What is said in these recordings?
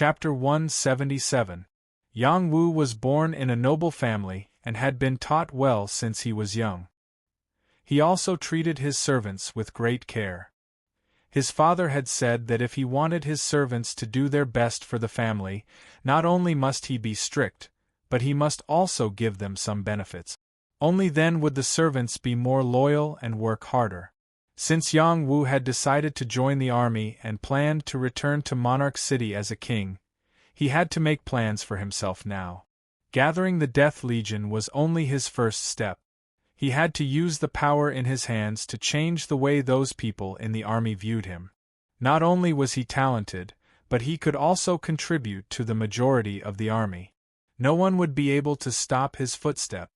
Chapter 177. Yang Wu was born in a noble family and had been taught well since he was young. He also treated his servants with great care. His father had said that if he wanted his servants to do their best for the family, not only must he be strict, but he must also give them some benefits. Only then would the servants be more loyal and work harder. Since Yang Wu had decided to join the army and planned to return to Monarch City as a king, he had to make plans for himself now. Gathering the Death Legion was only his first step. He had to use the power in his hands to change the way those people in the army viewed him. Not only was he talented, but he could also contribute to the majority of the army. No one would be able to stop his footstep.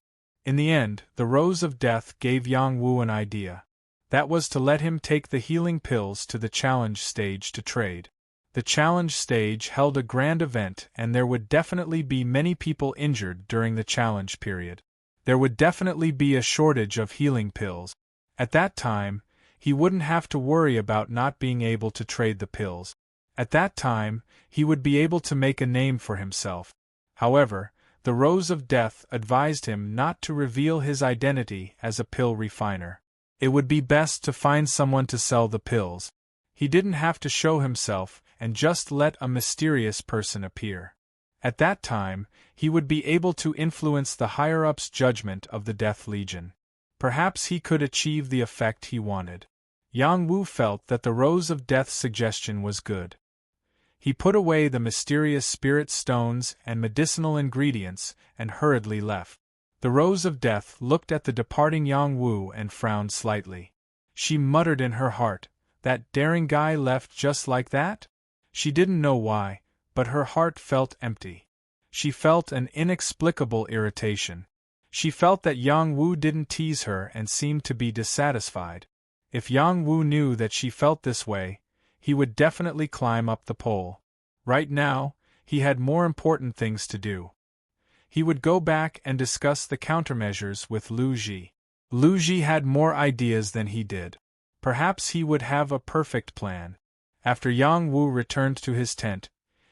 In the end, the Rose of Death gave Yang Wu an idea. That was to let him take the healing pills to the challenge stage to trade. The challenge stage held a grand event, and there would definitely be many people injured during the challenge period. There would definitely be a shortage of healing pills. At that time, he wouldn't have to worry about not being able to trade the pills. At that time, he would be able to make a name for himself. However, the Rose of Death advised him not to reveal his identity as a pill refiner. It would be best to find someone to sell the pills. He didn't have to show himself and just let a mysterious person appear. At that time, he would be able to influence the higher-ups' judgment of the Death Legion. Perhaps he could achieve the effect he wanted. Yang Wu felt that the Rose of Death's suggestion was good. He put away the mysterious spirit stones and medicinal ingredients and hurriedly left. The Rose of Death looked at the departing Yang Wu and frowned slightly. She muttered in her heart, "That daring guy left just like that?" She didn't know why, but her heart felt empty. She felt an inexplicable irritation. She felt that Yang Wu didn't tease her and seemed to be dissatisfied. If Yang Wu knew that she felt this way, he would definitely climb up the pole. Right now, he had more important things to do. He would go back and discuss the countermeasures with Lu Ji. Lu Ji had more ideas than he did. Perhaps he would have a perfect plan. After Yang Wu returned to his tent,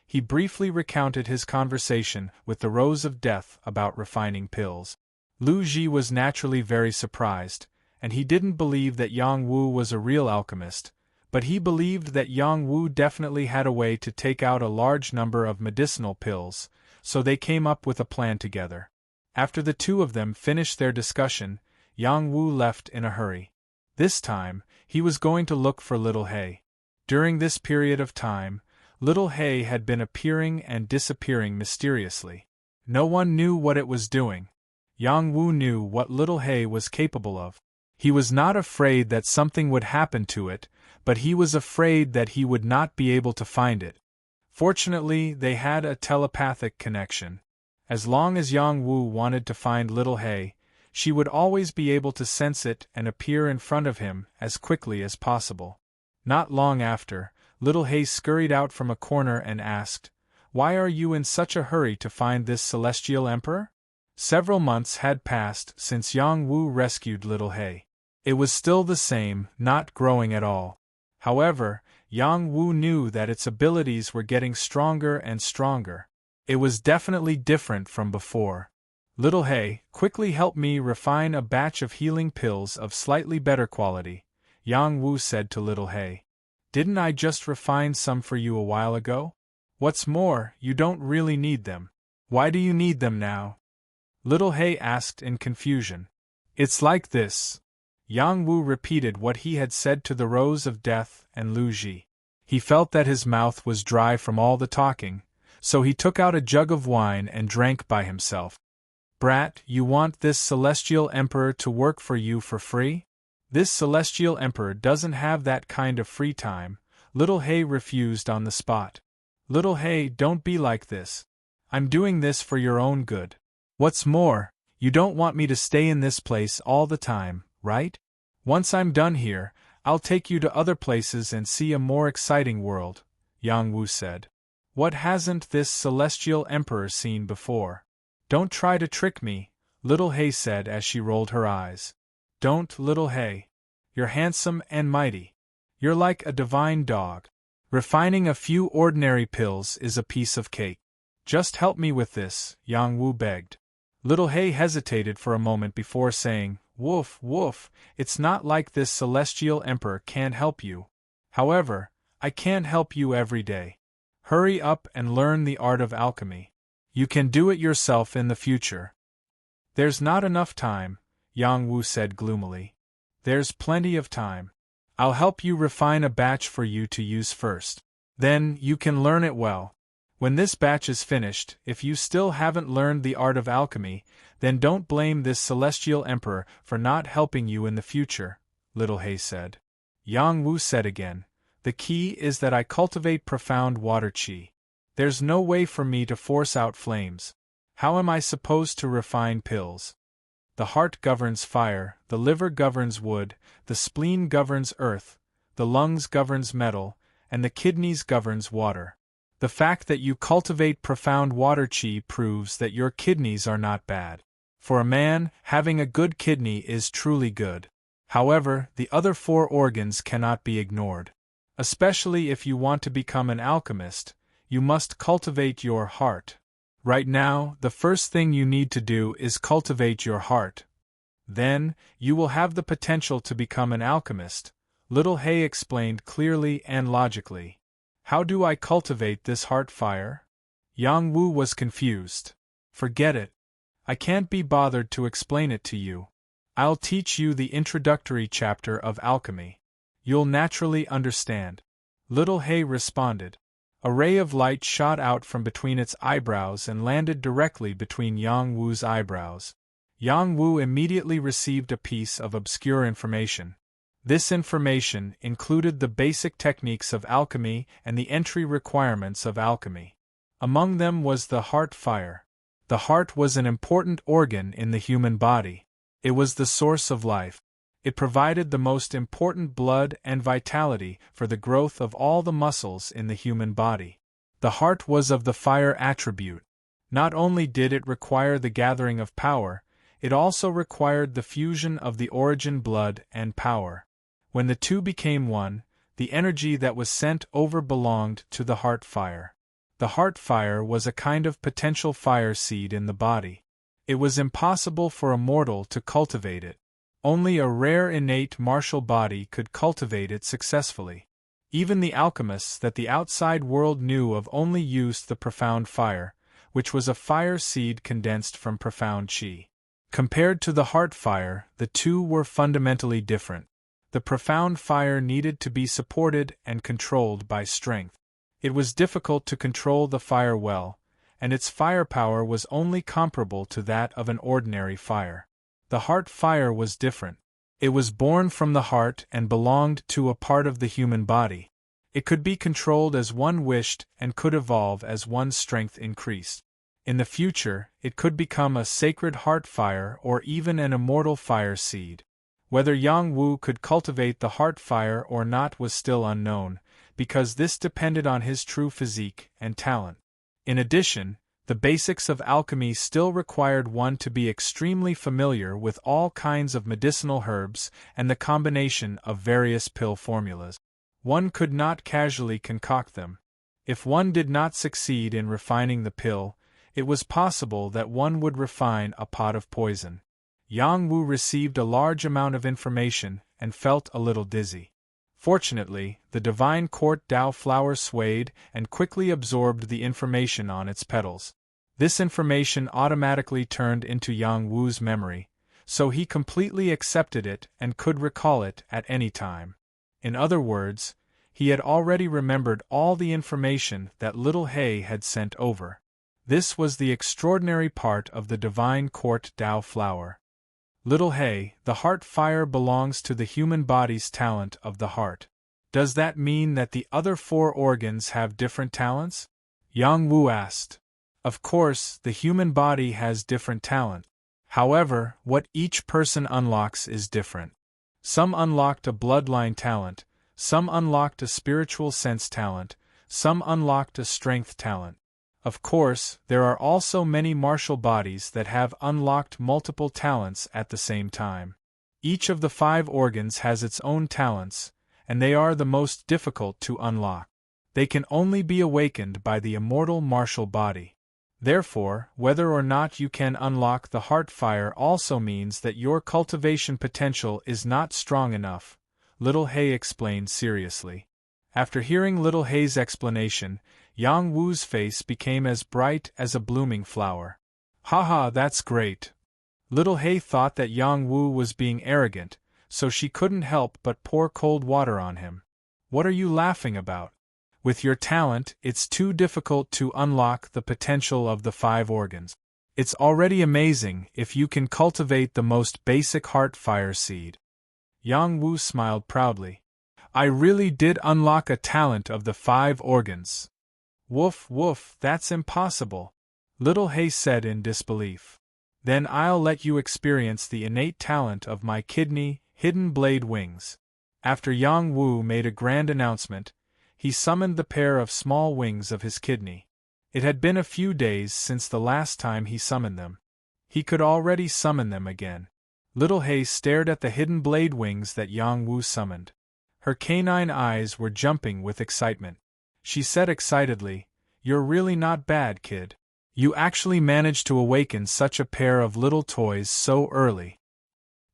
he briefly recounted his conversation with the Rose of Death about refining pills. Lu Ji was naturally very surprised, and he didn't believe that Yang Wu was a real alchemist, but he believed that Yang Wu definitely had a way to take out a large number of medicinal pills, so they came up with a plan together. After the two of them finished their discussion, Yang Wu left in a hurry. This time, he was going to look for Little Hay. During this period of time, Little Hay had been appearing and disappearing mysteriously. No one knew what it was doing. Yang Wu knew what Little Hay was capable of. He was not afraid that something would happen to it, but he was afraid that he would not be able to find it. Fortunately, they had a telepathic connection. As long as Yang Wu wanted to find Little Hay, she would always be able to sense it and appear in front of him as quickly as possible. Not long after, Little Hay scurried out from a corner and asked, "Why are you in such a hurry to find this celestial emperor?" Several months had passed since Yang Wu rescued Little Hay. It was still the same, not growing at all. However, Yang Wu knew that its abilities were getting stronger and stronger. It was definitely different from before. "Little Hay, quickly help me refine a batch of healing pills of slightly better quality," Yang Wu said to Little Hay. "Didn't I just refine some for you a while ago? What's more, you don't really need them. Why do you need them now?" Little Hay asked in confusion. "It's like this." Yang Wu repeated what he had said to the Rose of Death and Lu Ji. He felt that his mouth was dry from all the talking, so he took out a jug of wine and drank by himself. "Brat, you want this celestial emperor to work for you for free? This celestial emperor doesn't have that kind of free time," Little Hay refused on the spot. "Little Hay, don't be like this. I'm doing this for your own good. What's more, you don't want me to stay in this place all the time, right? Once I'm done here, I'll take you to other places and see a more exciting world," Yang Wu said. "What hasn't this celestial emperor seen before?" "Don't try to trick me," Little Hay said as she rolled her eyes. "Don't, Little Hay. You're handsome and mighty. You're like a divine dog. Refining a few ordinary pills is a piece of cake. Just help me with this, Yang Wu begged. Little Hay hesitated for a moment before saying, "Woof, woof, it's not like this celestial emperor can't help you. However, I can't help you every day. Hurry up and learn the art of alchemy. You can do it yourself in the future." "There's not enough time," Yang Wu said gloomily. "There's plenty of time. I'll help you refine a batch for you to use first. Then, you can learn it well. When this batch is finished, if you still haven't learned the art of alchemy, then don't blame this celestial emperor for not helping you in the future," Little Hay said. Yang Wu said again, "The key is that I cultivate profound water qi. There's no way for me to force out flames. How am I supposed to refine pills? The heart governs fire, the liver governs wood, the spleen governs earth, the lungs governs metal, and the kidneys governs water. The fact that you cultivate profound water qi proves that your kidneys are not bad. For a man, having a good kidney is truly good. However, the other 4 organs cannot be ignored. Especially if you want to become an alchemist, you must cultivate your heart. Right now, the first thing you need to do is cultivate your heart. Then, you will have the potential to become an alchemist," Little Hay explained clearly and logically. "How do I cultivate this heart fire?" Yang Wu was confused. "Forget it. I can't be bothered to explain it to you. I'll teach you the introductory chapter of alchemy. You'll naturally understand," Little Hay responded. A ray of light shot out from between its eyebrows and landed directly between Yang Wu's eyebrows. Yang Wu immediately received a piece of obscure information. This information included the basic techniques of alchemy and the entry requirements of alchemy. Among them was the heart fire. The heart was an important organ in the human body. It was the source of life. It provided the most important blood and vitality for the growth of all the muscles in the human body. The heart was of the fire attribute. Not only did it require the gathering of power, it also required the fusion of the origin blood and power. When the two became one, the energy that was sent over belonged to the heart fire. The heart fire was a kind of potential fire seed in the body. It was impossible for a mortal to cultivate it. Only a rare innate martial body could cultivate it successfully. Even the alchemists that the outside world knew of only used the profound fire, which was a fire seed condensed from profound qi. Compared to the heart fire, the two were fundamentally different. The profound fire needed to be supported and controlled by strength. It was difficult to control the fire well, and its firepower was only comparable to that of an ordinary fire. The heart fire was different. It was born from the heart and belonged to a part of the human body. It could be controlled as one wished and could evolve as one's strength increased. In the future, it could become a sacred heart fire or even an immortal fire seed. Whether Yang Wu could cultivate the heart fire or not was still unknown, because this depended on his true physique and talent. In addition, the basics of alchemy still required one to be extremely familiar with all kinds of medicinal herbs and the combination of various pill formulas. One could not casually concoct them. If one did not succeed in refining the pill, it was possible that one would refine a pot of poison. Yang Wu received a large amount of information and felt a little dizzy. Fortunately, the divine court Dao flower swayed and quickly absorbed the information on its petals. This information automatically turned into Yang Wu's memory, so he completely accepted it and could recall it at any time. In other words, he had already remembered all the information that Little Hay had sent over. This was the extraordinary part of the divine court Dao flower. Little Hay, the heart fire belongs to the human body's talent of the heart. Does that mean that the other 4 organs have different talents? Yang Wu asked. Of course, the human body has different talent. However, what each person unlocks is different. Some unlocked a bloodline talent, some unlocked a spiritual sense talent, some unlocked a strength talent. Of course, there are also many martial bodies that have unlocked multiple talents at the same time. Each of the 5 organs has its own talents, and they are the most difficult to unlock. They can only be awakened by the immortal martial body. Therefore, whether or not you can unlock the heart fire also means that your cultivation potential is not strong enough, Little Hay explained seriously. After hearing Little Hay's explanation, Yang Wu's face became as bright as a blooming flower. Haha, that's great. Little Hay thought that Yang Wu was being arrogant, so she couldn't help but pour cold water on him. What are you laughing about? With your talent, it's too difficult to unlock the potential of the 5 organs. It's already amazing if you can cultivate the most basic heart fire seed. Yang Wu smiled proudly. I really did unlock a talent of the 5 organs. Woof woof, that's impossible, Little Hay said in disbelief. Then I'll let you experience the innate talent of my kidney, hidden blade wings. After Yang Wu made a grand announcement, he summoned the pair of small wings of his kidney. It had been a few days since the last time he summoned them. He could already summon them again. Little Hay stared at the hidden blade wings that Yang Wu summoned. Her canine eyes were jumping with excitement. She said excitedly, "You're really not bad, kid. You actually managed to awaken such a pair of little toys so early.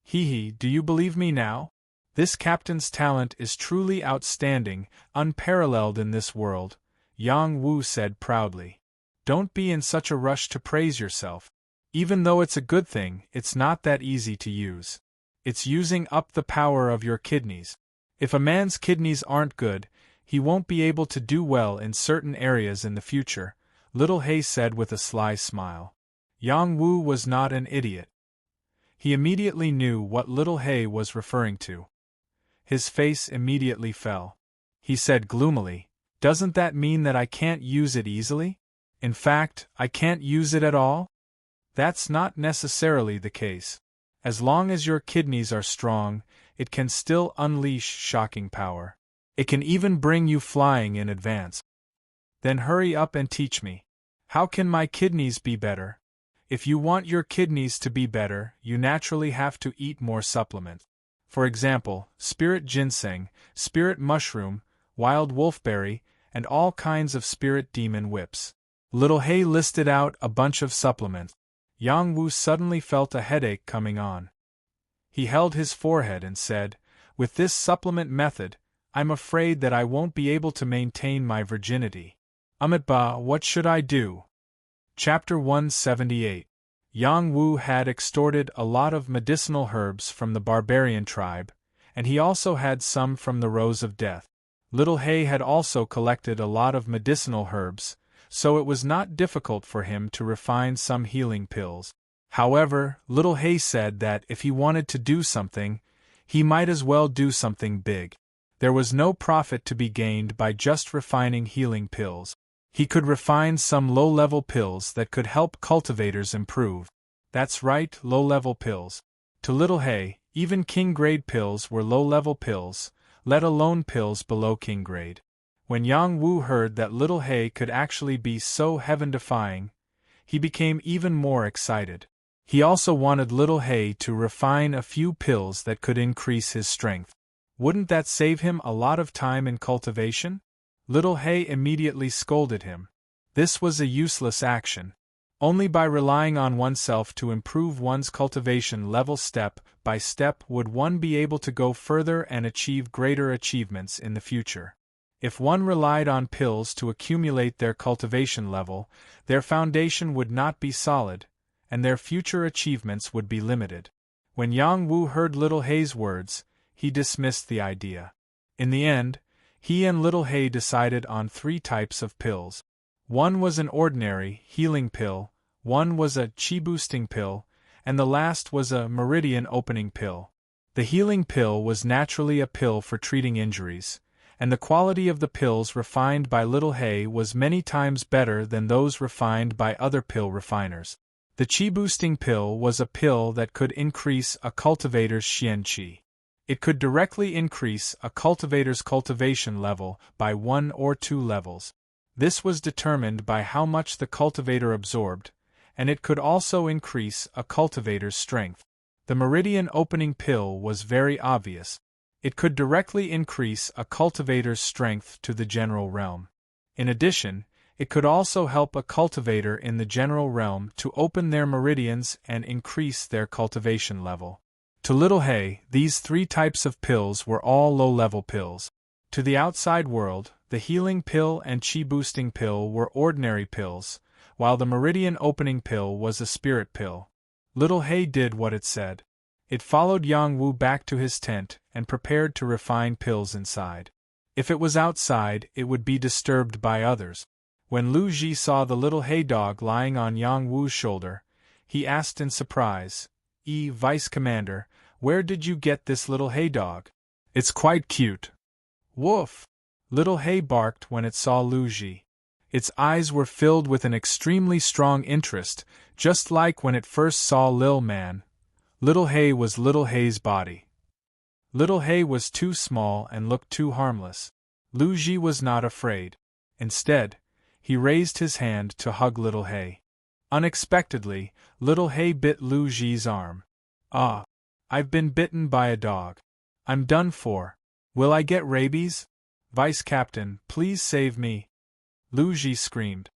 Hee, do you believe me now? This captain's talent is truly outstanding, unparalleled in this world," Yang Wu said proudly. "Don't be in such a rush to praise yourself. Even though it's a good thing, it's not that easy to use. It's using up the power of your kidneys. If a man's kidneys aren't good, he won't be able to do well in certain areas in the future," Little Hay said with a sly smile. Yang Wu was not an idiot. He immediately knew what Little Hay was referring to. His face immediately fell. He said gloomily, "Doesn't that mean that I can't use it easily? In fact, I can't use it at all?" "That's not necessarily the case. As long as your kidneys are strong, it can still unleash shocking power. It can even bring you flying in advance." "Then hurry up and teach me. How can my kidneys be better?" "If you want your kidneys to be better, you naturally have to eat more supplements. For example, spirit ginseng, spirit mushroom, wild wolfberry, and all kinds of spirit demon whips." Little Hay listed out a bunch of supplements. Yang Wu suddenly felt a headache coming on. He held his forehead and said, "With this supplement method, I'm afraid that I won't be able to maintain my virginity. What should I do?" Chapter 178. Yang Wu had extorted a lot of medicinal herbs from the barbarian tribe, and he also had some from the Rose of Death. Little Hay had also collected a lot of medicinal herbs, so it was not difficult for him to refine some healing pills. However, Little Hay said that if he wanted to do something, he might as well do something big. There was no profit to be gained by just refining healing pills. He could refine some low-level pills that could help cultivators improve. That's right, low-level pills. To Little Hay, even king-grade pills were low-level pills, let alone pills below king-grade. When Yang Wu heard that Little Hay could actually be so heaven-defying, he became even more excited. He also wanted Little Hay to refine a few pills that could increase his strength. Wouldn't that save him a lot of time in cultivation? Little Hay immediately scolded him. This was a useless action. Only by relying on oneself to improve one's cultivation level step by step would one be able to go further and achieve greater achievements in the future. If one relied on pills to accumulate their cultivation level, their foundation would not be solid, and their future achievements would be limited. When Yang Wu heard Little Hay's words, he dismissed the idea. In the end, he and Little Hay decided on 3 types of pills. One was an ordinary, healing pill, one was a chi-boosting pill, and the last was a meridian-opening pill. The healing pill was naturally a pill for treating injuries, and the quality of the pills refined by Little Hay was many times better than those refined by other pill refiners. The chi-boosting pill was a pill that could increase a cultivator's xian qi. It could directly increase a cultivator's cultivation level by 1 or 2 levels. This was determined by how much the cultivator absorbed, and it could also increase a cultivator's strength. The meridian opening pill was very obvious. It could directly increase a cultivator's strength to the general realm. In addition, it could also help a cultivator in the general realm to open their meridians and increase their cultivation level. To Little Hay, these 3 types of pills were all low-level pills. To the outside world, the healing pill and chi-boosting pill were ordinary pills, while the meridian-opening pill was a spirit pill. Little Hay did what it said. It followed Yang Wu back to his tent and prepared to refine pills inside. If it was outside, it would be disturbed by others. When Lu Ji saw the little hay dog lying on Yang Wu's shoulder, he asked in surprise, Vice Commander, where did you get this little hay dog? It's quite cute. Woof! Little Hay barked when it saw Lu Ji. Its eyes were filled with an extremely strong interest, just like when it first saw Lil Man. Little Hay was Little Hay's body. Little Hay was too small and looked too harmless. Lu Ji was not afraid. Instead, he raised his hand to hug Little Hay. Unexpectedly, Little Hay bit Lu Ji's arm. Ah! I've been bitten by a dog. I'm done for. Will I get rabies? Vice Captain, please save me. Lu Ji screamed.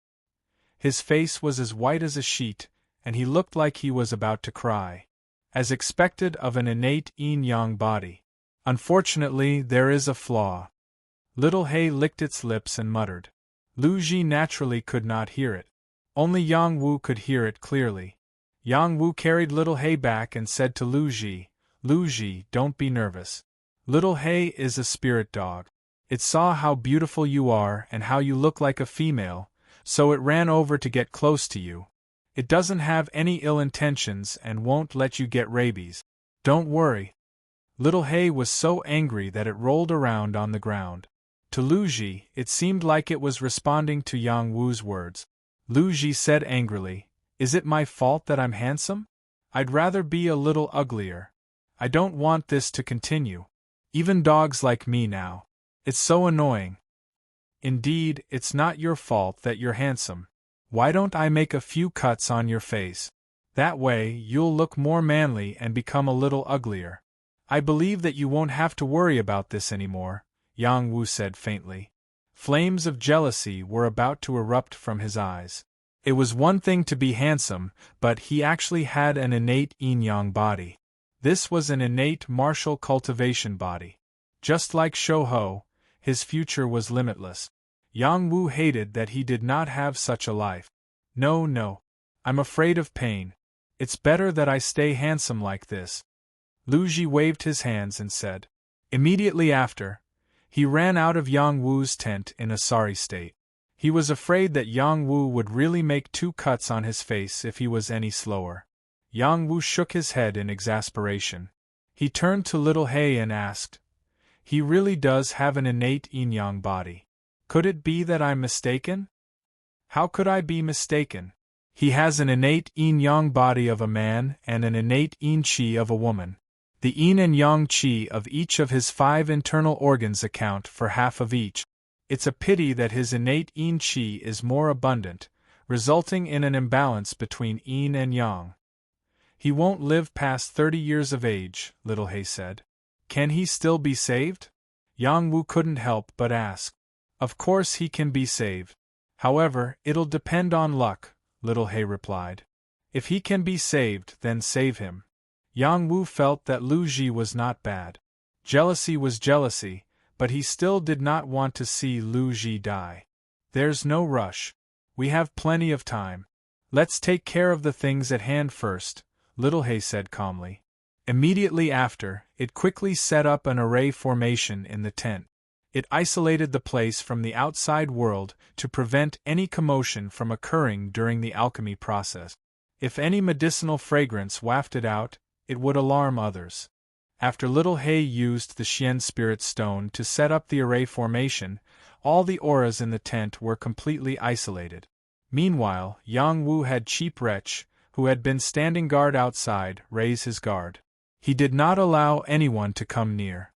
His face was as white as a sheet, and he looked like he was about to cry. As expected of an innate yin-yang body. Unfortunately, there is a flaw. Little Hay licked its lips and muttered. Lu Ji naturally could not hear it. Only Yang Wu could hear it clearly. Yang Wu carried Little Hay back and said to Lu Ji, don't be nervous. Little Hay is a spirit dog. It saw how beautiful you are and how you look like a female, so it ran over to get close to you. It doesn't have any ill intentions and won't let you get rabies. Don't worry. Little Hay was so angry that it rolled around on the ground. To Lu Ji, it seemed like it was responding to Yang Wu's words. Lu Ji said angrily, Is it my fault that I'm handsome? I'd rather be a little uglier. I don't want this to continue. Even dogs like me now. It's so annoying. Indeed, it's not your fault that you're handsome. Why don't I make a few cuts on your face? That way, you'll look more manly and become a little uglier. I believe that you won't have to worry about this anymore, Yang Wu said faintly. Flames of jealousy were about to erupt from his eyes. It was one thing to be handsome, but he actually had an innate yin-yang body. This was an innate martial cultivation body. Just like Shouho, his future was limitless. Yang Wu hated that he did not have such a life. No, I'm afraid of pain. It's better that I stay handsome like this. Lu Ji waved his hands and said. Immediately after, he ran out of Yang Wu's tent in a sorry state. He was afraid that Yang Wu would really make 2 cuts on his face if he was any slower. Yang Wu shook his head in exasperation. He turned to Little Hay and asked, He really does have an innate yin-yang body. Could it be that I'm mistaken? How could I be mistaken? He has an innate yin-yang body of a man and an innate yin-chi of a woman. The yin and yang chi of each of his 5 internal organs account for half of each. It's a pity that his innate yin-chi is more abundant, resulting in an imbalance between yin and yang. He won't live past 30 years of age, Little Hay said. Can he still be saved? Yang Wu couldn't help but ask. Of course he can be saved. However, it'll depend on luck, Little Hay replied. If he can be saved, then save him. Yang Wu felt that Lu Ji was not bad. Jealousy was jealousy, but he still did not want to see Lu Ji die. There's no rush. We have plenty of time. Let's take care of the things at hand first, Little Hay said calmly. Immediately after, it quickly set up an array formation in the tent. It isolated the place from the outside world to prevent any commotion from occurring during the alchemy process. If any medicinal fragrance wafted out, it would alarm others. After Little Hay used the Xian Spirit Stone to set up the array formation, all the auras in the tent were completely isolated. Meanwhile, Yang Wu had Cheap Wretch, who had been standing guard outside, raise his guard. He did not allow anyone to come near.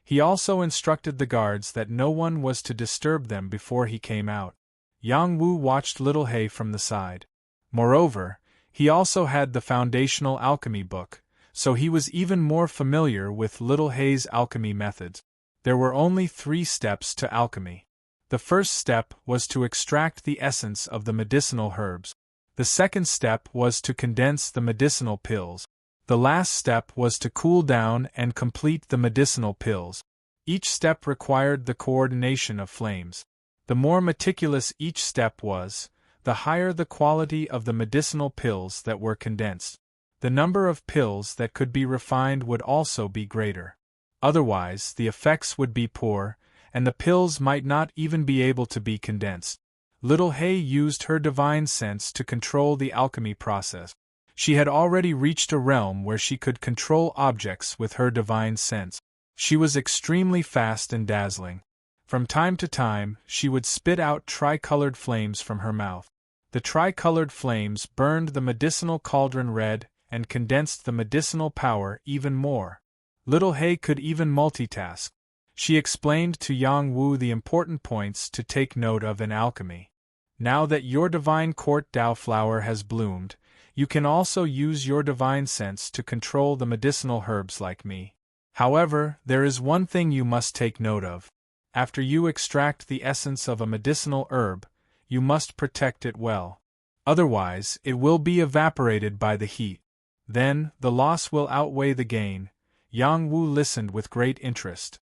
He also instructed the guards that no one was to disturb them before he came out. Yang Wu watched Little Hay from the side. Moreover, he also had the foundational alchemy book, so he was even more familiar with Little Hay's alchemy methods. There were only 3 steps to alchemy. The first step was to extract the essence of the medicinal herbs. The second step was to condense the medicinal pills. The last step was to cool down and complete the medicinal pills. Each step required the coordination of flames. The more meticulous each step was, the higher the quality of the medicinal pills that were condensed. The number of pills that could be refined would also be greater. Otherwise, the effects would be poor, and the pills might not even be able to be condensed. Little Hay used her divine sense to control the alchemy process. She had already reached a realm where she could control objects with her divine sense. She was extremely fast and dazzling. From time to time, she would spit out tricolored flames from her mouth. The tricolored flames burned the medicinal cauldron red and condensed the medicinal power even more. Little Hay could even multitask. She explained to Yang Wu the important points to take note of in alchemy. Now that your divine court Dao flower has bloomed, you can also use your divine sense to control the medicinal herbs like me. However, there is one thing you must take note of. After you extract the essence of a medicinal herb, you must protect it well. Otherwise, it will be evaporated by the heat. Then, the loss will outweigh the gain. Yang Wu listened with great interest.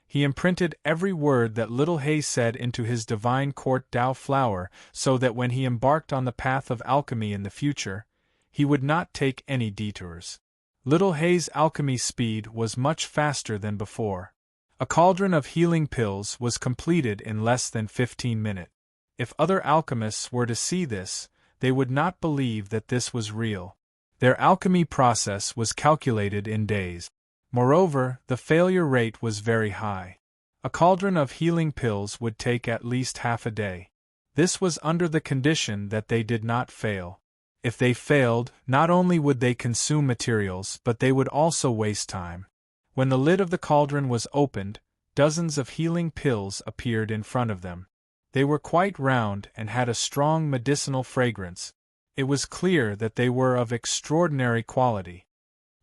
He imprinted every word that Little Hay said into his divine court Dao flower so that when he embarked on the path of alchemy in the future, he would not take any detours. Little Hay's alchemy speed was much faster than before. A cauldron of healing pills was completed in less than 15 minutes. If other alchemists were to see this, they would not believe that this was real. Their alchemy process was calculated in days. Moreover, the failure rate was very high. A cauldron of healing pills would take at least half a day. This was under the condition that they did not fail. If they failed, not only would they consume materials, but they would also waste time. When the lid of the cauldron was opened, dozens of healing pills appeared in front of them. They were quite round and had a strong medicinal fragrance. It was clear that they were of extraordinary quality.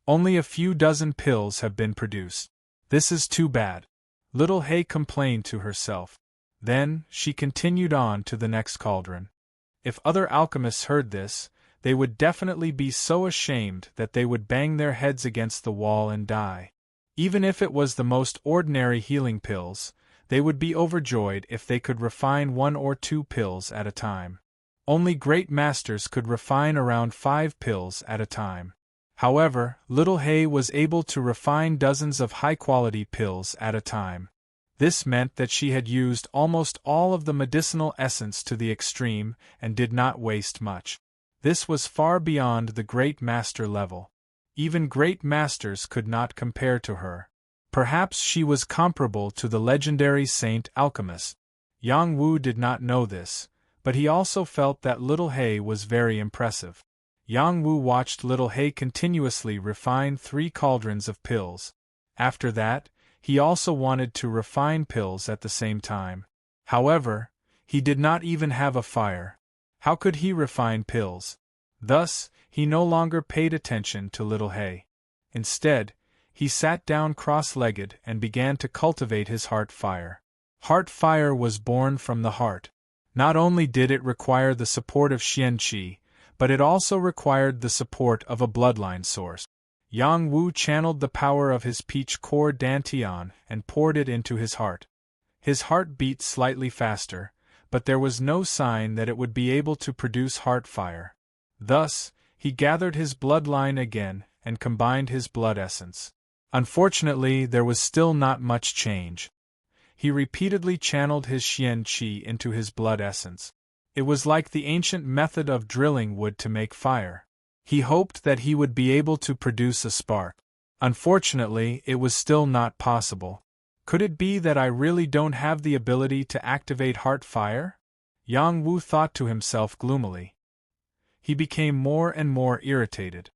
Only a few dozen pills have been produced. This is too bad. Little Hay complained to herself. Then, she continued on to the next cauldron. If other alchemists heard this, they would definitely be so ashamed that they would bang their heads against the wall and die. Even if it was the most ordinary healing pills, they would be overjoyed if they could refine 1 or 2 pills at a time. Only great masters could refine around 5 pills at a time. However, Little Hay was able to refine dozens of high-quality pills at a time. This meant that she had used almost all of the medicinal essence to the extreme and did not waste much. This was far beyond the great master level. Even great masters could not compare to her. Perhaps she was comparable to the legendary Saint Alchemist. Yang Wu did not know this, but he also felt that Little Hay was very impressive. Yang Wu watched Little Hay continuously refine 3 cauldrons of pills. After that, he also wanted to refine pills at the same time. However, he did not even have a fire. How could he refine pills? Thus, he no longer paid attention to Little Hay. Instead, he sat down cross-legged and began to cultivate his heart fire. Heart fire was born from the heart. Not only did it require the support of Xian Qi, but it also required the support of a bloodline source. Yang Wu channeled the power of his peach core dantian and poured it into his heart. His heart beat slightly faster, but there was no sign that it would be able to produce heart fire. Thus, he gathered his bloodline again and combined his blood essence. Unfortunately, there was still not much change. He repeatedly channeled his Xian Qi into his blood essence. It was like the ancient method of drilling wood to make fire. He hoped that he would be able to produce a spark. Unfortunately, it was still not possible. Could it be that I really don't have the ability to activate heart fire? Yang Wu thought to himself gloomily. He became more and more irritated.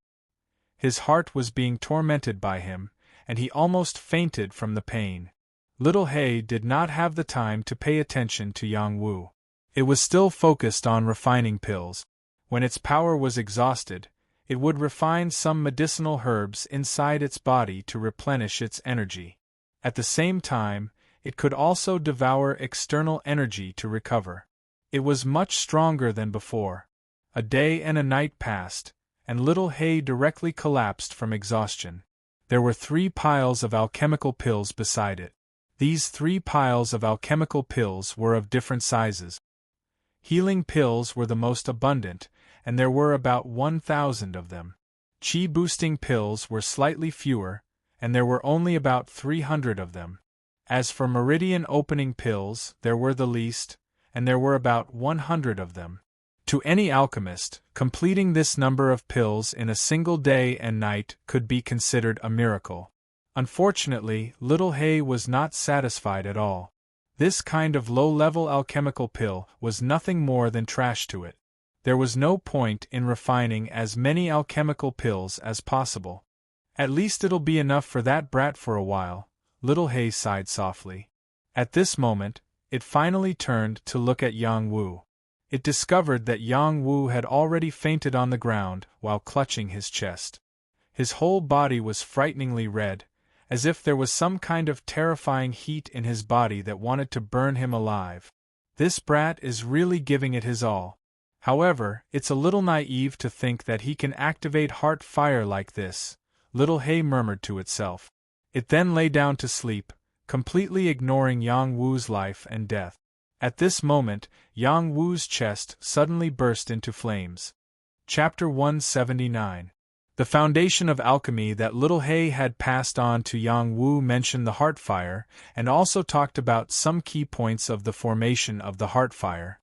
His heart was being tormented by him, and he almost fainted from the pain. Little Hay did not have the time to pay attention to Yang Wu. It was still focused on refining pills. When its power was exhausted, It would refine some medicinal herbs inside its body to replenish its energy. At the same time, it could also devour external energy to recover. It was much stronger than before. A day and a night passed, and little Hay directly collapsed from exhaustion. There were 3 piles of alchemical pills beside it. These 3 piles of alchemical pills were of different sizes. Healing pills were the most abundant, and there were about 1,000 of them. Chi-boosting pills were slightly fewer, and there were only about 300 of them. As for meridian-opening pills, there were the least, and there were about 100 of them. To any alchemist, completing this number of pills in a single day and night could be considered a miracle. Unfortunately, little Hay was not satisfied at all. This kind of low-level alchemical pill was nothing more than trash to it. There was no point in refining as many alchemical pills as possible. At least it'll be enough for that brat for a while, little Hay sighed softly. At this moment, it finally turned to look at Yang Wu. It discovered that Yang Wu had already fainted on the ground while clutching his chest. His whole body was frighteningly red, as if there was some kind of terrifying heat in his body that wanted to burn him alive. This brat is really giving it his all. However, it's a little naive to think that he can activate heart fire like this, little Hay murmured to itself. It then lay down to sleep, completely ignoring Yang Wu's life and death. At this moment, Yang Wu's chest suddenly burst into flames. Chapter 179. The foundation of alchemy that little Hay had passed on to Yang Wu mentioned the heart fire, and also talked about some key points of the formation of the heart fire.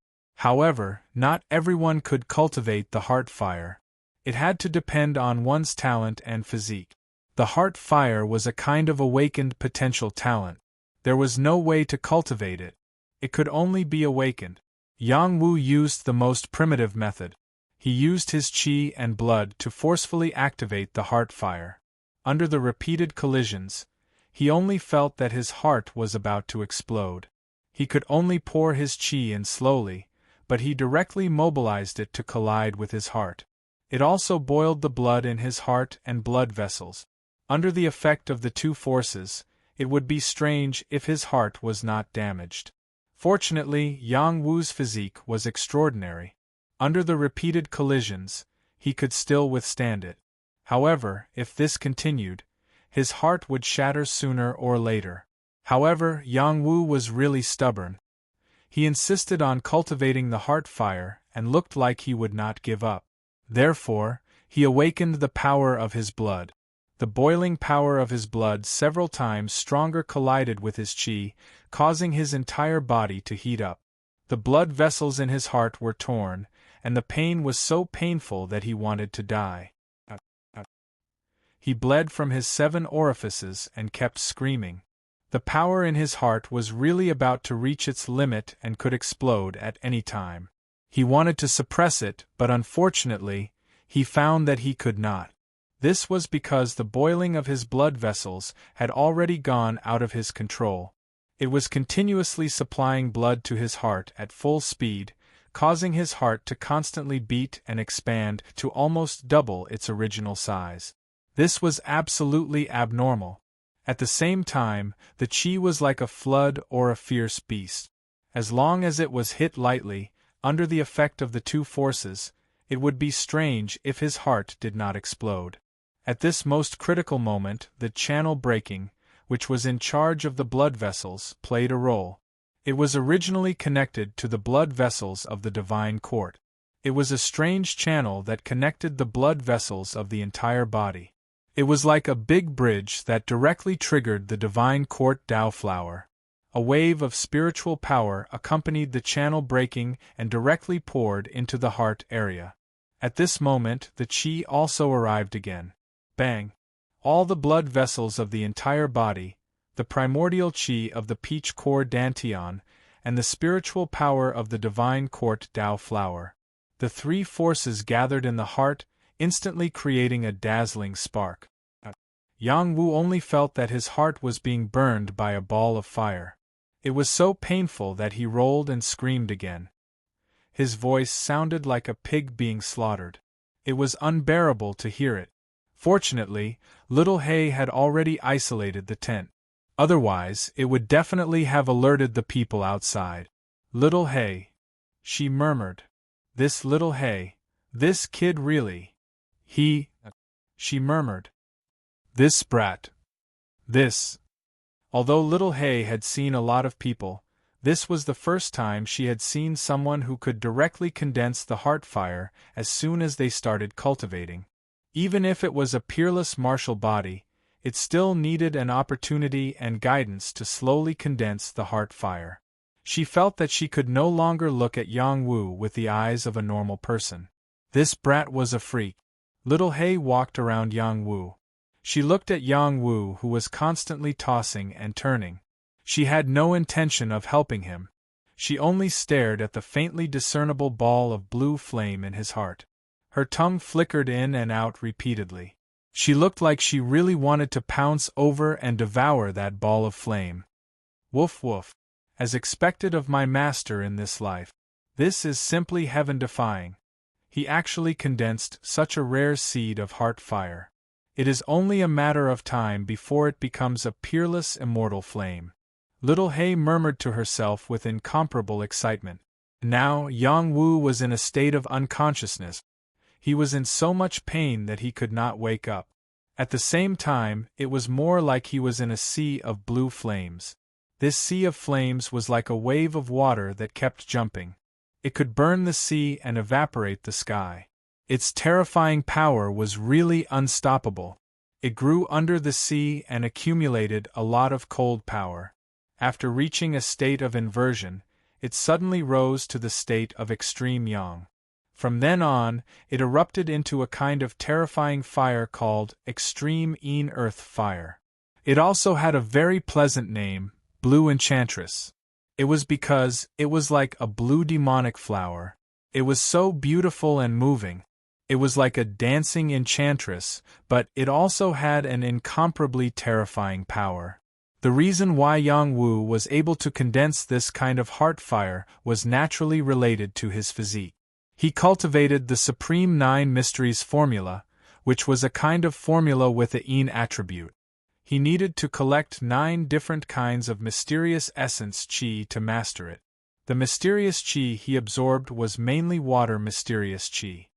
However, not everyone could cultivate the heart fire. It had to depend on one's talent and physique. The heart fire was a kind of awakened potential talent. There was no way to cultivate it. It could only be awakened. Yang Wu used the most primitive method. He used his qi and blood to forcefully activate the heart fire. Under the repeated collisions, he only felt that his heart was about to explode. He could only pour his qi in slowly, but he directly mobilized it to collide with his heart. It also boiled the blood in his heart and blood vessels. Under the effect of the 2 forces, it would be strange if his heart was not damaged. Fortunately, Yang Wu's physique was extraordinary. Under the repeated collisions, he could still withstand it. However, if this continued, his heart would shatter sooner or later. However, Yang Wu was really stubborn. He insisted on cultivating the heart fire and looked like he would not give up. Therefore, he awakened the power of his blood. The boiling power of his blood several times stronger collided with his qi, causing his entire body to heat up. The blood vessels in his heart were torn, and the pain was so painful that he wanted to die. He bled from his 7 orifices and kept screaming. The power in his heart was really about to reach its limit and could explode at any time. He wanted to suppress it, but unfortunately, he found that he could not. This was because the boiling of his blood vessels had already gone out of his control. It was continuously supplying blood to his heart at full speed, causing his heart to constantly beat and expand to almost double its original size. This was absolutely abnormal. At the same time, the qi was like a flood or a fierce beast. As long as it was hit lightly, under the effect of the 2 forces, it would be strange if his heart did not explode. At this most critical moment, the channel breaking, which was in charge of the blood vessels, played a role. It was originally connected to the blood vessels of the divine court. It was a strange channel that connected the blood vessels of the entire body. It was like a big bridge that directly triggered the divine court Tao flower. A wave of spiritual power accompanied the channel breaking and directly poured into the heart area. At this moment, the qi also arrived again. Bang! All the blood vessels of the entire body, the primordial qi of the peach core dantian, and the spiritual power of the divine court Tao flower. The 3 forces gathered in the heart, instantly creating a dazzling spark. Yang Wu only felt that his heart was being burned by a ball of fire. It was so painful that he rolled and screamed again. His voice sounded like a pig being slaughtered. It was unbearable to hear it. Fortunately, little Hay had already isolated the tent. Otherwise, it would definitely have alerted the people outside. Little Hay, she murmured. This little Hay, this kid really. She murmured. This brat. This. Although little Hay had seen a lot of people, this was the first time she had seen someone who could directly condense the heart fire as soon as they started cultivating. Even if it was a peerless martial body, it still needed an opportunity and guidance to slowly condense the heart fire. She felt that she could no longer look at Yang Wu with the eyes of a normal person. This brat was a freak. Little Hay walked around Yang Wu. She looked at Yang Wu, who was constantly tossing and turning. She had no intention of helping him. She only stared at the faintly discernible ball of blue flame in his heart. Her tongue flickered in and out repeatedly. She looked like she really wanted to pounce over and devour that ball of flame. Woof woof. As expected of my master in this life. This is simply heaven-defying. He actually condensed such a rare seed of heart fire. It is only a matter of time before it becomes a peerless immortal flame. Little Hay murmured to herself with incomparable excitement. Now Yang Wu was in a state of unconsciousness. He was in so much pain that he could not wake up. At the same time, it was more like he was in a sea of blue flames. This sea of flames was like a wave of water that kept jumping. It could burn the sea and evaporate the sky. Its terrifying power was really unstoppable. It grew under the sea and accumulated a lot of cold power. After reaching a state of inversion, it suddenly rose to the state of extreme yang. From then on, it erupted into a kind of terrifying fire called extreme earth fire. It also had a very pleasant name, Blue Enchantress. It was because it was like a blue demonic flower. It was so beautiful and moving. It was like a dancing enchantress, but it also had an incomparably terrifying power. The reason why Yang Wu was able to condense this kind of heart fire was naturally related to his physique. He cultivated the Supreme Nine Mysteries formula, which was a kind of formula with a yin attribute. He needed to collect 9 different kinds of mysterious essence qi to master it. The mysterious qi he absorbed was mainly water mysterious qi.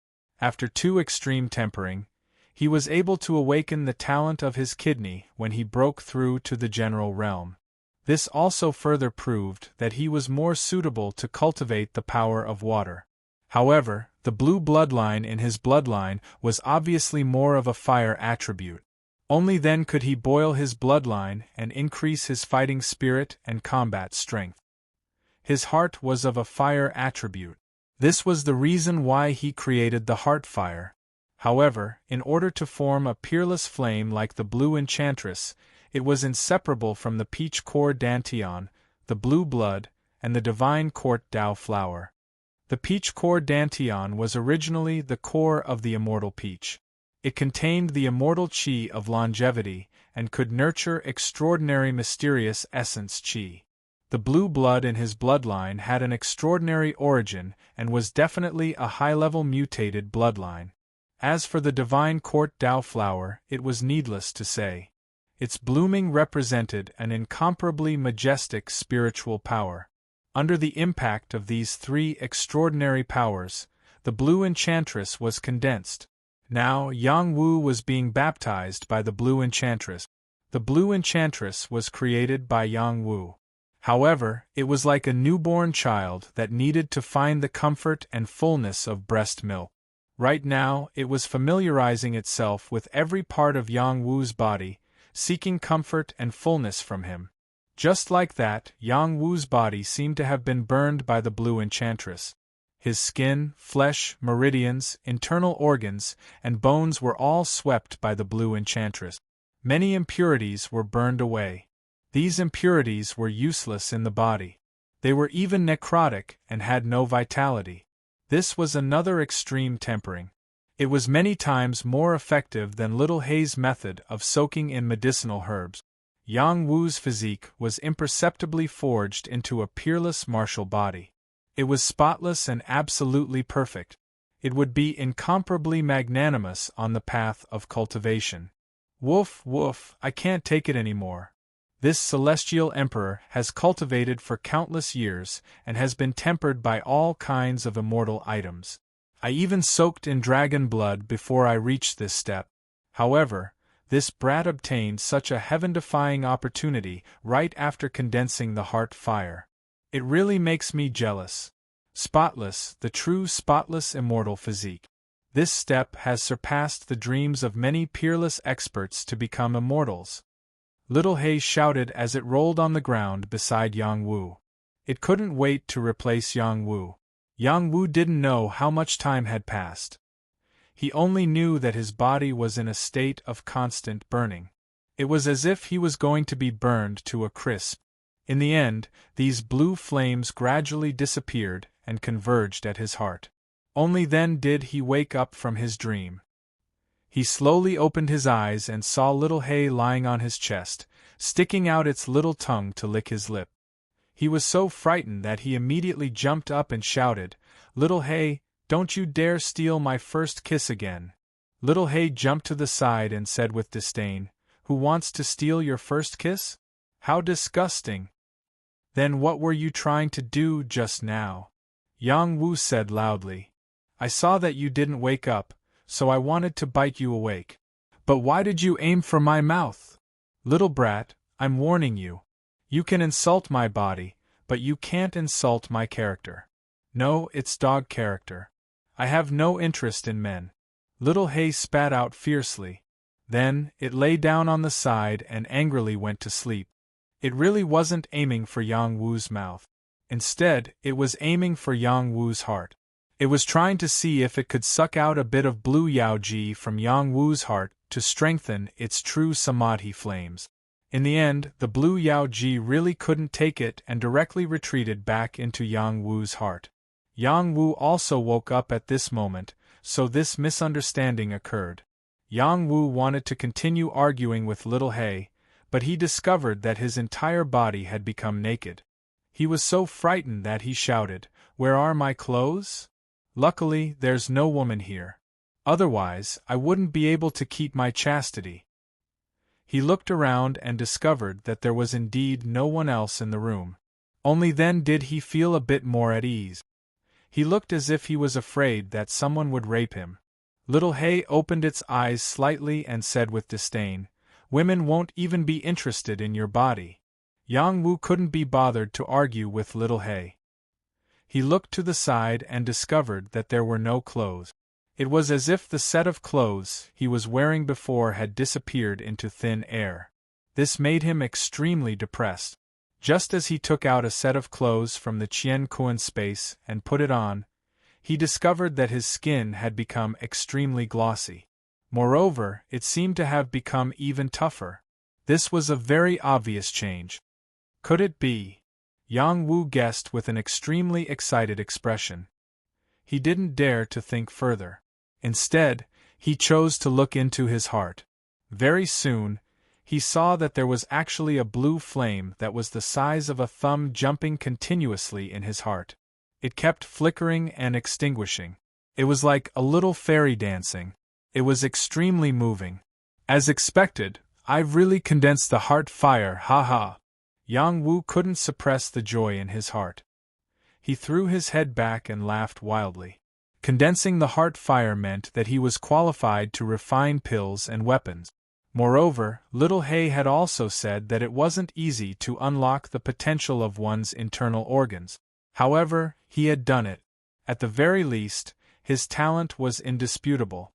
After 2 extreme tempering, he was able to awaken the talent of his kidney when he broke through to the general realm. This also further proved that he was more suitable to cultivate the power of water. However, the blue bloodline in his bloodline was obviously more of a fire attribute. Only then could he boil his bloodline and increase his fighting spirit and combat strength. His heart was of a fire attribute. This was the reason why he created the heart fire. However, in order to form a peerless flame like the Blue Enchantress, it was inseparable from the peach core dantian, the blue blood, and the divine court Tao flower. The peach core dantian was originally the core of the immortal peach. It contained the immortal qi of longevity and could nurture extraordinary mysterious essence qi. The blue blood in his bloodline had an extraordinary origin and was definitely a high-level mutated bloodline. As for the divine court Tao flower, it was needless to say. Its blooming represented an incomparably majestic spiritual power. Under the impact of these 3 extraordinary powers, the Blue Enchantress was condensed. Now Yang Wu was being baptized by the Blue Enchantress. The Blue Enchantress was created by Yang Wu. However, it was like a newborn child that needed to find the comfort and fullness of breast milk. Right now, it was familiarizing itself with every part of Yang Wu's body, seeking comfort and fullness from him. Just like that, Yang Wu's body seemed to have been burned by the Blue Enchantress. His skin, flesh, meridians, internal organs, and bones were all swept by the Blue Enchantress. Many impurities were burned away. These impurities were useless in the body. They were even necrotic and had no vitality. This was another extreme tempering. It was many times more effective than Little Hay's method of soaking in medicinal herbs. Yang Wu's physique was imperceptibly forged into a peerless martial body. It was spotless and absolutely perfect. It would be incomparably magnanimous on the path of cultivation. Woof, woof, I can't take it anymore. This celestial emperor has cultivated for countless years and has been tempered by all kinds of immortal items. I even soaked in dragon blood before I reached this step. However, this brat obtained such a heaven-defying opportunity right after condensing the heart fire. It really makes me jealous. Spotless, the true spotless immortal physique. This step has surpassed the dreams of many peerless experts to become immortals. Little Hay shouted as it rolled on the ground beside Yang Wu. It couldn't wait to replace Yang Wu. Yang Wu didn't know how much time had passed. He only knew that his body was in a state of constant burning. It was as if he was going to be burned to a crisp. In the end, these blue flames gradually disappeared and converged at his heart. Only then did he wake up from his dream. He slowly opened his eyes and saw Little Hay lying on his chest, sticking out its little tongue to lick his lip. He was so frightened that he immediately jumped up and shouted, "Little Hay, don't you dare steal my first kiss again." Little Hay jumped to the side and said with disdain, "Who wants to steal your first kiss? How disgusting!" "Then what were you trying to do just now?" Yang Wu said loudly. "I saw that you didn't wake up, so I wanted to bite you awake." "But why did you aim for my mouth?" "Little brat, I'm warning you. You can insult my body, but you can't insult my character. No, it's dog character. I have no interest in men." Little Hay spat out fiercely. Then, it lay down on the side and angrily went to sleep. It really wasn't aiming for Yang Wu's mouth. Instead, it was aiming for Yang Wu's heart. It was trying to see if it could suck out a bit of blue Yaoji from Yang Wu's heart to strengthen its true Samadhi flames. In the end, the blue Yaoji really couldn't take it and directly retreated back into Yang Wu's heart. Yang Wu also woke up at this moment, so this misunderstanding occurred. Yang Wu wanted to continue arguing with Little Hay, but he discovered that his entire body had become naked. He was so frightened that he shouted, "Where are my clothes? Luckily, there's no woman here. Otherwise, I wouldn't be able to keep my chastity." He looked around and discovered that there was indeed no one else in the room. Only then did he feel a bit more at ease. He looked as if he was afraid that someone would rape him. Little Hay opened its eyes slightly and said with disdain, "Women won't even be interested in your body." Yang Wu couldn't be bothered to argue with Little Hay. He looked to the side and discovered that there were no clothes. It was as if the set of clothes he was wearing before had disappeared into thin air. This made him extremely depressed. Just as he took out a set of clothes from the Qian Kuan space and put it on, he discovered that his skin had become extremely glossy. Moreover, it seemed to have become even tougher. This was a very obvious change. Could it be? Yang Wu guessed with an extremely excited expression. He didn't dare to think further. Instead, he chose to look into his heart. Very soon, he saw that there was actually a blue flame that was the size of a thumb jumping continuously in his heart. It kept flickering and extinguishing. It was like a little fairy dancing. It was extremely moving. As expected, I've really condensed the heart fire, ha. Yang Wu couldn't suppress the joy in his heart. He threw his head back and laughed wildly. Condensing the heart fire meant that he was qualified to refine pills and weapons. Moreover, Little Hay had also said that it wasn't easy to unlock the potential of one's internal organs. However, he had done it. At the very least, his talent was indisputable.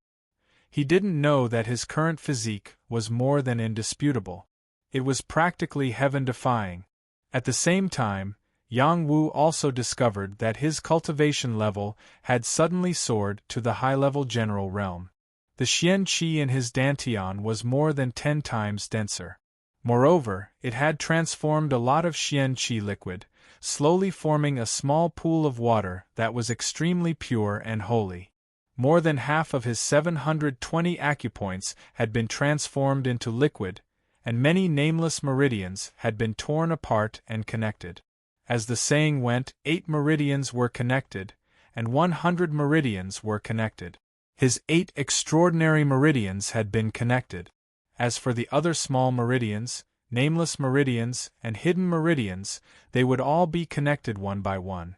He didn't know that his current physique was more than indisputable. It was practically heaven-defying. At the same time, Yang Wu also discovered that his cultivation level had suddenly soared to the high-level general realm. The Xian Qi in his dantian was more than 10 times denser. Moreover, it had transformed a lot of Xian Qi liquid, slowly forming a small pool of water that was extremely pure and holy. More than half of his 720 acupoints had been transformed into liquid, and many nameless meridians had been torn apart and connected. As the saying went, 8 meridians were connected, and 100 meridians were connected. His 8 extraordinary meridians had been connected. As for the other small meridians, nameless meridians, and hidden meridians, they would all be connected one by one.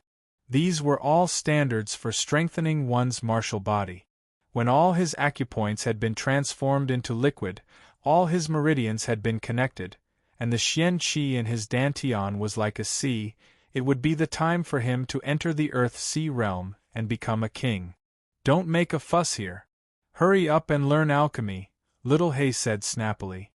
These were all standards for strengthening one's martial body. When all his acupoints had been transformed into liquid, all his meridians had been connected, and the Xian Qi in his dantian was like a sea, it would be the time for him to enter the Earth-Sea realm and become a king. "Don't make a fuss here. Hurry up and learn alchemy," Little Hay said snappily.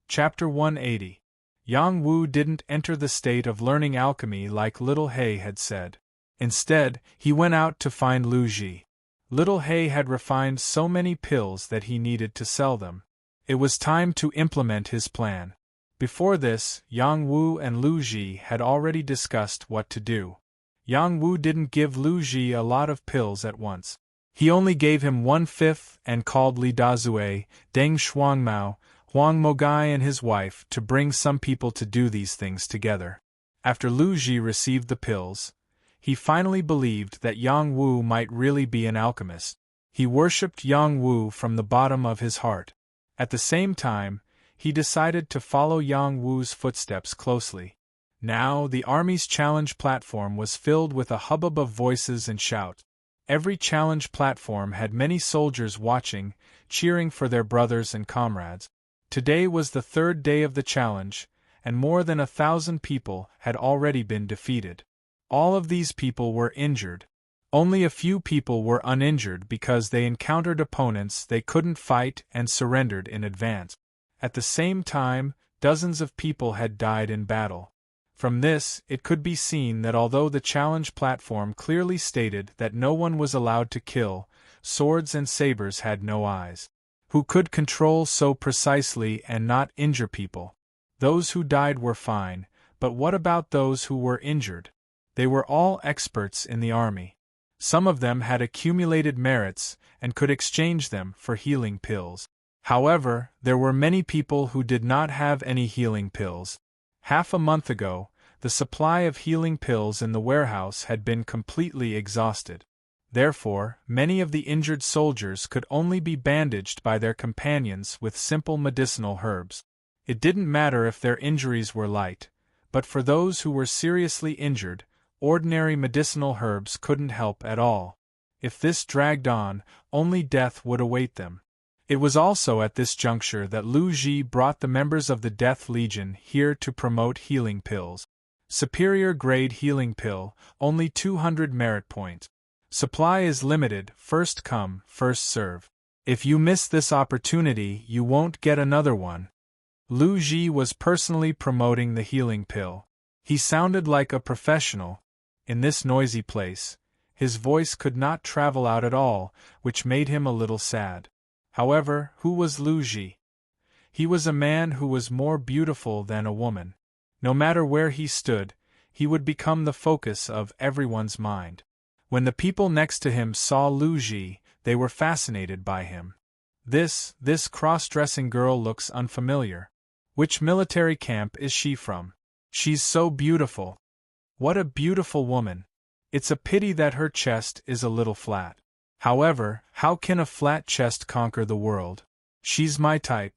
Chapter 180. Yang Wu didn't enter the state of learning alchemy like Little Hay had said. Instead, he went out to find Lu Ji. Little Hay had refined so many pills that he needed to sell them. It was time to implement his plan. Before this, Yang Wu and Lu Ji had already discussed what to do. Yang Wu didn't give Lu Ji a lot of pills at once. He only gave him 1/5 and called Li Dazue, Deng Shuangmao, Huang Mogai and his wife to bring some people to do these things together. After Lu Ji received the pills, he finally believed that Yang Wu might really be an alchemist. He worshipped Yang Wu from the bottom of his heart. At the same time, he decided to follow Yang Wu's footsteps closely. Now, the army's challenge platform was filled with a hubbub of voices and shouts. Every challenge platform had many soldiers watching, cheering for their brothers and comrades. Today was the 3rd day of the challenge, and more than 1,000 people had already been defeated. All of these people were injured. Only a few people were uninjured because they encountered opponents they couldn't fight and surrendered in advance. At the same time, dozens of people had died in battle. From this, it could be seen that although the challenge platform clearly stated that no one was allowed to kill, swords and sabers had no eyes. Who could control so precisely and not injure people? Those who died were fine, but what about those who were injured? They were all experts in the army. Some of them had accumulated merits and could exchange them for healing pills. However, there were many people who did not have any healing pills. Half a month ago, the supply of healing pills in the warehouse had been completely exhausted. Therefore, many of the injured soldiers could only be bandaged by their companions with simple medicinal herbs. It didn't matter if their injuries were light, but for those who were seriously injured, ordinary medicinal herbs couldn't help at all. If this dragged on, only death would await them. It was also at this juncture that Lu Ji brought the members of the Death Legion here to promote healing pills. Superior grade healing pill, only 200 merit points. Supply is limited, first come, first serve. If you miss this opportunity, you won't get another one. Lu Ji was personally promoting the healing pill. He sounded like a professional. In this noisy place, his voice could not travel out at all, which made him a little sad. However, who was Lu Ji? He was a man who was more beautiful than a woman. No matter where he stood, he would become the focus of everyone's mind. When the people next to him saw Lu Ji, they were fascinated by him. This cross-dressing girl looks unfamiliar. Which military camp is she from? She's so beautiful. What a beautiful woman. It's a pity that her chest is a little flat. However, how can a flat chest conquer the world? She's my type.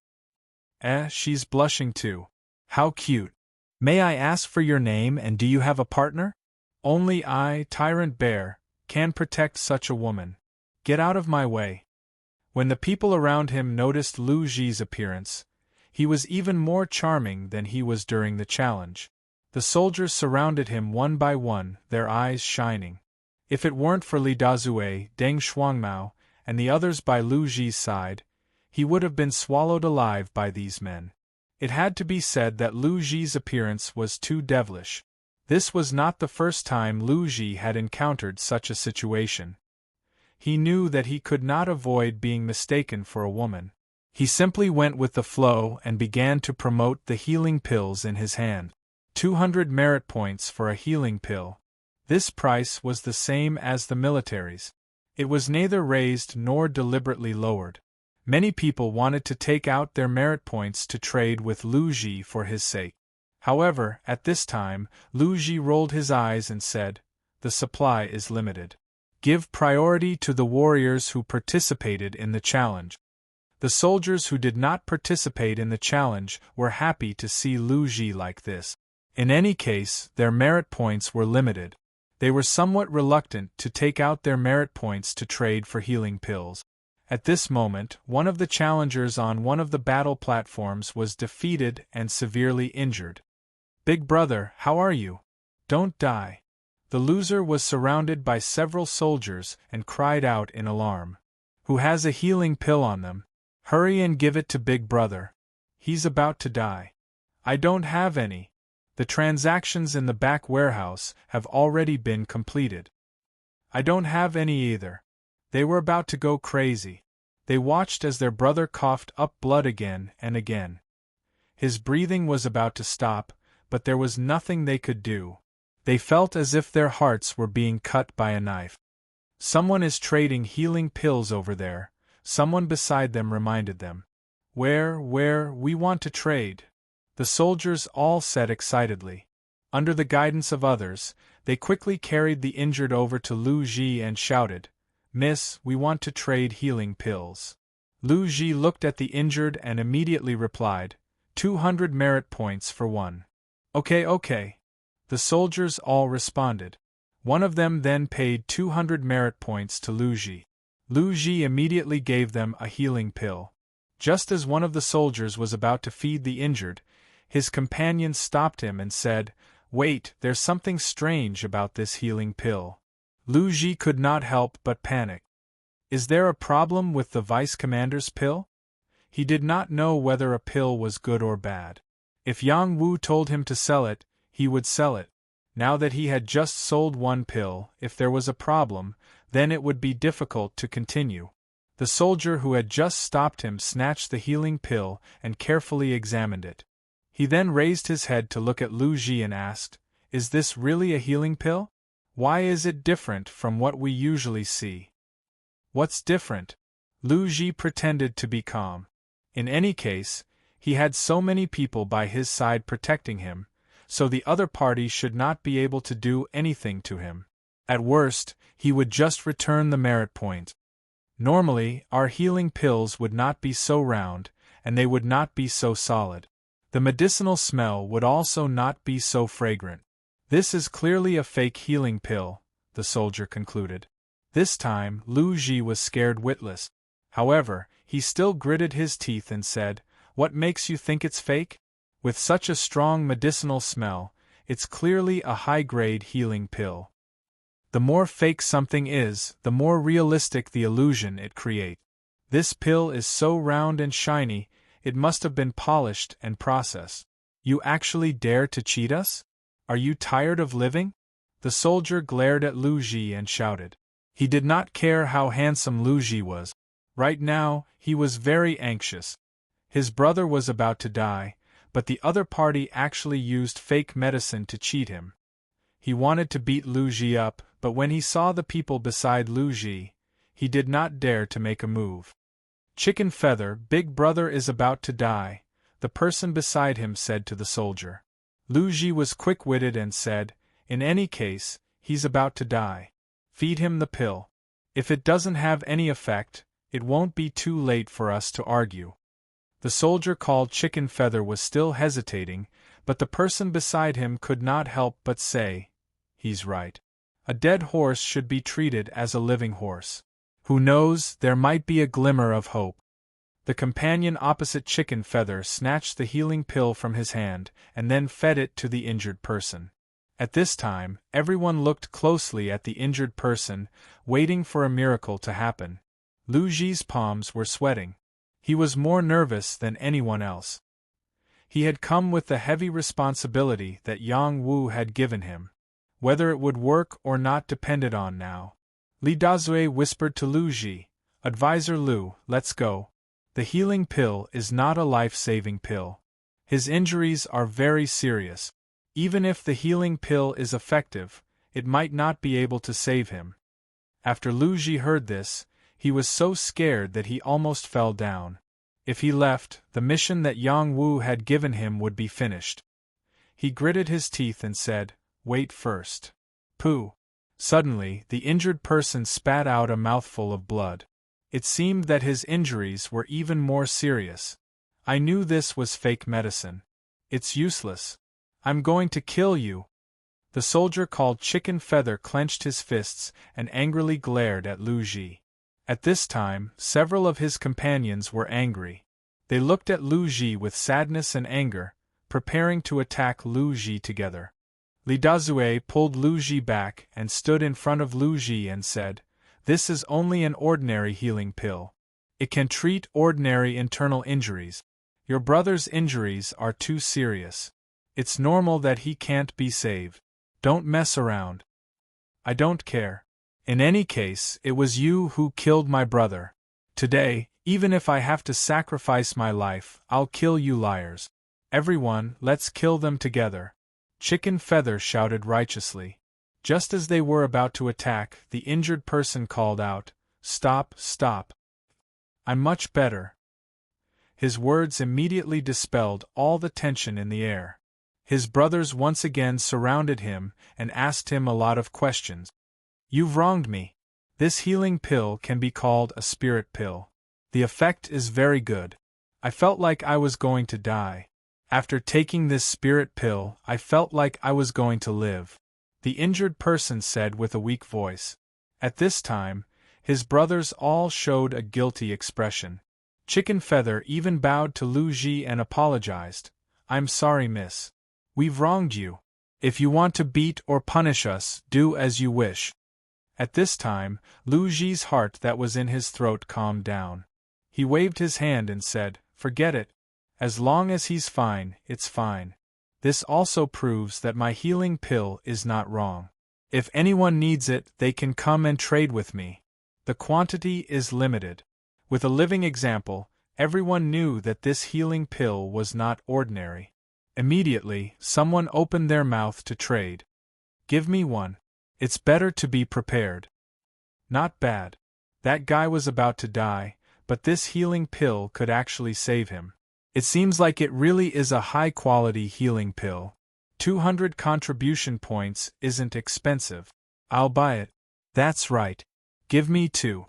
She's blushing too. How cute. May I ask for your name and do you have a partner? Only I, Tyrant Bear, can protect such a woman. Get out of my way. When the people around him noticed Lu Ji's appearance, he was even more charming than he was during the challenge. The soldiers surrounded him one by one, their eyes shining. If it weren't for Li Dazue, Deng Shuangmao, and the others by Lu Ji's side, he would have been swallowed alive by these men. It had to be said that Lu Ji's appearance was too devilish. This was not the first time Lu Ji had encountered such a situation. He knew that he could not avoid being mistaken for a woman. He simply went with the flow and began to promote the healing pills in his hand. 200 merit points for a healing pill. This price was the same as the military's. It was neither raised nor deliberately lowered. Many people wanted to take out their merit points to trade with Lu Ji for his sake. However, at this time, Lu Ji rolled his eyes and said, "The supply is limited. Give priority to the warriors who participated in the challenge. The soldiers who did not participate in the challenge were happy to see Lu Ji like this. In any case, their merit points were limited. They were somewhat reluctant to take out their merit points to trade for healing pills. At this moment, one of the challengers on one of the battle platforms was defeated and severely injured. "Big brother, how are you? Don't die." The loser was surrounded by several soldiers and cried out in alarm. "Who has a healing pill on them? Hurry and give it to Big Brother. He's about to die." "I don't have any. The transactions in the back warehouse have already been completed." "I don't have any either." They were about to go crazy. They watched as their brother coughed up blood again and again. His breathing was about to stop, but there was nothing they could do. They felt as if their hearts were being cut by a knife. "Someone is trading healing pills over there," someone beside them reminded them. Where, we want to trade," the soldiers all said excitedly. Under the guidance of others, they quickly carried the injured over to Lu Ji and shouted, "Miss, we want to trade healing pills." Lu Ji looked at the injured and immediately replied, 200 merit points for one." Okay. The soldiers all responded. One of them then paid 200 merit points to Lu Ji. Lu Ji immediately gave them a healing pill. Just as one of the soldiers was about to feed the injured, his companion stopped him and said, "Wait, there's something strange about this healing pill." Lu Ji could not help but panic. Is there a problem with the vice commander's pill? He did not know whether a pill was good or bad. If Yang Wu told him to sell it, he would sell it. Now that he had just sold one pill, if there was a problem, then it would be difficult to continue. The soldier who had just stopped him snatched the healing pill and carefully examined it. He then raised his head to look at Lu Ji and asked, "Is this really a healing pill? Why is it different from what we usually see?" "What's different?" Lu Ji pretended to be calm. In any case, he had so many people by his side protecting him, so the other party should not be able to do anything to him. At worst, he would just return the merit point. Normally, our healing pills would not be so round, and they would not be so solid. The medicinal smell would also not be so fragrant. This is clearly a fake healing pill, the soldier concluded. This time, Lu Ji was scared witless. However, he still gritted his teeth and said, "What makes you think it's fake? With such a strong medicinal smell, it's clearly a high-grade healing pill." The more fake something is, the more realistic the illusion it creates. This pill is so round and shiny, it must have been polished and processed. You actually dare to cheat us? Are you tired of living? The soldier glared at Lu Ji and shouted. He did not care how handsome Lu Ji was. Right now, he was very anxious. His brother was about to die, but the other party actually used fake medicine to cheat him. He wanted to beat Lu Ji up, but when he saw the people beside Lu Ji, he did not dare to make a move. "Chicken Feather, Big Brother is about to die," the person beside him said to the soldier. Lu Ji was quick-witted and said, "In any case, he's about to die. Feed him the pill. If it doesn't have any effect, it won't be too late for us to argue." The soldier called Chicken Feather was still hesitating, but the person beside him could not help but say, "He's right. A dead horse should be treated as a living horse. Who knows, there might be a glimmer of hope." The companion opposite Chicken Feather snatched the healing pill from his hand, and then fed it to the injured person. At this time, everyone looked closely at the injured person, waiting for a miracle to happen. Lu Ji's palms were sweating. He was more nervous than anyone else. He had come with the heavy responsibility that Yang Wu had given him. Whether it would work or not depended on now. Li Dazui whispered to Lu Ji, "Advisor Lu, let's go. The healing pill is not a life-saving pill. His injuries are very serious. Even if the healing pill is effective, it might not be able to save him." After Lu Ji heard this, he was so scared that he almost fell down. If he left, the mission that Yang Wu had given him would be finished. He gritted his teeth and said, "Wait first." "Pooh. Suddenly, the injured person spat out a mouthful of blood. It seemed that his injuries were even more serious. I knew this was fake medicine. It's useless. I'm going to kill you. The soldier called Chicken Feather clenched his fists and angrily glared at Lu Ji. At this time, several of his companions were angry. They looked at Lu Ji with sadness and anger, preparing to attack Lu Ji together. Li Dazue pulled Lu Ji back and stood in front of Lu Ji and said, "This is only an ordinary healing pill. It can treat ordinary internal injuries. Your brother's injuries are too serious. It's normal that he can't be saved. Don't mess around." "I don't care. In any case, it was you who killed my brother. Today, even if I have to sacrifice my life, I'll kill you liars. Everyone, let's kill them together." Chicken Feather shouted righteously. Just as they were about to attack, the injured person called out, "Stop, stop. I'm much better." His words immediately dispelled all the tension in the air. His brothers once again surrounded him and asked him a lot of questions. "You've wronged me. This healing pill can be called a spirit pill. The effect is very good. I felt like I was going to die. After taking this spirit pill, I felt like I was going to live," the injured person said with a weak voice. At this time, his brothers all showed a guilty expression. Chicken Feather even bowed to Lu Ji and apologized. "I'm sorry, miss. We've wronged you. If you want to beat or punish us, do as you wish." At this time, Lu Ji's heart that was in his throat calmed down. He waved his hand and said, "Forget it. As long as he's fine, it's fine. This also proves that my healing pill is not wrong. If anyone needs it, they can come and trade with me. The quantity is limited." With a living example, everyone knew that this healing pill was not ordinary. Immediately, someone opened their mouth to trade. "Give me one. It's better to be prepared." Not bad. That guy was about to die, but this healing pill could actually save him. It seems like it really is a high-quality healing pill. 200 contribution points isn't expensive. I'll buy it. That's right. Give me 2.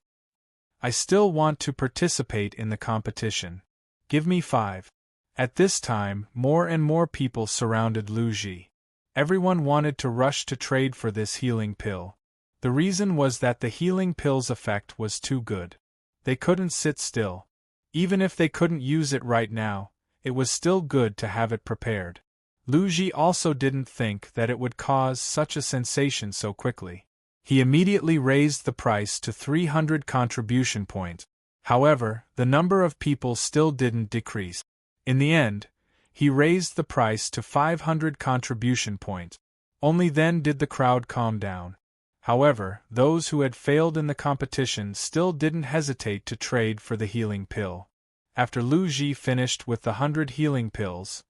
I still want to participate in the competition. Give me 5. At this time, more and more people surrounded Lu Ji. Everyone wanted to rush to trade for this healing pill. The reason was that the healing pill's effect was too good. They couldn't sit still. Even if they couldn't use it right now, it was still good to have it prepared. Lu Ji also didn't think that it would cause such a sensation so quickly. He immediately raised the price to 300 contribution points. However, the number of people still didn't decrease. In the end, he raised the price to 500 contribution points. Only then did the crowd calm down. However, those who had failed in the competition still didn't hesitate to trade for the healing pill. After Lu Ji finished with the 100 healing pills,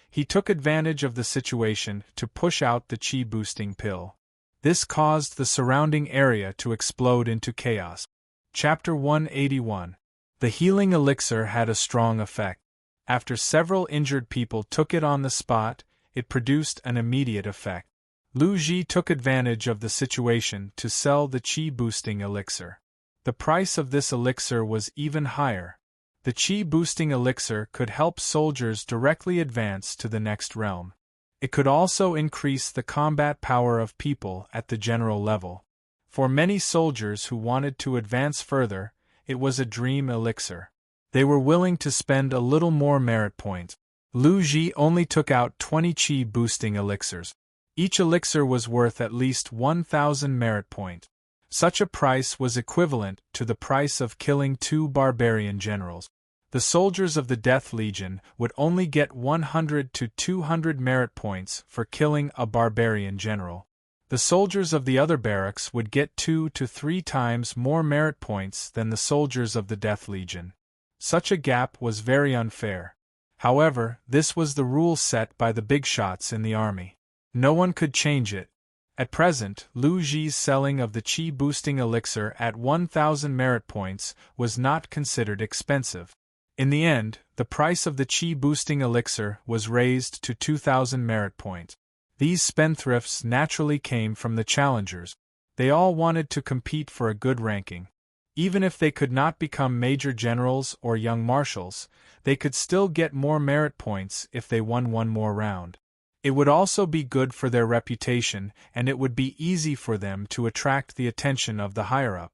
he took advantage of the situation to push out the chi-boosting pill. This caused the surrounding area to explode into chaos. Chapter 181. The healing elixir had a strong effect. After several injured people took it on the spot, it produced an immediate effect. Lu Ji took advantage of the situation to sell the chi-boosting elixir. The price of this elixir was even higher. The chi-boosting elixir could help soldiers directly advance to the next realm. It could also increase the combat power of people at the general level. For many soldiers who wanted to advance further, it was a dream elixir. They were willing to spend a little more merit points. Lu Ji only took out 20 chi-boosting elixirs. Each elixir was worth at least 1,000 merit points. Such a price was equivalent to the price of killing 2 barbarian generals. The soldiers of the Death Legion would only get 100 to 200 merit points for killing a barbarian general. The soldiers of the other barracks would get 2 to 3 times more merit points than the soldiers of the Death Legion. Such a gap was very unfair. However, this was the rule set by the big shots in the army. No one could change it. At present, Lu Ji's selling of the chi-boosting elixir at 1,000 merit points was not considered expensive. In the end, the price of the chi-boosting elixir was raised to 2,000 merit points. These spendthrifts naturally came from the challengers. They all wanted to compete for a good ranking. Even if they could not become major generals or young marshals, they could still get more merit points if they won one more round. It would also be good for their reputation, and it would be easy for them to attract the attention of the higher-up.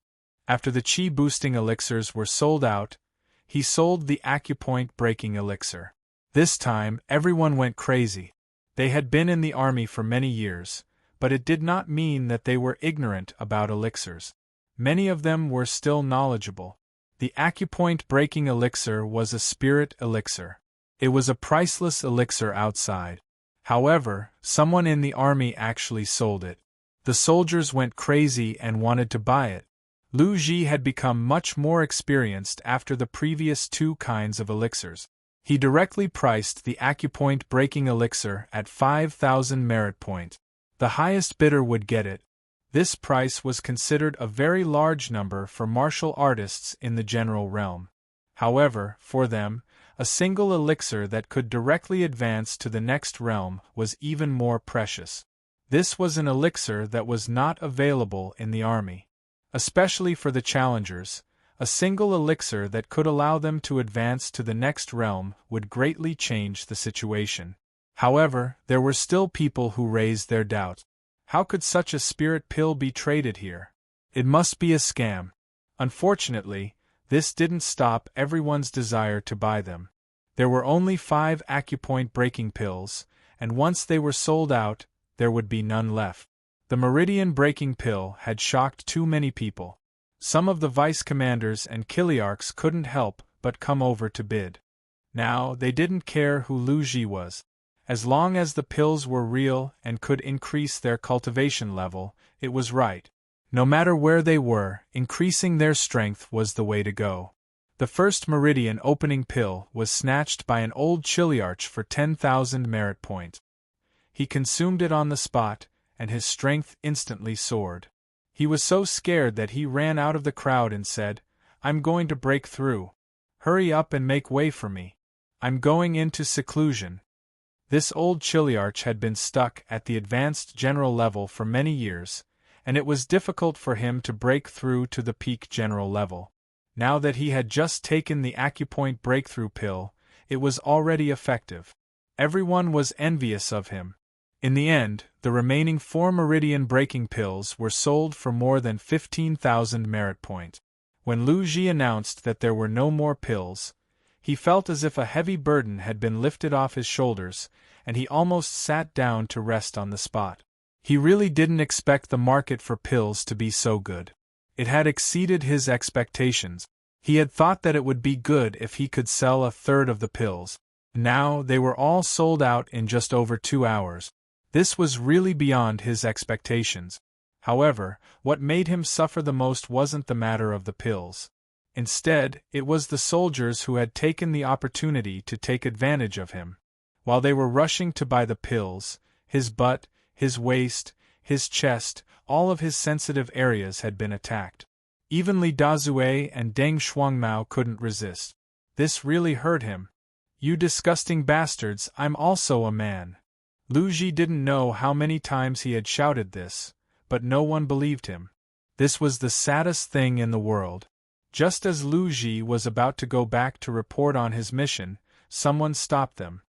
After the chi-boosting elixirs were sold out, he sold the acupoint-breaking elixir. This time, everyone went crazy. They had been in the army for many years, but it did not mean that they were ignorant about elixirs. Many of them were still knowledgeable. The acupoint-breaking elixir was a spirit elixir. It was a priceless elixir outside. However, someone in the army actually sold it. The soldiers went crazy and wanted to buy it. Lu Ji had become much more experienced after the previous two kinds of elixirs. He directly priced the acupoint-breaking elixir at 5,000 merit point. The highest bidder would get it. This price was considered a very large number for martial artists in the general realm. However, for them, a single elixir that could directly advance to the next realm was even more precious. This was an elixir that was not available in the army. Especially for the challengers, a single elixir that could allow them to advance to the next realm would greatly change the situation. However, there were still people who raised their doubt. How could such a spirit pill be traded here? It must be a scam. Unfortunately, this didn't stop everyone's desire to buy them. There were only 5 acupoint-breaking pills, and once they were sold out, there would be none left. The meridian-breaking pill had shocked too many people. Some of the vice-commanders and kiliarchs couldn't help but come over to bid. Now, they didn't care who Lu Ji was. As long as the pills were real and could increase their cultivation level, it was right. No matter where they were, increasing their strength was the way to go. The first meridian opening pill was snatched by an old chiliarch for 10,000 merit point. He consumed it on the spot, and his strength instantly soared. He was so scared that he ran out of the crowd and said, "I'm going to break through. Hurry up and make way for me. I'm going into seclusion." This old chiliarch had been stuck at the advanced general level for many years, and it was difficult for him to break through to the peak general level. Now that he had just taken the acupoint breakthrough pill, it was already effective. Everyone was envious of him. In the end, the remaining 4 meridian-breaking pills were sold for more than 15,000 merit point. When Lu Ji announced that there were no more pills, he felt as if a heavy burden had been lifted off his shoulders, and he almost sat down to rest on the spot. He really didn't expect the market for pills to be so good. It had exceeded his expectations. He had thought that it would be good if he could sell a third of the pills. Now they were all sold out in just over 2 hours. This was really beyond his expectations. However, what made him suffer the most wasn't the matter of the pills. Instead, it was the soldiers who had taken the opportunity to take advantage of him. While they were rushing to buy the pills, his butt, his waist, his chest, all of his sensitive areas had been attacked. Even Li Dazue and Deng Shuangmao couldn't resist. This really hurt him. "You disgusting bastards, I'm also a man." Lu Ji didn't know how many times he had shouted this, but no one believed him. This was the saddest thing in the world. Just as Lu Ji was about to go back to report on his mission, someone stopped them.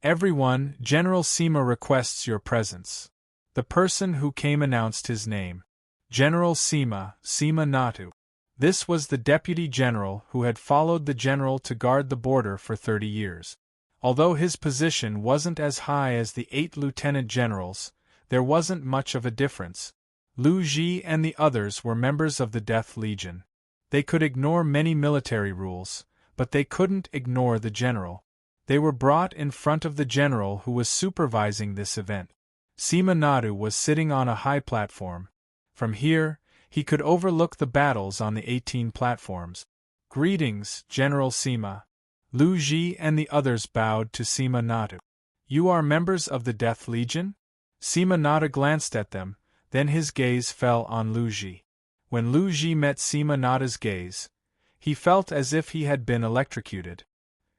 "Everyone, General Sima requests your presence." The person who came announced his name. General Sima, Sima Natu. This was the deputy general who had followed the general to guard the border for 30 years. Although his position wasn't as high as the 8 lieutenant generals, there wasn't much of a difference. Lu Ji and the others were members of the Death Legion. They could ignore many military rules, but they couldn't ignore the general. They were brought in front of the general who was supervising this event. Sima Nadu was sitting on a high platform. From here, he could overlook the battles on the 18 platforms. "Greetings, General Sima." Lu Ji and the others bowed to Sima Nadu. "You are members of the Death Legion?" Sima Nadu glanced at them, then his gaze fell on Lu Ji. When Lu Ji met Sima Nadu's gaze, he felt as if he had been electrocuted.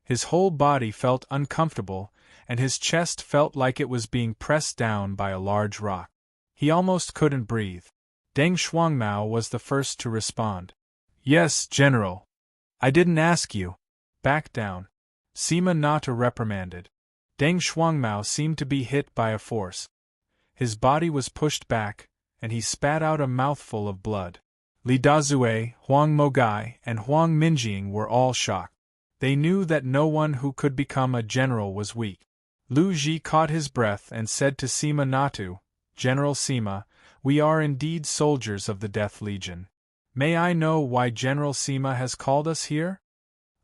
His whole body felt uncomfortable, and his chest felt like it was being pressed down by a large rock. He almost couldn't breathe. Deng Shuangmao was the first to respond. Yes, General. I didn't ask you. Back down. Sima Nata reprimanded. Deng Shuangmao seemed to be hit by a force. His body was pushed back, and he spat out a mouthful of blood. Li Dazue, Huang Mogai, and Huang Minjing were all shocked. They knew that no one who could become a general was weak. Lu Ji caught his breath and said to Sima Natu, General Sima, we are indeed soldiers of the Death Legion. May I know why General Sima has called us here?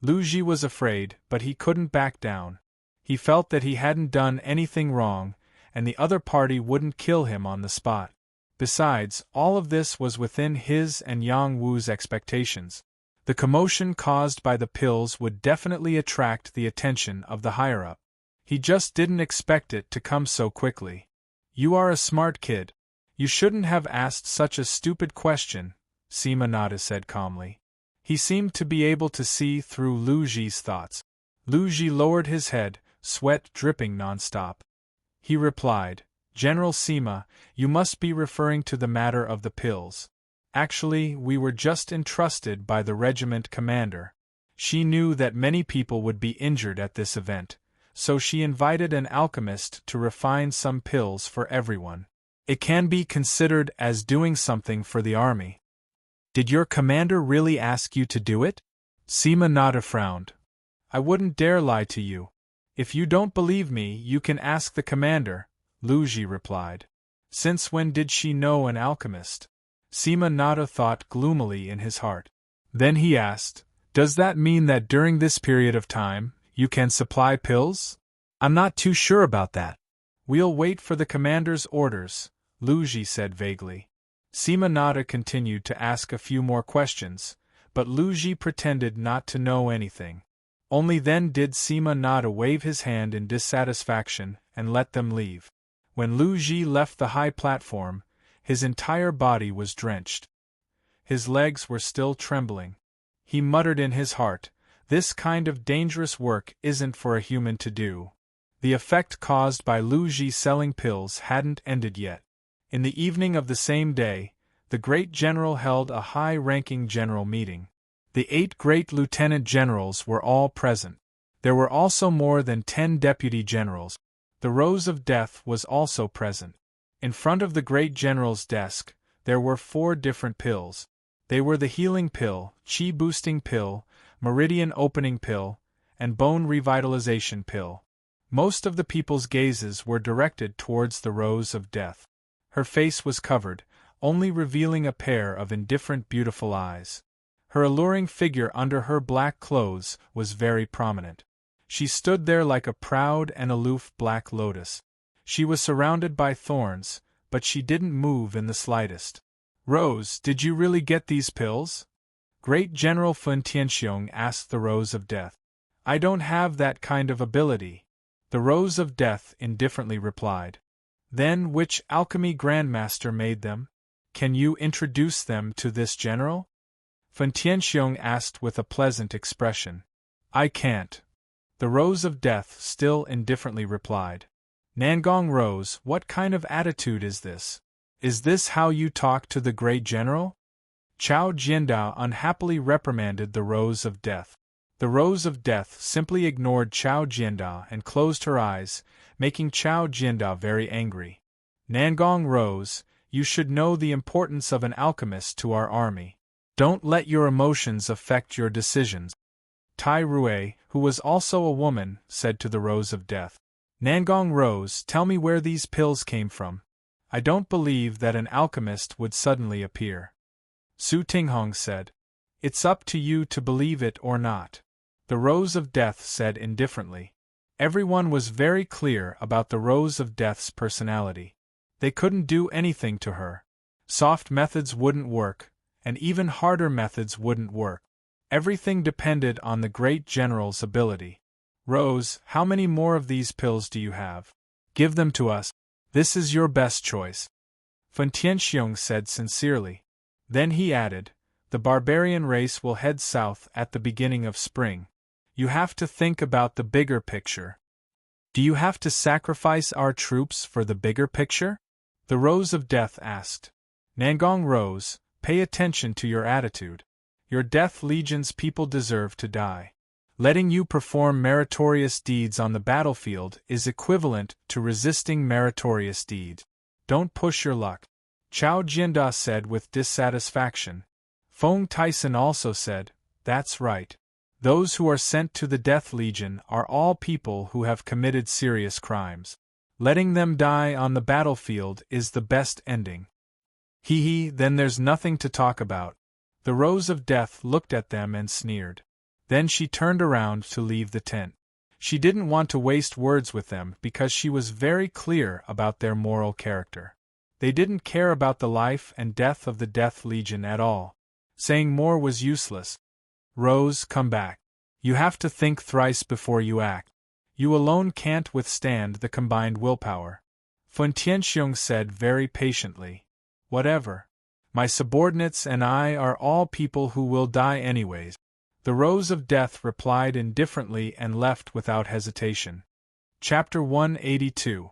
Lu Ji was afraid, but he couldn't back down. He felt that he hadn't done anything wrong, and the other party wouldn't kill him on the spot. Besides, all of this was within his and Yang Wu's expectations. The commotion caused by the pills would definitely attract the attention of the higher-up. He just didn't expect it to come so quickly. You are a smart kid. You shouldn't have asked such a stupid question, Sima Nata said calmly. He seemed to be able to see through Lu Ji's thoughts. Lu Ji lowered his head, sweat dripping non-stop. He replied, General Sima, you must be referring to the matter of the pills. Actually, we were just entrusted by the regiment commander. She knew that many people would be injured at this event, so she invited an alchemist to refine some pills for everyone. It can be considered as doing something for the army. Did your commander really ask you to do it? Sima Nata frowned. I wouldn't dare lie to you. If you don't believe me, you can ask the commander, Lu Ji replied. Since when did she know an alchemist? Sima Nata thought gloomily in his heart. Then he asked, Does that mean that during this period of time, you can supply pills? I'm not too sure about that. We'll wait for the commander's orders, Lu Ji said vaguely. Sima Nata continued to ask a few more questions, but Lu Ji pretended not to know anything. Only then did Sima Nata wave his hand in dissatisfaction and let them leave. When Lu Ji left the high platform, his entire body was drenched. His legs were still trembling. He muttered in his heart, This kind of dangerous work isn't for a human to do. The effect caused by Lu Ji selling pills hadn't ended yet. In the evening of the same day, the great general held a high-ranking general meeting. The 8 great lieutenant generals were all present. There were also more than 10 deputy generals. The Rose of Death was also present. In front of the great general's desk, there were 4 different pills. They were the healing pill, chi-boosting pill, meridian opening pill, and bone revitalization pill. Most of the people's gazes were directed towards the Rose of Death. Her face was covered, only revealing a pair of indifferent beautiful eyes. Her alluring figure under her black clothes was very prominent. She stood there like a proud and aloof black lotus. She was surrounded by thorns, but she didn't move in the slightest. Rose, did you really get these pills? Great General Fen Tianxiong asked the Rose of Death. I don't have that kind of ability. The Rose of Death indifferently replied. Then which alchemy grandmaster made them? Can you introduce them to this general? Fen Tianxiong asked with a pleasant expression. I can't. The Rose of Death still indifferently replied. Nangong Rose, what kind of attitude is this? Is this how you talk to the great general? Chao Jiandao unhappily reprimanded the Rose of Death. The Rose of Death simply ignored Chao Jiandao and closed her eyes, making Chao Jiandao very angry. Nangong Rose, you should know the importance of an alchemist to our army. Don't let your emotions affect your decisions. Tai Rui, who was also a woman, said to the Rose of Death. Nangong Rose, tell me where these pills came from. I don't believe that an alchemist would suddenly appear. Su Tinghong said. It's up to you to believe it or not. The Rose of Death said indifferently. Everyone was very clear about the Rose of Death's personality. They couldn't do anything to her. Soft methods wouldn't work, and even harder methods wouldn't work. Everything depended on the great general's ability. Rose, how many more of these pills do you have? Give them to us. This is your best choice. Fen Tianxiong said sincerely. Then he added, the barbarian race will head south at the beginning of spring. You have to think about the bigger picture. Do you have to sacrifice our troops for the bigger picture? The Rose of Death asked. Nangong rose, pay attention to your attitude. Your Death Legion's people deserve to die. Letting you perform meritorious deeds on the battlefield is equivalent to resisting meritorious deeds. Don't push your luck. Chao Jianda said with dissatisfaction. Feng Tyson also said, that's right. Those who are sent to the Death Legion are all people who have committed serious crimes. Letting them die on the battlefield is the best ending. Then there's nothing to talk about. The Rose of Death looked at them and sneered. Then she turned around to leave the tent. She didn't want to waste words with them because she was very clear about their moral character. They didn't care about the life and death of the Death Legion at all. Saying more was useless. Rose, come back. You have to think thrice before you act. You alone can't withstand the combined willpower. Fen Tianxiong said very patiently. Whatever. My subordinates and I are all people who will die anyways. The Rose of Death replied indifferently and left without hesitation. Chapter 182.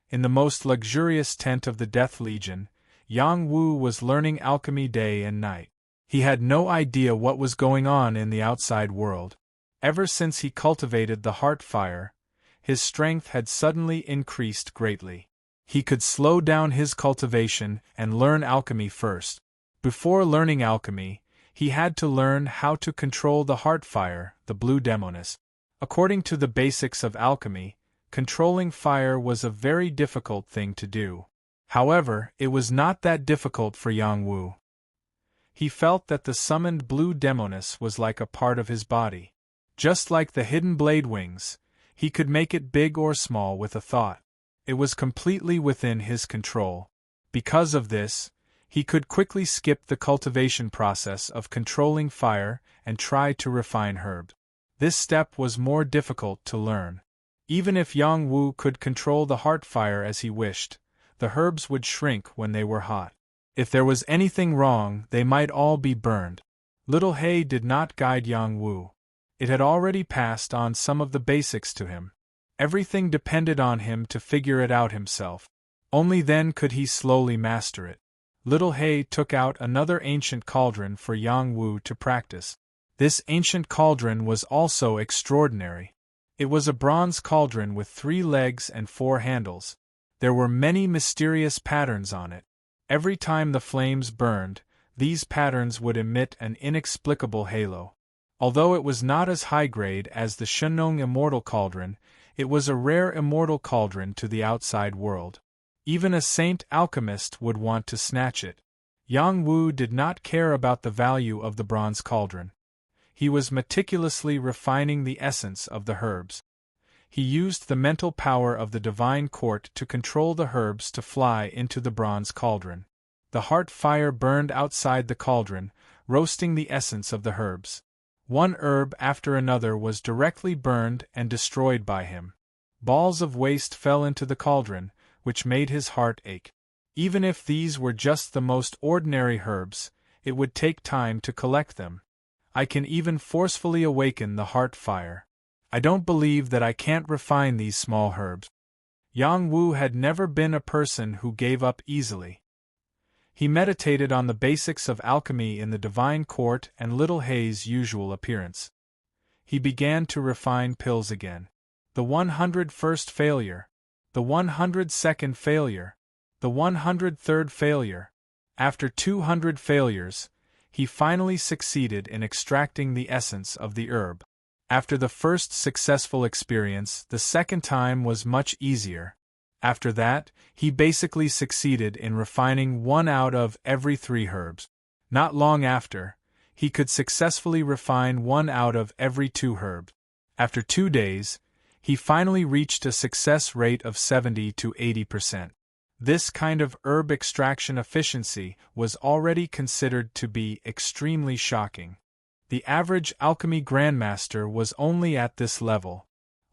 In the most luxurious tent of the Death Legion, Yang Wu was learning alchemy day and night. He had no idea what was going on in the outside world. Ever since he cultivated the heart fire, his strength had suddenly increased greatly. He could slow down his cultivation and learn alchemy first. Before learning alchemy, he had to learn how to control the heart fire, the blue demoness. According to the basics of alchemy, controlling fire was a very difficult thing to do. However, it was not that difficult for Yang Wu. He felt that the summoned blue demoness was like a part of his body. Just like the hidden blade wings, he could make it big or small with a thought. It was completely within his control. Because of this, he could quickly skip the cultivation process of controlling fire and try to refine herbs. This step was more difficult to learn. Even if Yang Wu could control the heart fire as he wished, the herbs would shrink when they were hot. If there was anything wrong, they might all be burned. Little Hay did not guide Yang Wu. It had already passed on some of the basics to him. Everything depended on him to figure it out himself. Only then could he slowly master it. Little Hay took out another ancient cauldron for Yang Wu to practice. This ancient cauldron was also extraordinary. It was a bronze cauldron with 3 legs and 4 handles. There were many mysterious patterns on it. Every time the flames burned, these patterns would emit an inexplicable halo. Although it was not as high-grade as the Shenong Immortal Cauldron, it was a rare immortal cauldron to the outside world. Even a saint alchemist would want to snatch it. Yang Wu did not care about the value of the bronze cauldron. He was meticulously refining the essence of the herbs. He used the mental power of the divine court to control the herbs to fly into the bronze cauldron. The heart fire burned outside the cauldron, roasting the essence of the herbs. One herb after another was directly burned and destroyed by him. Balls of waste fell into the cauldron, which made his heart ache. Even if these were just the most ordinary herbs, it would take time to collect them. I can even forcefully awaken the heart fire. I don't believe that I can't refine these small herbs. Yang Wu had never been a person who gave up easily. He meditated on the basics of alchemy in the divine court and Little Hay's usual appearance. He began to refine pills again. The 101st failure. The 102nd failure. The 103rd failure. After 200 failures, he finally succeeded in extracting the essence of the herb. After the first successful experience, the second time was much easier. After that, he basically succeeded in refining 1 out of every 3 herbs. Not long after, he could successfully refine 1 out of every 2 herbs. After 2 days, he finally reached a success rate of 70 to 80%. This kind of herb extraction efficiency was already considered to be extremely shocking. The average alchemy grandmaster was only at this level.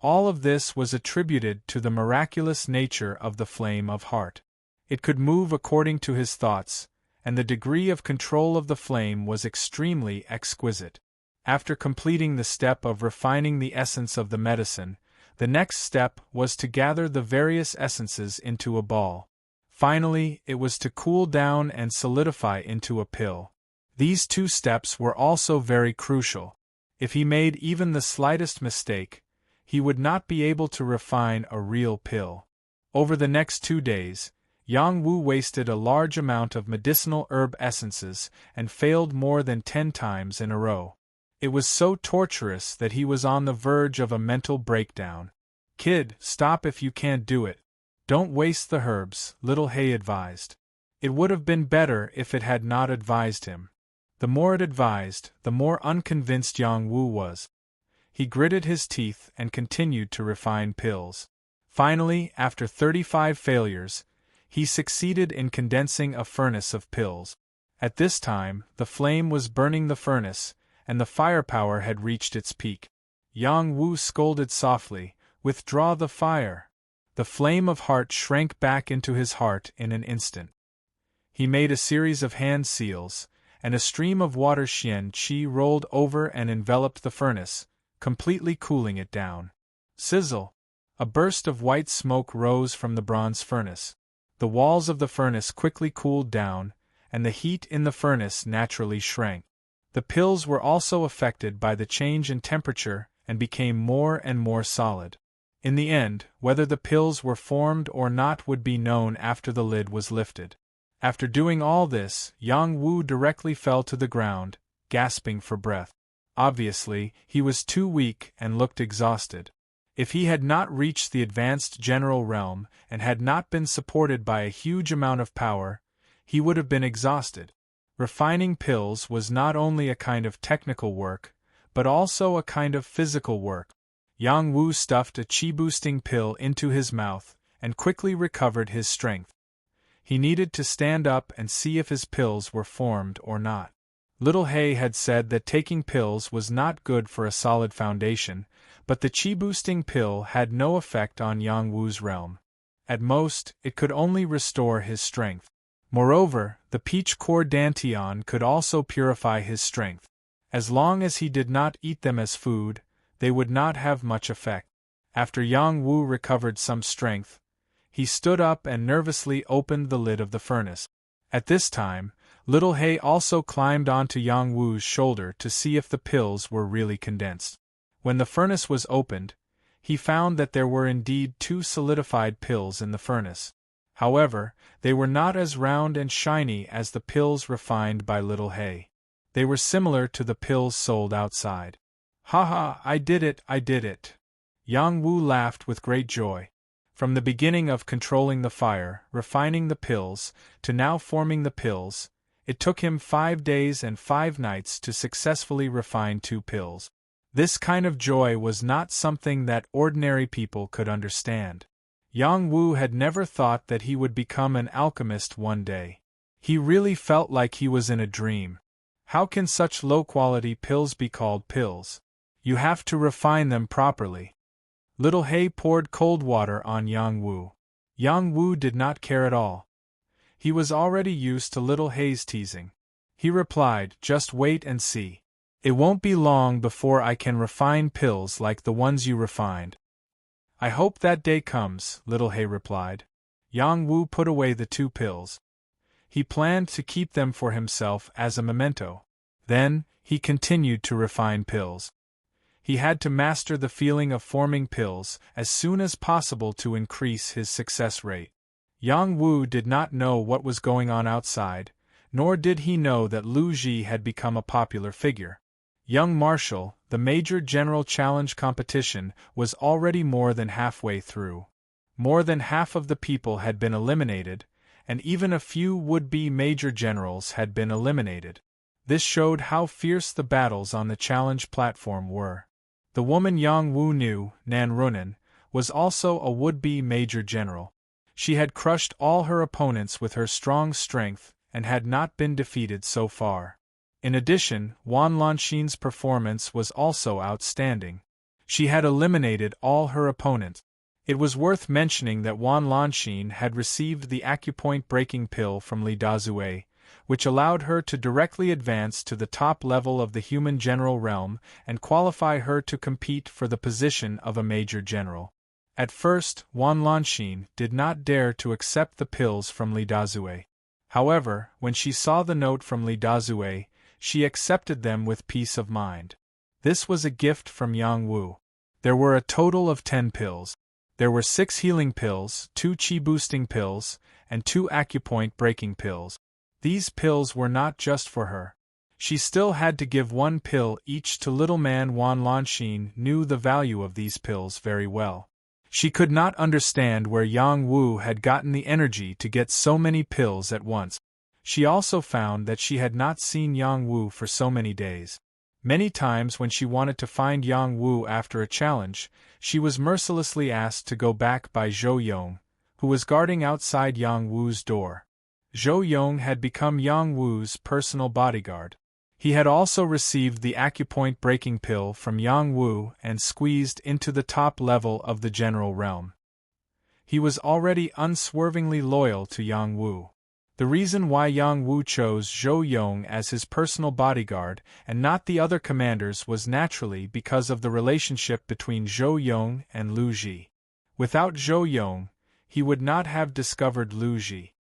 All of this was attributed to the miraculous nature of the flame of heart. It could move according to his thoughts, and the degree of control of the flame was extremely exquisite. After completing the step of refining the essence of the medicine, the next step was to gather the various essences into a ball. Finally, it was to cool down and solidify into a pill. These 2 steps were also very crucial. If he made even the slightest mistake, he would not be able to refine a real pill. Over the next 2 days, Yang Wu wasted a large amount of medicinal herb essences and failed more than 10 times in a row. It was so torturous that he was on the verge of a mental breakdown. "Kid, stop if you can't do it. Don't waste the herbs," Little Hay advised. It would have been better if it had not advised him. The more it advised, the more unconvinced Yang Wu was. He gritted his teeth and continued to refine pills. Finally, after 35 failures, he succeeded in condensing a furnace of pills. At this time, the flame was burning the furnace, and the firepower had reached its peak. Yang Wu scolded softly, "Withdraw the fire." The flame of heart shrank back into his heart in an instant. He made a series of hand seals, and a stream of water xian qi rolled over and enveloped the furnace, completely cooling it down. Sizzle! A burst of white smoke rose from the bronze furnace. The walls of the furnace quickly cooled down, and the heat in the furnace naturally shrank. The pills were also affected by the change in temperature and became more and more solid. In the end, whether the pills were formed or not would be known after the lid was lifted. After doing all this, Yang Wu directly fell to the ground, gasping for breath. Obviously, he was too weak and looked exhausted. If he had not reached the advanced general realm and had not been supported by a huge amount of power, he would have been exhausted. Refining pills was not only a kind of technical work, but also a kind of physical work. Yang Wu stuffed a chi-boosting pill into his mouth and quickly recovered his strength. He needed to stand up and see if his pills were formed or not. Little Hay had said that taking pills was not good for a solid foundation, but the chi-boosting pill had no effect on Yang Wu's realm. At most, it could only restore his strength. Moreover, the peach core dantian could also purify his strength. As long as he did not eat them as food, they would not have much effect. After Yang Wu recovered some strength, he stood up and nervously opened the lid of the furnace. At this time, Little Hay also climbed onto Yang Wu's shoulder to see if the pills were really condensed. When the furnace was opened, he found that there were indeed 2 solidified pills in the furnace. However, they were not as round and shiny as the pills refined by Little Hay. They were similar to the pills sold outside. "Ha, I did it, I did it!" Yang Wu laughed with great joy. From the beginning of controlling the fire, refining the pills, to now forming the pills, it took him 5 days and 5 nights to successfully refine 2 pills. This kind of joy was not something that ordinary people could understand. Yang Wu had never thought that he would become an alchemist one day. He really felt like he was in a dream. How can such low-quality pills be called pills? You have to refine them properly. Little Hay poured cold water on Yang Wu. Yang Wu did not care at all. He was already used to Little Hay's teasing. He replied, "Just wait and see. It won't be long before I can refine pills like the ones you refined." "I hope that day comes," Little Hay replied. Yang Wu put away the 2 pills. He planned to keep them for himself as a memento. Then, he continued to refine pills. He had to master the feeling of forming pills as soon as possible to increase his success rate. Yang Wu did not know what was going on outside, nor did he know that Lu Ji had become a popular figure. Young Marshal, the Major General Challenge competition, was already more than halfway through. More than half of the people had been eliminated, and even a few would-be Major Generals had been eliminated. This showed how fierce the battles on the challenge platform were. The woman Yang Wu knew, Nan Runan, was also a would-be Major General. She had crushed all her opponents with her strong strength and had not been defeated so far. In addition, Wan Lanxin's performance was also outstanding. She had eliminated all her opponents. It was worth mentioning that Wan Lanxin had received the acupoint breaking pill from Li Dazue, which allowed her to directly advance to the top level of the human general realm and qualify her to compete for the position of a major general. At first, Wan Lanxin did not dare to accept the pills from Li Dazue. However, when she saw the note from Li Dazue, she accepted them with peace of mind. This was a gift from Yang Wu. There were a total of 10 pills. There were 6 healing pills, 2 chi boosting pills, and 2 acupoint breaking pills. These pills were not just for her. She still had to give 1 pill each to little man. Wan Lanxin knew the value of these pills very well. She could not understand where Yang Wu had gotten the energy to get so many pills at once. She also found that she had not seen Yang Wu for so many days. Many times when she wanted to find Yang Wu after a challenge, she was mercilessly asked to go back by Zhou Yong, who was guarding outside Yang Wu's door. Zhou Yong had become Yang Wu's personal bodyguard. He had also received the acupoint breaking pill from Yang Wu and squeezed into the top level of the general realm. He was already unswervingly loyal to Yang Wu. The reason why Yang Wu chose Zhou Yong as his personal bodyguard and not the other commanders was naturally because of the relationship between Zhou Yong and Lu Ji. Without Zhou Yong, he would not have discovered Lu Ji.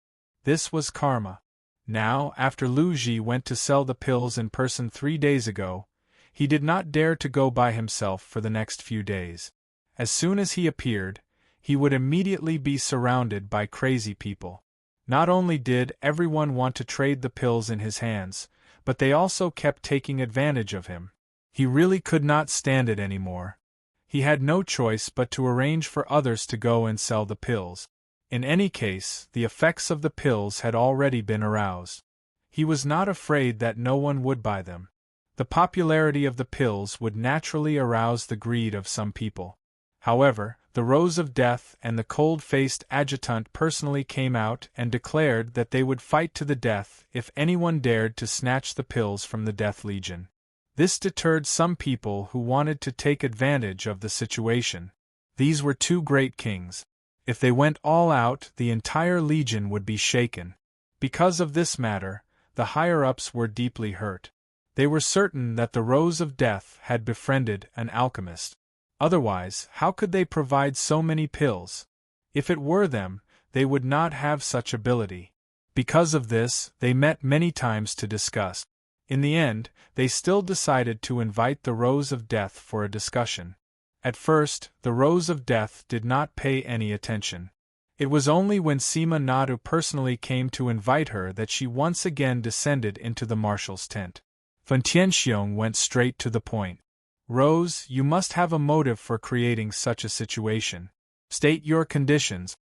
This was karma. Now, after Lu Ji went to sell the pills in person 3 days ago, he did not dare to go by himself for the next few days. As soon as he appeared, he would immediately be surrounded by crazy people. Not only did everyone want to trade the pills in his hands, but they also kept taking advantage of him. He really could not stand it anymore. He had no choice but to arrange for others to go and sell the pills. In any case, the effects of the pills had already been aroused. He was not afraid that no one would buy them. The popularity of the pills would naturally arouse the greed of some people. However, the Rose of Death and the cold-faced adjutant personally came out and declared that they would fight to the death if anyone dared to snatch the pills from the Death Legion. This deterred some people who wanted to take advantage of the situation. These were 2 great kings. If they went all out, the entire legion would be shaken. Because of this matter, the higher-ups were deeply hurt. They were certain that the Rose of Death had befriended an alchemist. Otherwise, how could they provide so many pills? If it were them, they would not have such ability. Because of this, they met many times to discuss. In the end, they still decided to invite the Rose of Death for a discussion. At first, the Rose of Death did not pay any attention. It was only when Sima Nadu personally came to invite her that she once again descended into the marshal's tent. Fen Tianxiong went straight to the point. Rose, you must have a motive for creating such a situation. State your conditions.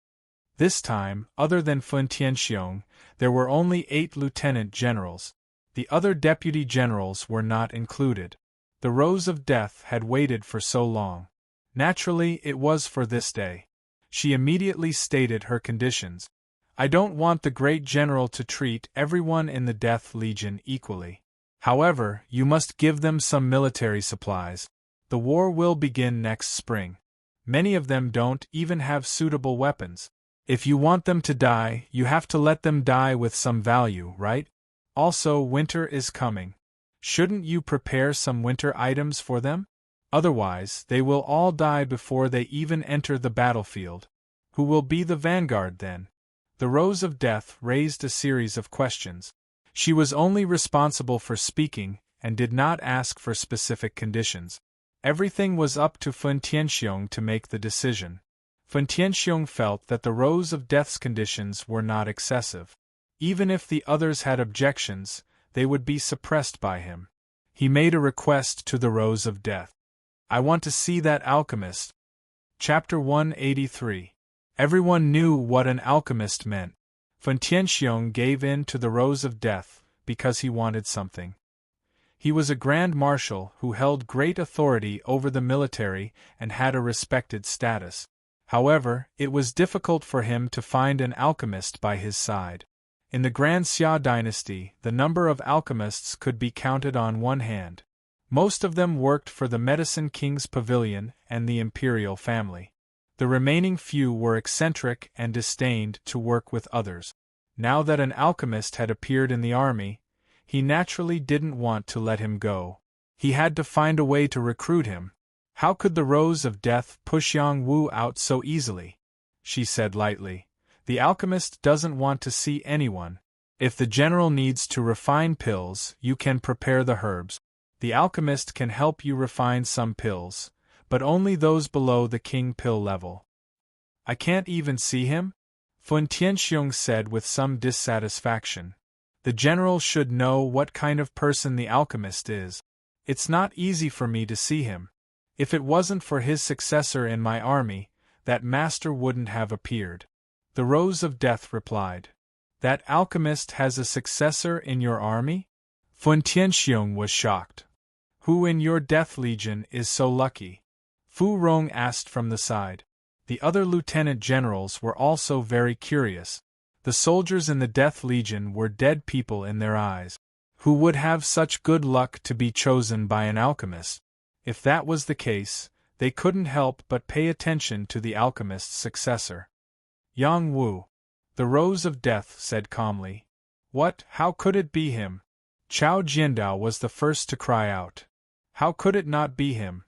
This time, other than Fen Tianxiong, there were only 8 lieutenant generals. The other deputy generals were not included. The Rose of Death had waited for so long. Naturally, it was for this day. She immediately stated her conditions. I don't want the great general to treat everyone in the Death Legion equally. However, you must give them some military supplies. The war will begin next spring. Many of them don't even have suitable weapons. If you want them to die, you have to let them die with some value, right? Also, winter is coming. Shouldn't you prepare some winter items for them? Otherwise, they will all die before they even enter the battlefield. Who will be the vanguard then? The Rose of Death raised a series of questions. She was only responsible for speaking, and did not ask for specific conditions. Everything was up to Fen Tianxiong to make the decision. Fen Tianxiong felt that the Rose of Death's conditions were not excessive. Even if the others had objections, they would be suppressed by him. He made a request to the Rose of Death. I want to see that alchemist. Chapter 183. Everyone knew what an alchemist meant. Fen Tianxiong gave in to the Rose of Death because he wanted something. He was a grand marshal who held great authority over the military and had a respected status. However, it was difficult for him to find an alchemist by his side. In the Grand Xia dynasty, the number of alchemists could be counted on one hand. Most of them worked for the Medicine King's Pavilion and the imperial family. The remaining few were eccentric and disdained to work with others. Now that an alchemist had appeared in the army, he naturally didn't want to let him go. He had to find a way to recruit him. How could the Rose of Death push Yang Wu out so easily? She said lightly. The alchemist doesn't want to see anyone. If the general needs to refine pills, you can prepare the herbs. The alchemist can help you refine some pills, but only those below the king pill level. I can't even see him? Fun Tianxiong said with some dissatisfaction. The general should know what kind of person the alchemist is. It's not easy for me to see him. If it wasn't for his successor in my army, that master wouldn't have appeared. The Rose of Death replied. That alchemist has a successor in your army? Fun Tianxiong was shocked. Who in your Death Legion is so lucky? Fu Rong asked from the side. The other lieutenant generals were also very curious. The soldiers in the Death Legion were dead people in their eyes. Who would have such good luck to be chosen by an alchemist? If that was the case, they couldn't help but pay attention to the alchemist's successor. Yang Wu. The Rose of Death said calmly. What? How could it be him? Chao Jiandao was the first to cry out. How could it not be him?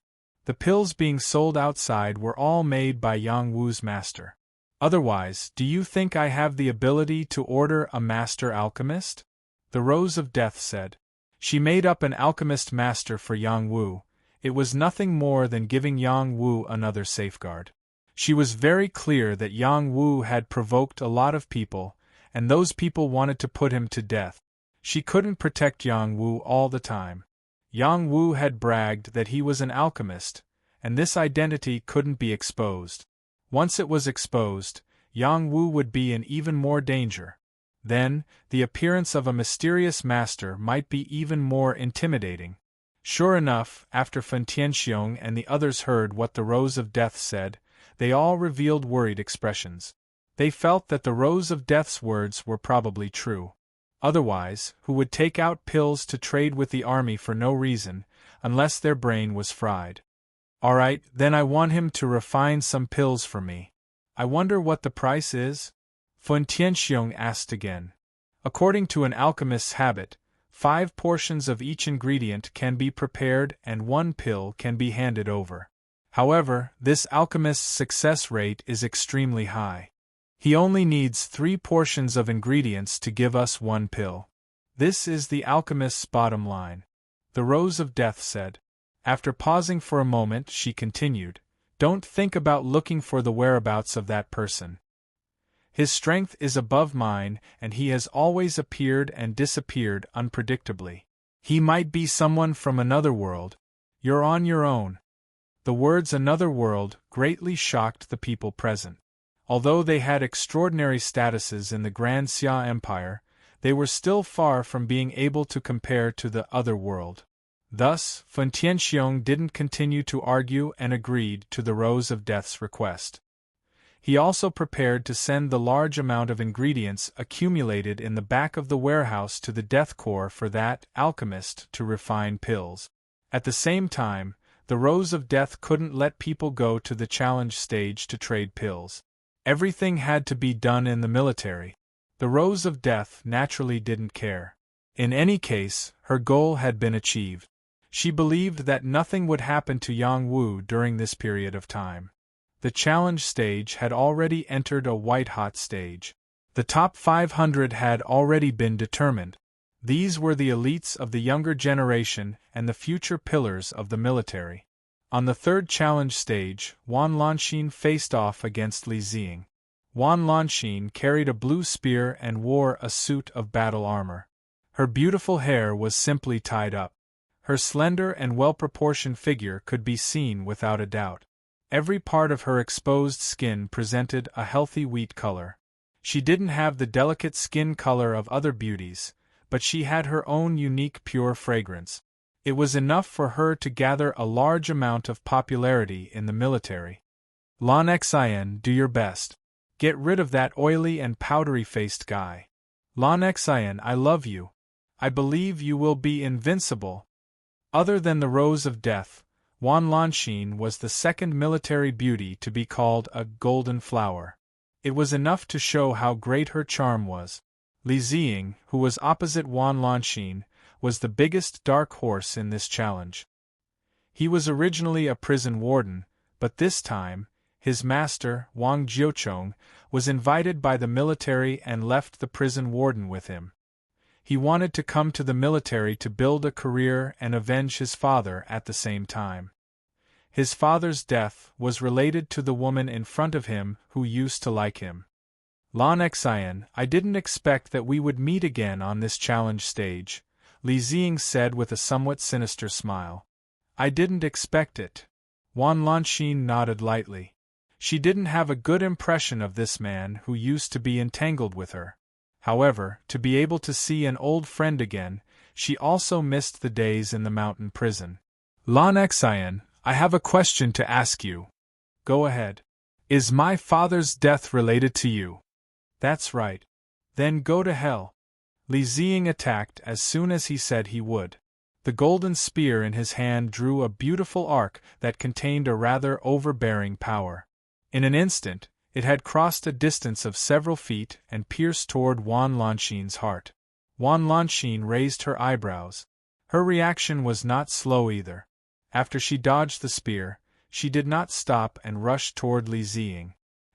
The pills being sold outside were all made by Yang Wu's master. Otherwise, do you think I have the ability to order a master alchemist? The Rose of Death said. She made up an alchemist master for Yang Wu. It was nothing more than giving Yang Wu another safeguard. She was very clear that Yang Wu had provoked a lot of people, and those people wanted to put him to death. She couldn't protect Yang Wu all the time. Yang Wu had bragged that he was an alchemist, and this identity couldn't be exposed. Once it was exposed, Yang Wu would be in even more danger. Then, the appearance of a mysterious master might be even more intimidating. Sure enough, after Fun Tianxiong and the others heard what the Rose of Death said, they all revealed worried expressions. They felt that the Rose of Death's words were probably true. Otherwise, who would take out pills to trade with the army for no reason, unless their brain was fried? All right, then I want him to refine some pills for me. I wonder what the price is? Fun Tianxiong asked again. According to an alchemist's habit, 5 portions of each ingredient can be prepared and 1 pill can be handed over. However, this alchemist's success rate is extremely high. He only needs 3 portions of ingredients to give us 1 pill. This is the alchemist's bottom line. The Rose of Death said. After pausing for a moment, she continued, Don't think about looking for the whereabouts of that person. His strength is above mine, and he has always appeared and disappeared unpredictably. He might be someone from another world. You're on your own. The words another world greatly shocked the people present. Although they had extraordinary statuses in the Grand Xia Empire, they were still far from being able to compare to the other world. Thus, Fun Tianxiong didn't continue to argue and agreed to the Rose of Death's request. He also prepared to send the large amount of ingredients accumulated in the back of the warehouse to the Death Corps for that alchemist to refine pills. At the same time, the Rose of Death couldn't let people go to the challenge stage to trade pills. Everything had to be done in the military. The Rose of Death naturally didn't care. In any case, her goal had been achieved. She believed that nothing would happen to Yang Wu during this period of time. The challenge stage had already entered a white-hot stage. The top 500 had already been determined. These were the elites of the younger generation and the future pillars of the military. On the 3rd challenge stage, Wan Lanxin faced off against Li Ziying. Wan Lanxin carried a blue spear and wore a suit of battle armor. Her beautiful hair was simply tied up. Her slender and well-proportioned figure could be seen without a doubt. Every part of her exposed skin presented a healthy wheat color. She didn't have the delicate skin color of other beauties, but she had her own unique pure fragrance. It was enough for her to gather a large amount of popularity in the military. Lan Xian, do your best. Get rid of that oily and powdery-faced guy. Lan Xian, I love you. I believe you will be invincible. Other than the Rose of Death, Wan Lanxin was the second military beauty to be called a golden flower. It was enough to show how great her charm was. Li Ziying, who was opposite Wan Lanxin, was the biggest dark horse in this challenge. He was originally a prison warden, but this time, his master, Wang Jiuchong, was invited by the military and left the prison warden with him. He wanted to come to the military to build a career and avenge his father at the same time. His father's death was related to the woman in front of him who used to like him. Lan Xian, I didn't expect that we would meet again on this challenge stage, Li Xing said with a somewhat sinister smile. I didn't expect it. Wan Lanxin nodded lightly. She didn't have a good impression of this man who used to be entangled with her. However, to be able to see an old friend again, she also missed the days in the mountain prison. Lan Xian, I have a question to ask you. Go ahead. Is my father's death related to you? That's right. Then go to hell. Li Xing attacked as soon as he said he would. The golden spear in his hand drew a beautiful arc that contained a rather overbearing power. In an instant, it had crossed a distance of several feet and pierced toward Wan Lanxin's heart. Wan Lanxin raised her eyebrows. Her reaction was not slow either. After she dodged the spear, she did not stop and rushed toward Li Xing.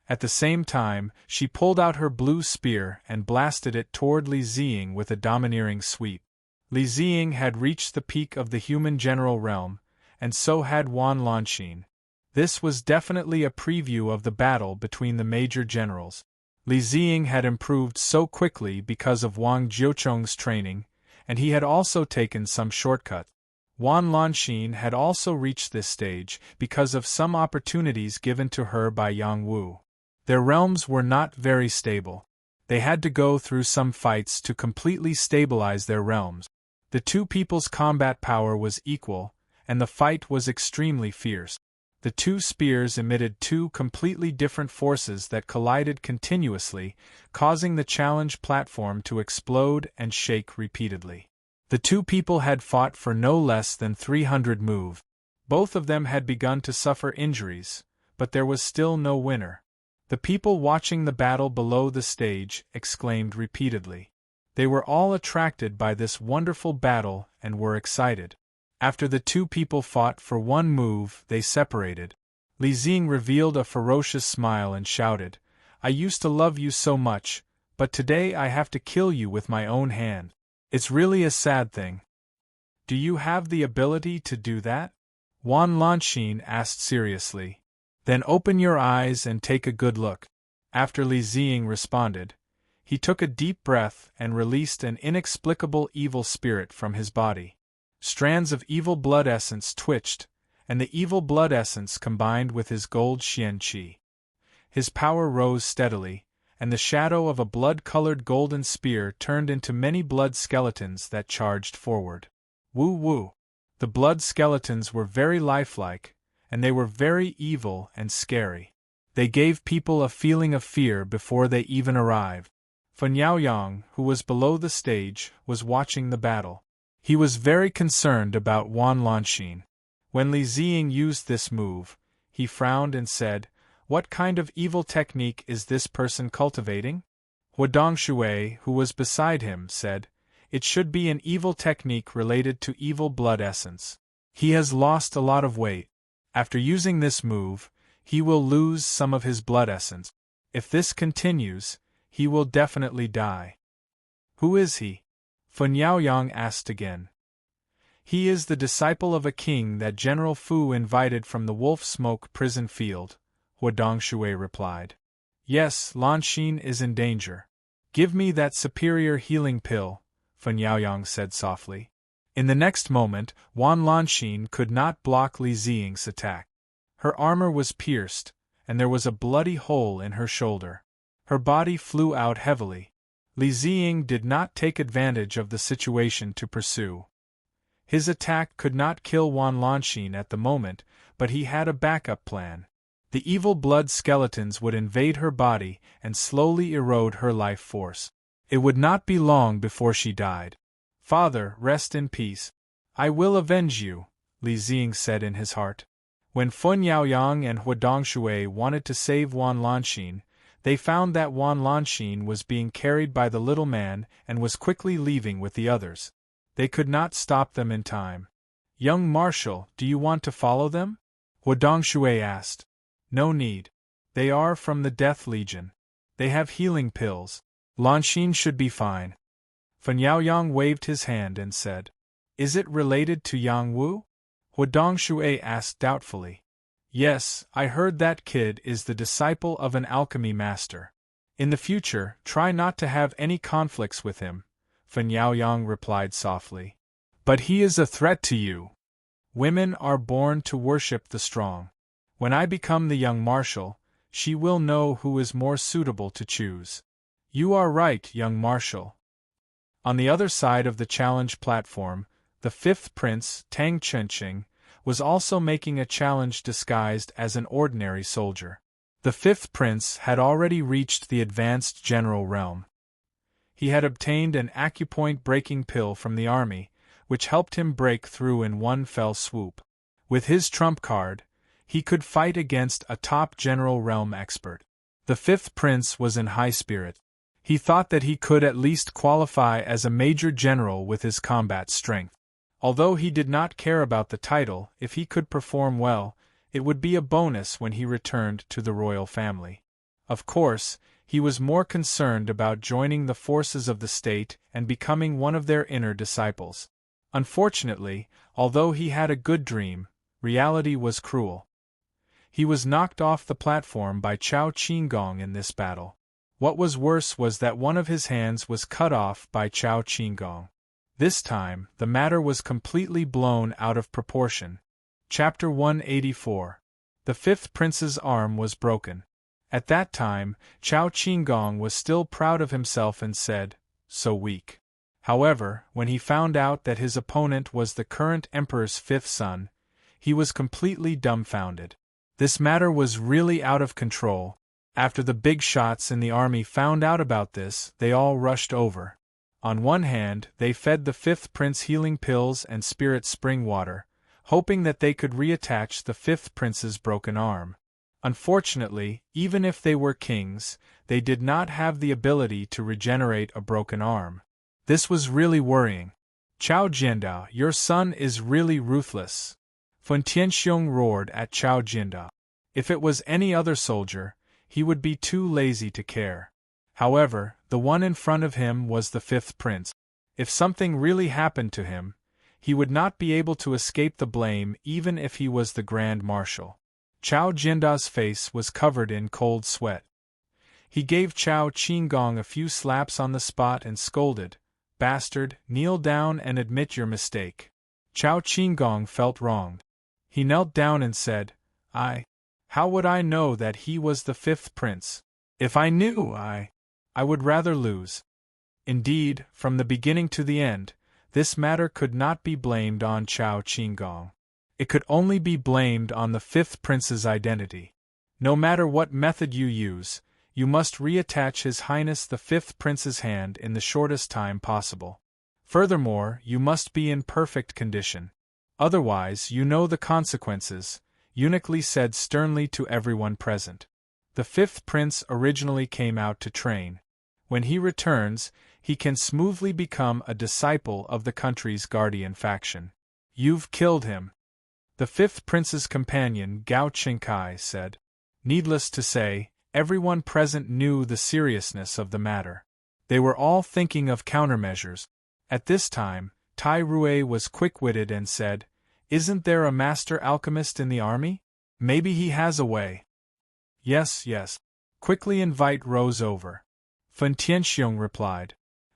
At the same time, she pulled out her blue spear and blasted it toward Li Xing with a domineering sweep. Li Xing had reached the peak of the human general realm, and so had Wan Lanxin. This was definitely a preview of the battle between the major generals. Li Xing had improved so quickly because of Wang Jiuchong's training, and he had also taken some shortcuts. Wan Lanxin had also reached this stage because of some opportunities given to her by Yang Wu. Their realms were not very stable. They had to go through some fights to completely stabilize their realms. The two people's combat power was equal, and the fight was extremely fierce. The two spears emitted two completely different forces that collided continuously, causing the challenge platform to explode and shake repeatedly. The two people had fought for no less than 300 moves. Both of them had begun to suffer injuries, but there was still no winner. The people watching the battle below the stage exclaimed repeatedly. They were all attracted by this wonderful battle and were excited. After the two people fought for one move, they separated. Li Xing revealed a ferocious smile and shouted, I used to love you so much, but today I have to kill you with my own hand. It's really a sad thing. Do you have the ability to do that? Wan Lanxin asked seriously. Then open your eyes and take a good look. After Li Xing responded, he took a deep breath and released an inexplicable evil spirit from his body. Strands of evil blood essence twitched, and the evil blood essence combined with his gold Xian Qi. His power rose steadily, and the shadow of a blood-colored golden spear turned into many blood skeletons that charged forward. Woo woo! The blood skeletons were very lifelike, and they were very evil and scary. They gave people a feeling of fear before they even arrived. Fen Yaoyang, who was below the stage, was watching the battle. He was very concerned about Wan Lanxin. When Li Xing used this move, he frowned and said, What kind of evil technique is this person cultivating? Huadongshui, who was beside him, said, It should be an evil technique related to evil blood essence. He has lost a lot of weight. After using this move, he will lose some of his blood essence. If this continues, he will definitely die. Who is he? Fen Yaoyang asked again. He is the disciple of a king that General Fu invited from the Wolf Smoke prison field, Huadongshui replied. Yes, Lanxin is in danger. Give me that superior healing pill, Fen Yaoyang said softly. In the next moment, Wan Lanxin could not block Li Xing's attack. Her armor was pierced, and there was a bloody hole in her shoulder. Her body flew out heavily. Li Xing did not take advantage of the situation to pursue. His attack could not kill Wan Lanxin at the moment, but he had a backup plan. The evil blood skeletons would invade her body and slowly erode her life force. It would not be long before she died. Father, rest in peace. I will avenge you, Li Xing said in his heart. When Fen Yaoyang and Huadongshui wanted to save Wan Lanxin, they found that Wan Lanxin was being carried by the little man and was quickly leaving with the others. They could not stop them in time. Young Marshal, do you want to follow them? Huadongshui asked. No need. They are from the Death Legion. They have healing pills. Lanxin should be fine. Fan Yaoyang waved his hand and said, Is it related to Yang Wu? Huadongshui asked doubtfully. Yes, I heard that kid is the disciple of an alchemy master. In the future, try not to have any conflicts with him, Fan Yaoyang replied softly. But he is a threat to you. Women are born to worship the strong. When I become the young marshal, she will know who is more suitable to choose. You are right, young marshal. On the other side of the challenge platform, the fifth prince, Tang Chenqing, was also making a challenge disguised as an ordinary soldier. The fifth prince had already reached the advanced general realm. He had obtained an acupoint breaking pill from the army, which helped him break through in one fell swoop. With his trump card, he could fight against a top general realm expert. The fifth prince was in high spirit. He thought that he could at least qualify as a major general with his combat strength. Although he did not care about the title, if he could perform well, it would be a bonus when he returned to the royal family. Of course, he was more concerned about joining the forces of the state and becoming one of their inner disciples. Unfortunately, although he had a good dream, reality was cruel. He was knocked off the platform by Chao Qinggong in this battle. What was worse was that one of his hands was cut off by Chao Qinggong. This time, the matter was completely blown out of proportion. Chapter 184. The fifth prince's arm was broken. At that time, Chao Qinggong was still proud of himself and said, so weak. However, when he found out that his opponent was the current emperor's fifth son, he was completely dumbfounded. This matter was really out of control. After the big shots in the army found out about this, they all rushed over. On one hand, they fed the fifth prince healing pills and spirit spring water, hoping that they could reattach the fifth prince's broken arm. Unfortunately, even if they were kings, they did not have the ability to regenerate a broken arm. This was really worrying. Chao Jiandao, your son is really ruthless. Fan Tianxiong roared at Chao Jiandao. If it was any other soldier, he would be too lazy to care. However, the one in front of him was the fifth prince. If something really happened to him, he would not be able to escape the blame even if he was the Grand Marshal. Chao Jiandao's face was covered in cold sweat. He gave Chao Qinggong a few slaps on the spot and scolded, Bastard, kneel down and admit your mistake. Chao Qinggong felt wronged. He knelt down and said, How would I know that he was the fifth prince? If I knew, I would rather lose. Indeed, from the beginning to the end, this matter could not be blamed on Chao Qinggong. It could only be blamed on the fifth prince's identity. No matter what method you use, you must reattach His Highness the fifth prince's hand in the shortest time possible. Furthermore, you must be in perfect condition. Otherwise, you know the consequences, Eunuch Li said sternly to everyone present. The fifth prince originally came out to train. When he returns, he can smoothly become a disciple of the country's guardian faction. You've killed him. The fifth prince's companion Gao Qingkai said. Needless to say, everyone present knew the seriousness of the matter. They were all thinking of countermeasures. At this time, Tai Rui was quick-witted and said, Isn't there a master alchemist in the army? Maybe he has a way. Yes. Quickly invite Rose over. Fan Tianxiong replied.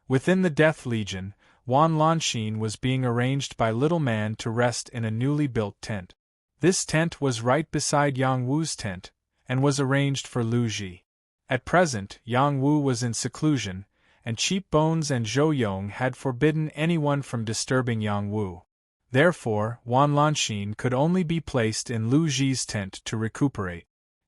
Within the Death Legion, Wan Lanxin was being arranged by Little Man to rest in a newly built tent. This tent was right beside Yang Wu's tent, and was arranged for Lu Ji. At present, Yang Wu was in seclusion, and Cheap Bones and Zhou Yong had forbidden anyone from disturbing Yang Wu. Therefore, Wan Lanxin could only be placed in Lu Ji's tent to recuperate.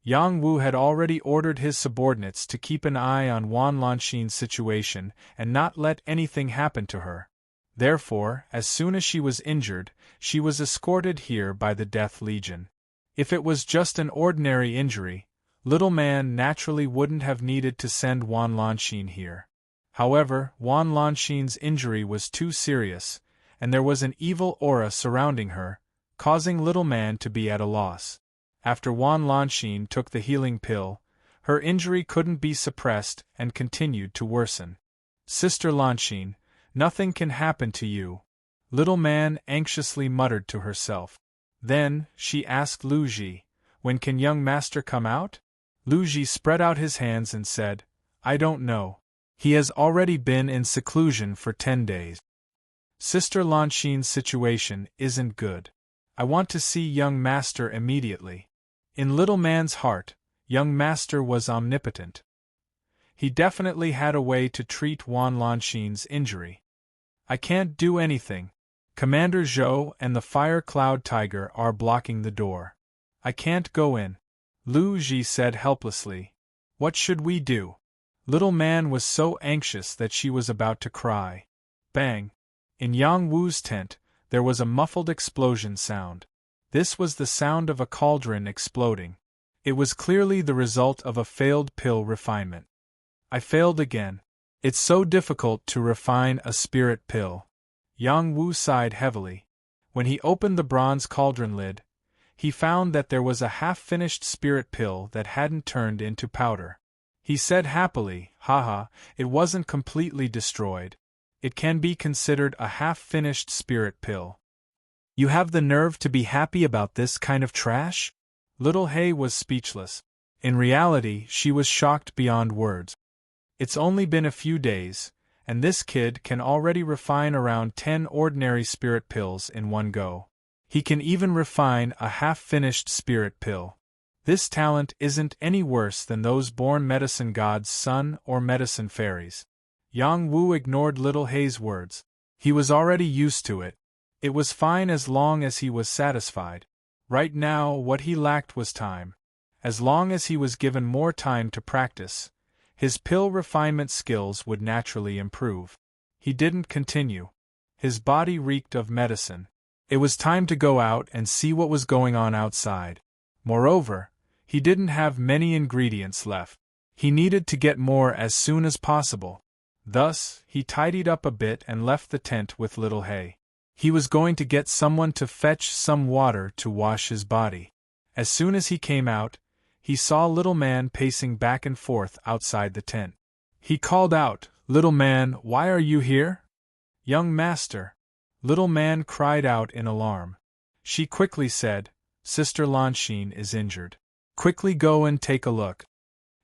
Yang Wu had already ordered his subordinates to keep an eye on Wan Lanxin's situation and not let anything happen to her. Therefore, as soon as she was injured, she was escorted here by the Death Legion. If it was just an ordinary injury, Little Man naturally wouldn't have needed to send Wan Lanxin here. However, Wan Lanxin's injury was too serious, and there was an evil aura surrounding her, causing little man to be at a loss. After Wan Lanxin took the healing pill, her injury couldn't be suppressed and continued to worsen. Sister Lanxin, nothing can happen to you, little man anxiously muttered to herself. Then, she asked Lu Ji, when can young master come out? Lu Ji spread out his hands and said, I don't know. He has already been in seclusion for 10 days. Sister Lanxin's situation isn't good. I want to see young master immediately. In little man's heart, young master was omnipotent. He definitely had a way to treat Wan Lanxin's injury. I can't do anything. Commander Zhou and the Fire Cloud Tiger are blocking the door. I can't go in. Lu Ji said helplessly. What should we do? Little man was so anxious that she was about to cry. Bang! In Yang Wu's tent, there was a muffled explosion sound. This was the sound of a cauldron exploding. It was clearly the result of a failed pill refinement. I failed again. It's so difficult to refine a spirit pill. Yang Wu sighed heavily. When he opened the bronze cauldron lid, he found that there was a half-finished spirit pill that hadn't turned into powder. He said happily, haha, it wasn't completely destroyed. It can be considered a half-finished spirit pill. You have the nerve to be happy about this kind of trash? Little Hay was speechless. In reality, she was shocked beyond words. It's only been a few days, and this kid can already refine around 10 ordinary spirit pills in one go. He can even refine a half-finished spirit pill. This talent isn't any worse than those born medicine gods' son or medicine fairies. Yang Wu ignored Little Hay's words. He was already used to it. It was fine as long as he was satisfied. Right now, what he lacked was time. As long as he was given more time to practice, his pill refinement skills would naturally improve. He didn't continue. His body reeked of medicine. It was time to go out and see what was going on outside. Moreover, he didn't have many ingredients left. He needed to get more as soon as possible. Thus, he tidied up a bit and left the tent with Little Hay. He was going to get someone to fetch some water to wash his body. As soon as he came out, he saw Little Man pacing back and forth outside the tent. He called out, Little Man, why are you here? Young master. Little Man cried out in alarm. She quickly said, Sister Lanxin is injured. Quickly go and take a look.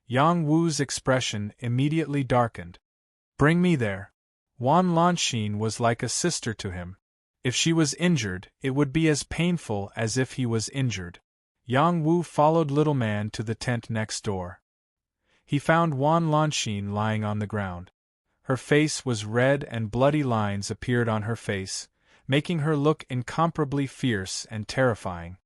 Yang Wu's expression immediately darkened. Bring me there. Wan Lanxin was like a sister to him. If she was injured, it would be as painful as if he was injured. Yang Wu followed Little Man to the tent next door. He found Wan Lanxin lying on the ground. Her face was red and bloody lines appeared on her face, making her look incomparably fierce and terrifying.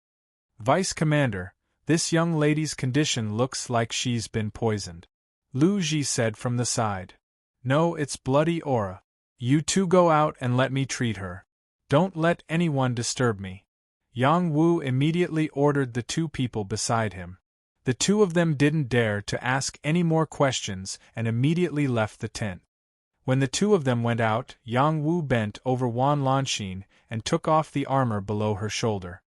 Vice Commander, this young lady's condition looks like she's been poisoned. Lu Ji said from the side. No, it's bloody aura. You two go out and let me treat her. Don't let anyone disturb me. Yang Wu immediately ordered the two people beside him. The two of them didn't dare to ask any more questions and immediately left the tent. When the two of them went out, Yang Wu bent over Wan Lanxin and took off the armor below her shoulder.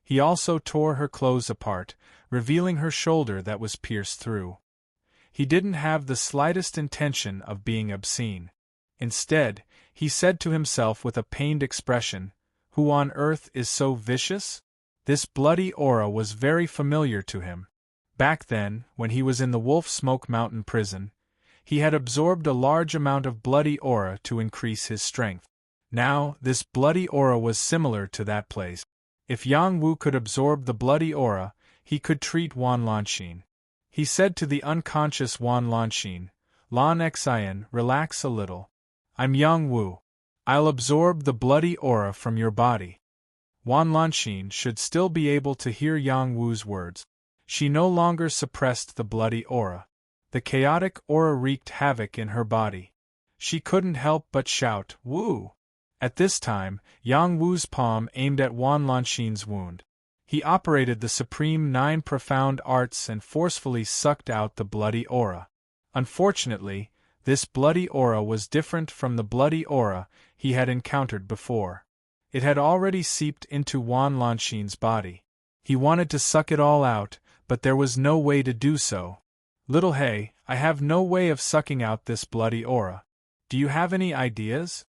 He also tore her clothes apart, revealing her shoulder that was pierced through. He didn't have the slightest intention of being obscene. Instead, he said to himself with a pained expression, Who on earth is so vicious? This bloody aura was very familiar to him. Back then, when he was in the Wolf Smoke Mountain prison, he had absorbed a large amount of bloody aura to increase his strength. Now, this bloody aura was similar to that place. If Yang Wu could absorb the bloody aura, he could treat Wan Lanxin. He said to the unconscious Wan Lanxin, Lan Xian, relax a little. I'm Yang Wu. I'll absorb the bloody aura from your body. Wan Lanxin should still be able to hear Yang Wu's words. She no longer suppressed the bloody aura. The chaotic aura wreaked havoc in her body. She couldn't help but shout, Wu! At this time, Yang Wu's palm aimed at Wan Lanxin's wound. He operated the Supreme 9 Profound Arts and forcefully sucked out the bloody aura. Unfortunately, This bloody aura was different from the bloody aura he had encountered before. It had already seeped into Wan Lanxin's body. He wanted to suck it all out, but there was no way to do so. Little Hay, I have no way of sucking out this bloody aura. Do you have any ideas?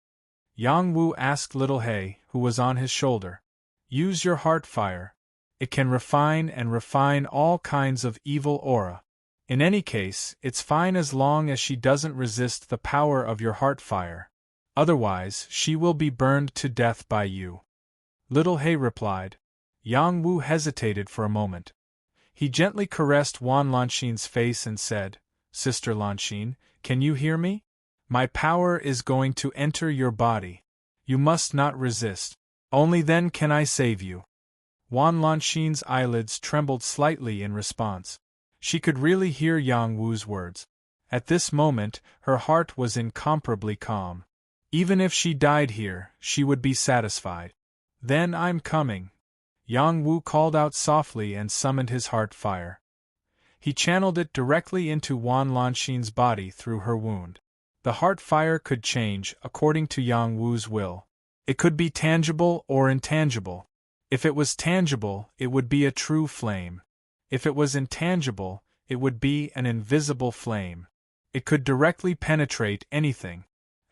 Yang Wu asked Little Hay, who was on his shoulder. Use your heart fire. It can refine all kinds of evil aura. In any case, it's fine as long as she doesn't resist the power of your heart fire. Otherwise, she will be burned to death by you. Little Hay replied. Yang Wu hesitated for a moment. He gently caressed Wan Lanxin's face and said, Sister Lanxin, can you hear me? My power is going to enter your body. You must not resist. Only then can I save you. Wan Lanxin's eyelids trembled slightly in response. She could really hear Yang Wu's words. At this moment, her heart was incomparably calm. Even if she died here, she would be satisfied. Then I'm coming. Yang Wu called out softly and summoned his heart fire. He channeled it directly into Wan Lanxin's body through her wound. The heart fire could change according to Yang Wu's will. It could be tangible or intangible. If it was tangible, it would be a true flame. If it was intangible, it would be an invisible flame. It could directly penetrate anything.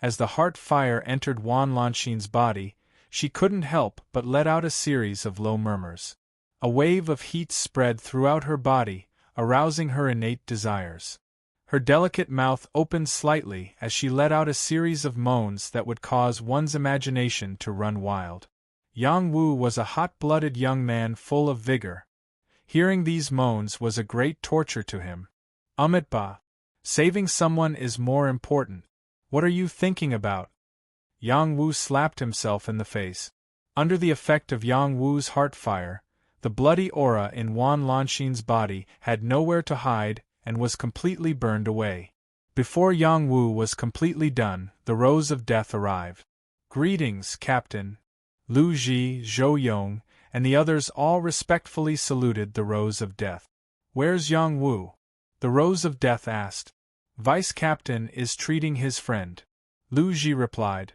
As the heart fire entered Wan Lanxin's body, she couldn't help but let out a series of low murmurs. A wave of heat spread throughout her body, arousing her innate desires. Her delicate mouth opened slightly as she let out a series of moans that would cause one's imagination to run wild. Yang Wu was a hot-blooded young man full of vigor. Hearing these moans was a great torture to him. Ba. Saving someone is more important. What are you thinking about? Yang Wu slapped himself in the face. Under the effect of Yang Wu's heart fire, the bloody aura in Wan Lanxin's body had nowhere to hide and was completely burned away. Before Yang Wu was completely done, the Rose of Death arrived. Greetings, Captain. Lu Ji, Zhou Yong, and the others all respectfully saluted the Rose of Death. Where's Yang Wu? The Rose of Death asked. Vice-Captain is treating his friend. Lu Ji replied.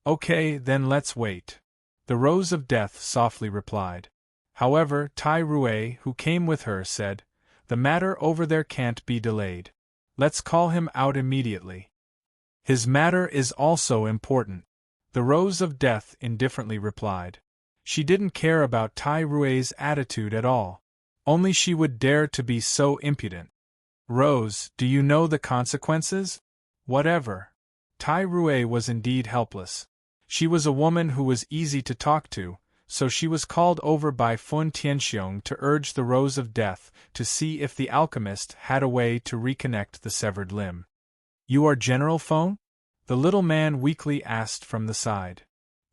Okay, then let's wait. The Rose of Death softly replied. However, Tai Rui, who came with her, said, The matter over there can't be delayed. Let's call him out immediately. His matter is also important. The Rose of Death indifferently replied. She didn't care about Tai Rui's attitude at all. Only she would dare to be so impudent. Rose, do you know the consequences? Whatever. Tai Rui was indeed helpless. She was a woman who was easy to talk to, so she was called over by Fun Tianxiong to urge the Rose of Death to see if the alchemist had a way to reconnect the severed limb. You are General Feng? The little man weakly asked from the side.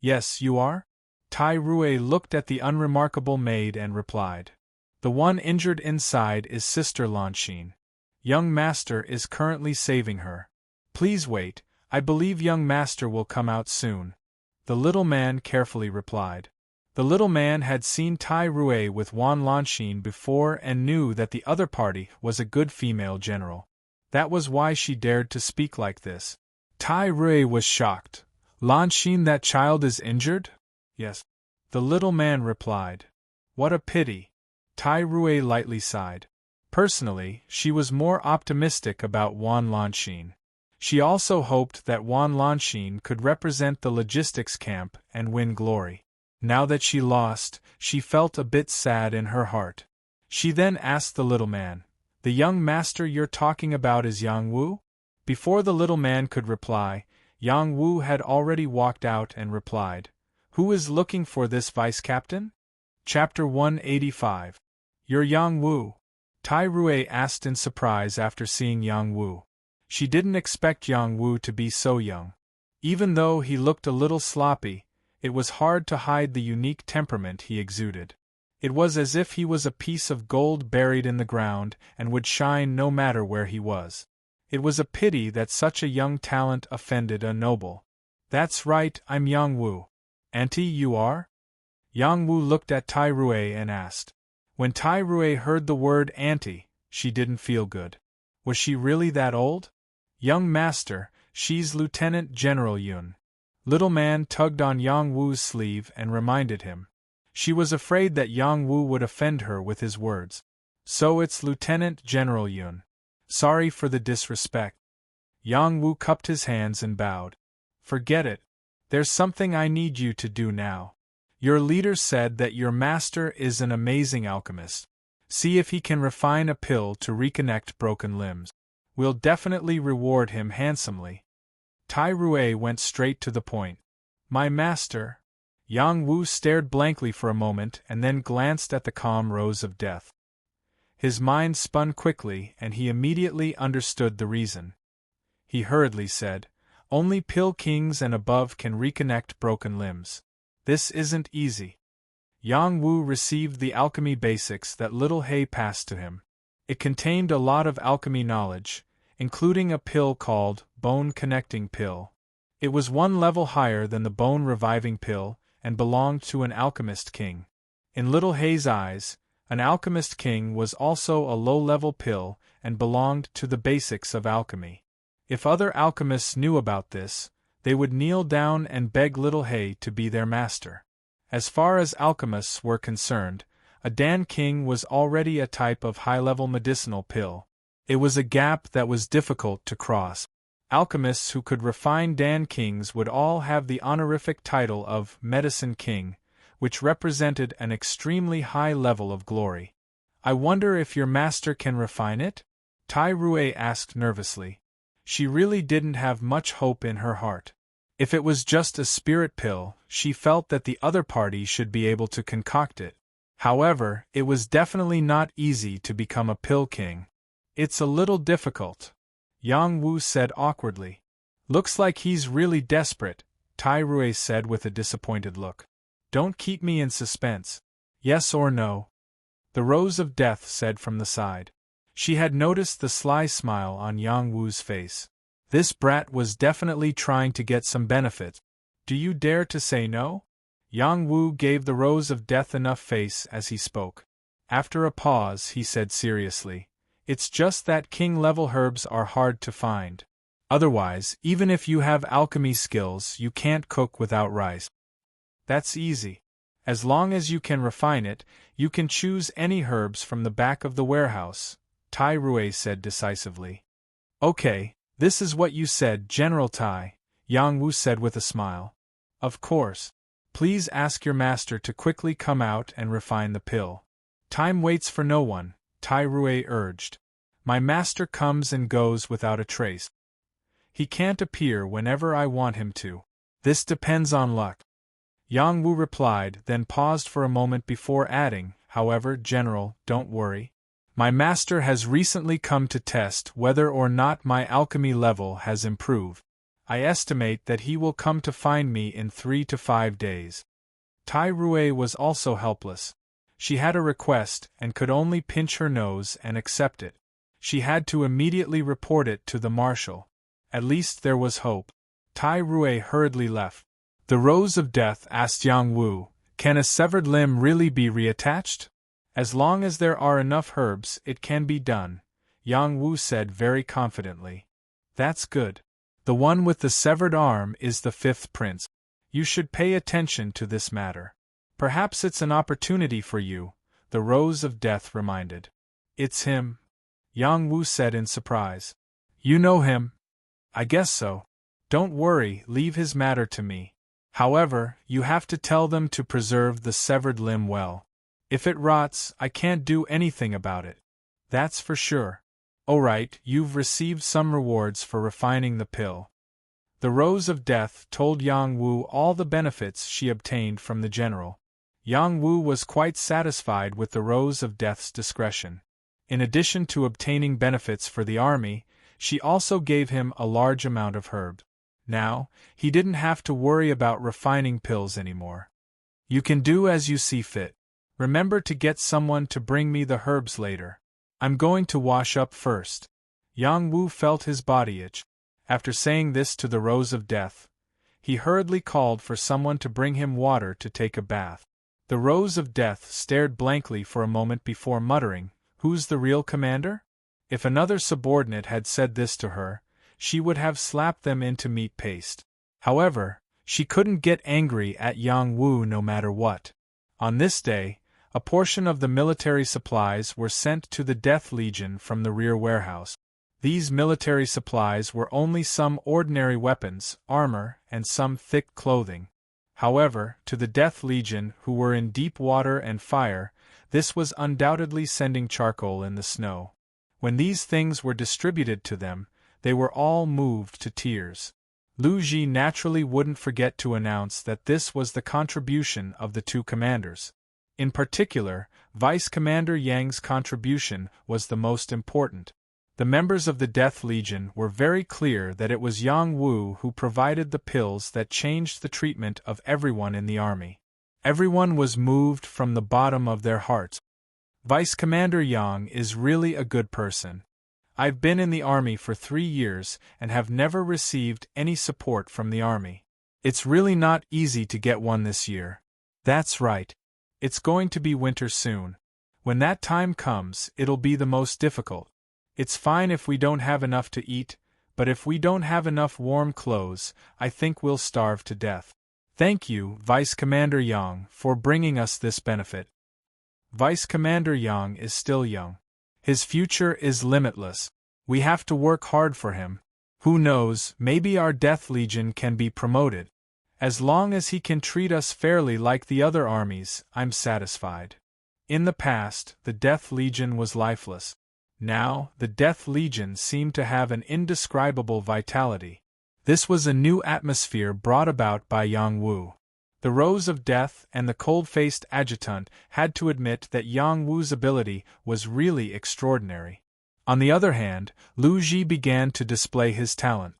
Yes, you are? Tai Rui looked at the unremarkable maid and replied. The one injured inside is Sister Lanxin. Young Master is currently saving her. Please wait, I believe young Master will come out soon. The little man carefully replied. The little man had seen Tai Rui with Wan Lanxin before and knew that the other party was a good female general. That was why she dared to speak like this. Tai Rui was shocked. Lanxin, that child is injured? Yes. The little man replied. What a pity. Tai Rui lightly sighed. Personally, she was more optimistic about Wan Lanxin. She also hoped that Wan Lanxin could represent the logistics camp and win glory. Now that she lost, she felt a bit sad in her heart. She then asked the little man, The young master you're talking about is Yang Wu? Before the little man could reply, Yang Wu had already walked out and replied, Who is looking for this vice-captain? Chapter 185. You're Yang Wu? Tai Rui asked in surprise after seeing Yang Wu. She didn't expect Yang Wu to be so young. Even though he looked a little sloppy, it was hard to hide the unique temperament he exuded. It was as if he was a piece of gold buried in the ground and would shine no matter where he was. It was a pity that such a young talent offended a noble. That's right, I'm Yang Wu. Auntie, you are? Yang Wu looked at Tai Rui and asked. When Tai Rui heard the word auntie, she didn't feel good. Was she really that old? Young master, she's Lieutenant General Yun. Little man tugged on Yang Wu's sleeve and reminded him. She was afraid that Yang Wu would offend her with his words. So it's Lieutenant General Yun. Sorry for the disrespect. Yang Wu cupped his hands and bowed. Forget it. There's something I need you to do now. Your leader said that your master is an amazing alchemist. See if he can refine a pill to reconnect broken limbs. We'll definitely reward him handsomely. Tai Rui went straight to the point. My master? Yang Wu stared blankly for a moment and then glanced at the calm rose of death. His mind spun quickly and he immediately understood the reason. He hurriedly said, only pill kings and above can reconnect broken limbs. This isn't easy. Yang Wu received the alchemy basics that Little Hay passed to him. It contained a lot of alchemy knowledge, including a pill called Bone Connecting Pill. It was one level higher than the Bone Reviving Pill and belonged to an alchemist king. In Little Hay's eyes, an alchemist king was also a low-level pill and belonged to the basics of alchemy. If other alchemists knew about this, they would kneel down and beg Little Hay to be their master. As far as alchemists were concerned, a Dan King was already a type of high-level medicinal pill. It was a gap that was difficult to cross. Alchemists who could refine Dan Kings would all have the honorific title of Medicine King, which represented an extremely high level of glory. I wonder if your master can refine it? Tai Rui asked nervously. She really didn't have much hope in her heart. If it was just a spirit pill, she felt that the other party should be able to concoct it. However, it was definitely not easy to become a pill king. It's a little difficult, Yang Wu said awkwardly. Looks like he's really desperate, Tai Rui said with a disappointed look. Don't keep me in suspense. Yes or no? The Rose of Death said from the side. She had noticed the sly smile on Yang Wu's face. This brat was definitely trying to get some benefit. Do you dare to say no? Yang Wu gave the Rose of Death enough face as he spoke. After a pause, he said seriously, it's just that king-level herbs are hard to find. Otherwise, even if you have alchemy skills, you can't cook without rice. That's easy. As long as you can refine it, you can choose any herbs from the back of the warehouse, Tai Rui said decisively. Okay, this is what you said, General Tai, Yang Wu said with a smile. Of course. Please ask your master to quickly come out and refine the pill. Time waits for no one, Tai Rui urged. My master comes and goes without a trace. He can't appear whenever I want him to. This depends on luck. Yang Wu replied, then paused for a moment before adding, however, General, don't worry. My master has recently come to test whether or not my alchemy level has improved. I estimate that he will come to find me in 3 to 5 days. Tai Rui was also helpless. She had a request and could only pinch her nose and accept it. She had to immediately report it to the marshal. At least there was hope. Tai Rui hurriedly left. The Rose of Death asked Yang Wu, can a severed limb really be reattached? As long as there are enough herbs, it can be done, Yang Wu said very confidently. That's good. The one with the severed arm is the 5th prince. You should pay attention to this matter. Perhaps it's an opportunity for you, the Rose of Death reminded. It's him, Yang Wu said in surprise. You know him? I guess so. Don't worry, leave his matter to me. However, you have to tell them to preserve the severed limb well. If it rots, I can't do anything about it. That's for sure. Alright, you've received some rewards for refining the pill. The Rose of Death told Yang Wu all the benefits she obtained from the general. Yang Wu was quite satisfied with the Rose of Death's discretion. In addition to obtaining benefits for the army, she also gave him a large amount of herbs. Now, he didn't have to worry about refining pills anymore. You can do as you see fit. Remember to get someone to bring me the herbs later. I'm going to wash up first. Yang Wu felt his body itch. After saying this to the Rose of Death, he hurriedly called for someone to bring him water to take a bath. The Rose of Death stared blankly for a moment before muttering, "Who's the real commander?" If another subordinate had said this to her, she would have slapped them into meat paste. However, she couldn't get angry at Yang Wu no matter what. On this day, a portion of the military supplies were sent to the Death Legion from the rear warehouse. These military supplies were only some ordinary weapons, armor, and some thick clothing. However, to the Death Legion, who were in deep water and fire, this was undoubtedly sending charcoal in the snow. When these things were distributed to them, they were all moved to tears. Lu Ji naturally wouldn't forget to announce that this was the contribution of the two commanders. In particular, Vice Commander Yang's contribution was the most important. The members of the Death Legion were very clear that it was Yang Wu who provided the pills that changed the treatment of everyone in the army. Everyone was moved from the bottom of their hearts. Vice Commander Yang is really a good person. I've been in the army for 3 years and have never received any support from the army. It's really not easy to get one this year. That's right. It's going to be winter soon. When that time comes, it'll be the most difficult. It's fine if we don't have enough to eat, but if we don't have enough warm clothes, I think we'll starve to death. Thank you, Vice Commander Yang, for bringing us this benefit. Vice Commander Yang is still young. His future is limitless. We have to work hard for him. Who knows, maybe our Death Legion can be promoted. As long as he can treat us fairly like the other armies, I'm satisfied. In the past, the Death Legion was lifeless. Now, the Death Legion seemed to have an indescribable vitality. This was a new atmosphere brought about by Yang Wu. The Rose of Death and the cold-faced adjutant had to admit that Yang Wu's ability was really extraordinary. On the other hand, Lu Ji began to display his talent.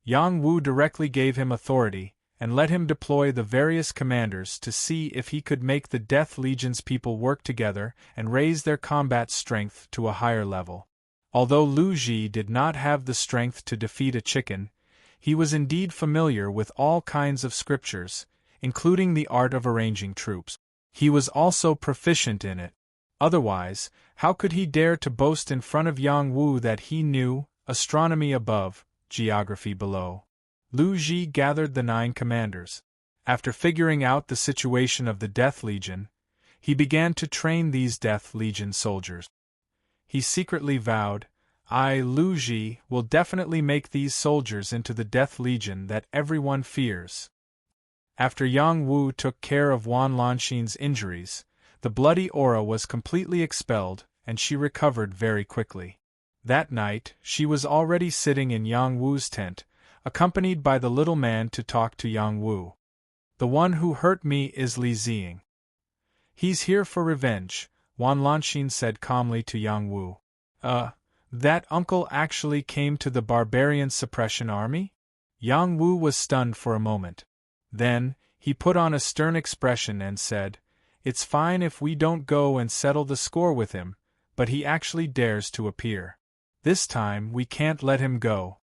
Yang Wu directly gave him authority, and let him deploy the various commanders to see if he could make the Death Legion's people work together and raise their combat strength to a higher level. Although Lu Ji did not have the strength to defeat a chicken, he was indeed familiar with all kinds of scriptures, including the art of arranging troops. He was also proficient in it. Otherwise, how could he dare to boast in front of Yang Wu that he knew astronomy above, geography below? Lu Ji gathered the 9 commanders. After figuring out the situation of the Death Legion, he began to train these Death Legion soldiers. He secretly vowed, I, Lu Ji, will definitely make these soldiers into the Death Legion that everyone fears. After Yang Wu took care of Wan Lanxin's injuries, the bloody aura was completely expelled and she recovered very quickly. That night, she was already sitting in Yang Wu's tent, accompanied by the little man to talk to Yang Wu. The one who hurt me is Li Ziying. He's here for revenge, Wan Lanxin said calmly to Yang Wu. That uncle actually came to the barbarian suppression army? Yang Wu was stunned for a moment. Then, he put on a stern expression and said, It's fine if we don't go and settle the score with him, but he actually dares to appear. This time we can't let him go.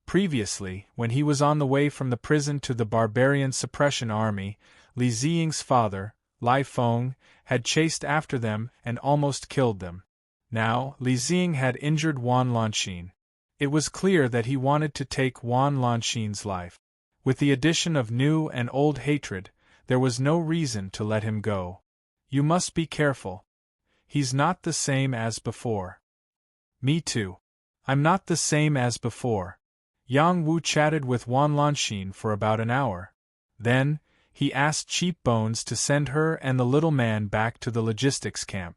Previously, when he was on the way from the prison to the barbarian suppression army, Li Ziying's father, Lai Feng, had chased after them and almost killed them. Now, Li Ziying had injured Wan Lanxin. It was clear that he wanted to take Wan Lanxin's life. With the addition of new and old hatred, there was no reason to let him go. You must be careful. He's not the same as before. Me too. I'm not the same as before. Yang Wu chatted with Wan Lanxin for about an hour. Then, he asked Cheap Bones to send her and the little man back to the logistics camp.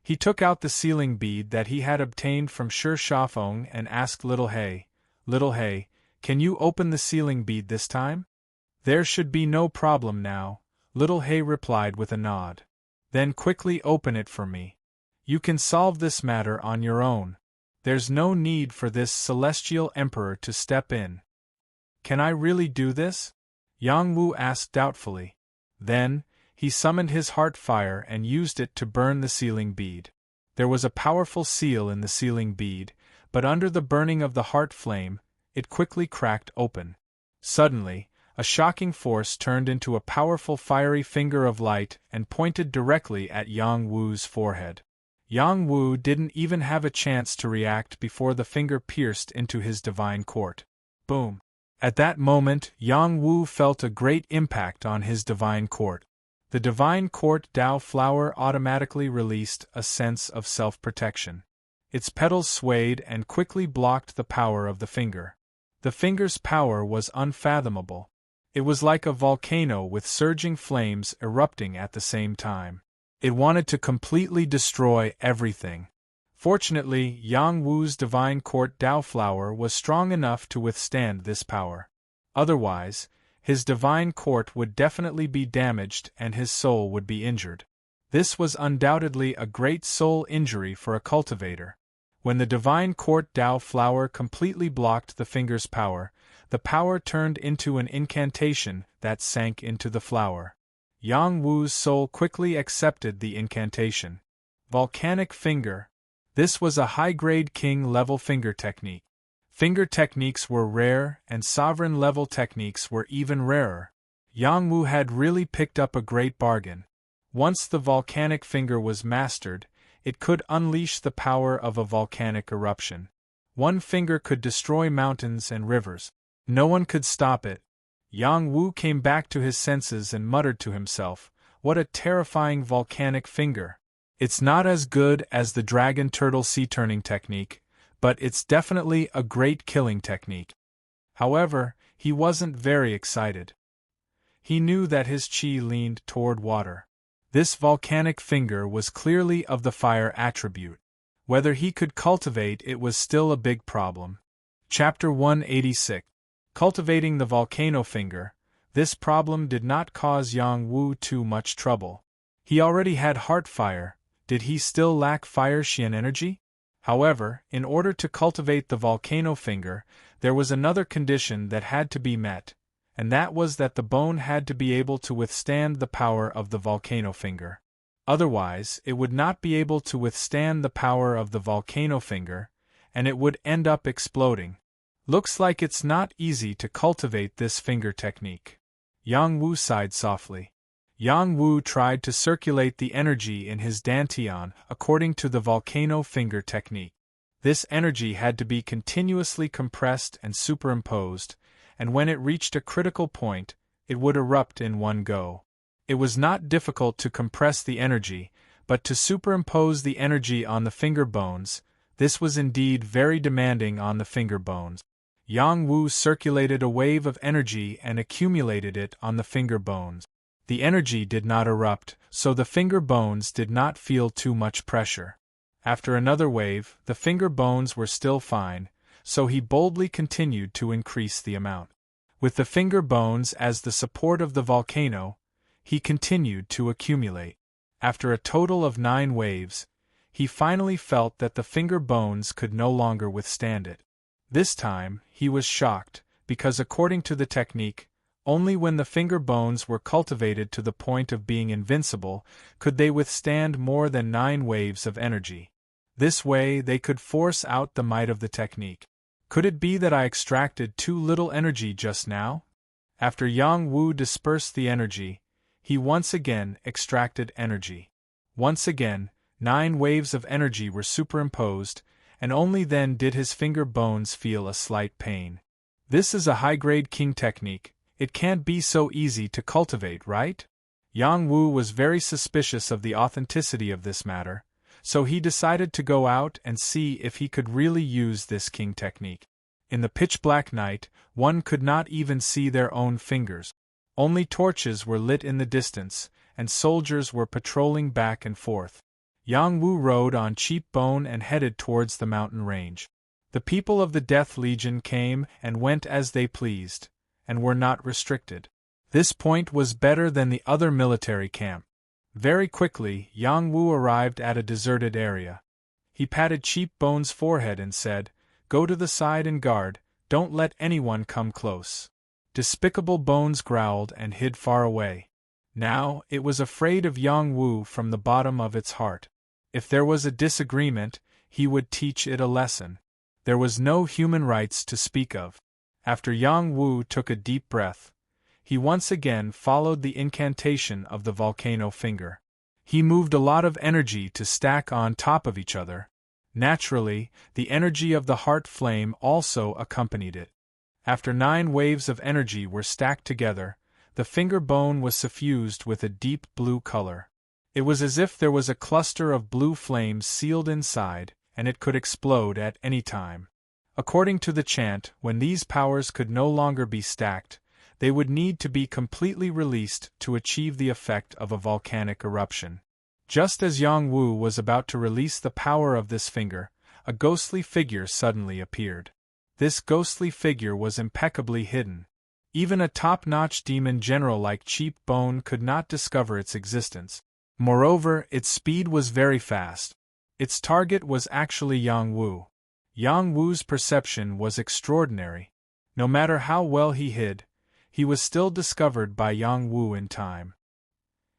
He took out the sealing bead that he had obtained from Shi Shafeng and asked Little Hay, can you open the sealing bead this time? There should be no problem now, Little Hay replied with a nod. Then quickly open it for me. You can solve this matter on your own. There's no need for this celestial emperor to step in. Can I really do this? Yang Wu asked doubtfully. Then, he summoned his heart fire and used it to burn the sealing bead. There was a powerful seal in the sealing bead, but under the burning of the heart flame, it quickly cracked open. Suddenly, a shocking force turned into a powerful fiery finger of light and pointed directly at Yang Wu's forehead. Yang Wu didn't even have a chance to react before the finger pierced into his divine court. Boom! At that moment, Yang Wu felt a great impact on his divine court. The divine court Dao flower automatically released a sense of self-protection. Its petals swayed and quickly blocked the power of the finger. The finger's power was unfathomable. It was like a volcano with surging flames erupting at the same time. It wanted to completely destroy everything. Fortunately, Yang Wu's divine court Dao flower was strong enough to withstand this power. Otherwise, his divine court would definitely be damaged and his soul would be injured. This was undoubtedly a great soul injury for a cultivator. When the divine court Dao flower completely blocked the finger's power, the power turned into an incantation that sank into the flower. Yang Wu's soul quickly accepted the incantation. Volcanic finger. This was a high-grade king-level finger technique. Finger techniques were rare, and sovereign-level techniques were even rarer. Yang Wu had really picked up a great bargain. Once the volcanic finger was mastered, it could unleash the power of a volcanic eruption. One finger could destroy mountains and rivers. No one could stop it. Yang Wu came back to his senses and muttered to himself, "What a terrifying volcanic finger! It's not as good as the dragon turtle sea turning technique, but it's definitely a great killing technique." However, he wasn't very excited. He knew that his qi leaned toward water. This volcanic finger was clearly of the fire attribute. Whether he could cultivate it was still a big problem. Chapter 186. Cultivating the volcano finger. This problem did not cause Yang Wu too much trouble. He already had heart fire. Did he still lack fire Xian energy? However, in order to cultivate the volcano finger, there was another condition that had to be met, and that was that the bone had to be able to withstand the power of the volcano finger. Otherwise, it would not be able to withstand the power of the volcano finger, and it would end up exploding. Looks like it's not easy to cultivate this finger technique. Yang Wu sighed softly. Yang Wu tried to circulate the energy in his dantian according to the volcano finger technique. This energy had to be continuously compressed and superimposed, and when it reached a critical point, it would erupt in one go. It was not difficult to compress the energy, but to superimpose the energy on the finger bones, this was indeed very demanding on the finger bones. Yang Wu circulated a wave of energy and accumulated it on the finger bones. The energy did not erupt, so the finger bones did not feel too much pressure. After another wave, the finger bones were still fine, so he boldly continued to increase the amount. With the finger bones as the support of the volcano, he continued to accumulate. After a total of 9 waves, he finally felt that the finger bones could no longer withstand it. This time, he was shocked, because according to the technique, only when the finger bones were cultivated to the point of being invincible could they withstand more than 9 waves of energy. This way they could force out the might of the technique. Could it be that I extracted too little energy just now? After Yang Wu dispersed the energy, he once again extracted energy. Once again, 9 waves of energy were superimposed, and only then did his finger bones feel a slight pain. This is a high-grade king technique. It can't be so easy to cultivate, right? Yang Wu was very suspicious of the authenticity of this matter, so he decided to go out and see if he could really use this king technique. In the pitch-black night, one could not even see their own fingers. Only torches were lit in the distance, and soldiers were patrolling back and forth. Yang Wu rode on cheap bone and headed towards the mountain range. The people of the Death Legion came and went as they pleased, and were not restricted. This point was better than the other military camp. Very quickly, Yang Wu arrived at a deserted area. He patted Cheap Bone's forehead and said, "Go to the side and guard, don't let anyone come close." Despicable Bones growled and hid far away. Now, it was afraid of Yang Wu from the bottom of its heart. If there was a disagreement, he would teach it a lesson. There was no human rights to speak of. After Yang Wu took a deep breath, he once again followed the incantation of the volcano finger. He moved a lot of energy to stack on top of each other. Naturally, the energy of the heart flame also accompanied it. After 9 waves of energy were stacked together, the finger bone was suffused with a deep blue color. It was as if there was a cluster of blue flames sealed inside, and it could explode at any time. According to the chant, when these powers could no longer be stacked, they would need to be completely released to achieve the effect of a volcanic eruption. Just as Yang Wu was about to release the power of this finger, a ghostly figure suddenly appeared. This ghostly figure was impeccably hidden. Even a top-notch demon general like Cheap Bone could not discover its existence. Moreover, its speed was very fast. Its target was actually Yang Wu. Yang Wu's perception was extraordinary. No matter how well he hid, he was still discovered by Yang Wu in time.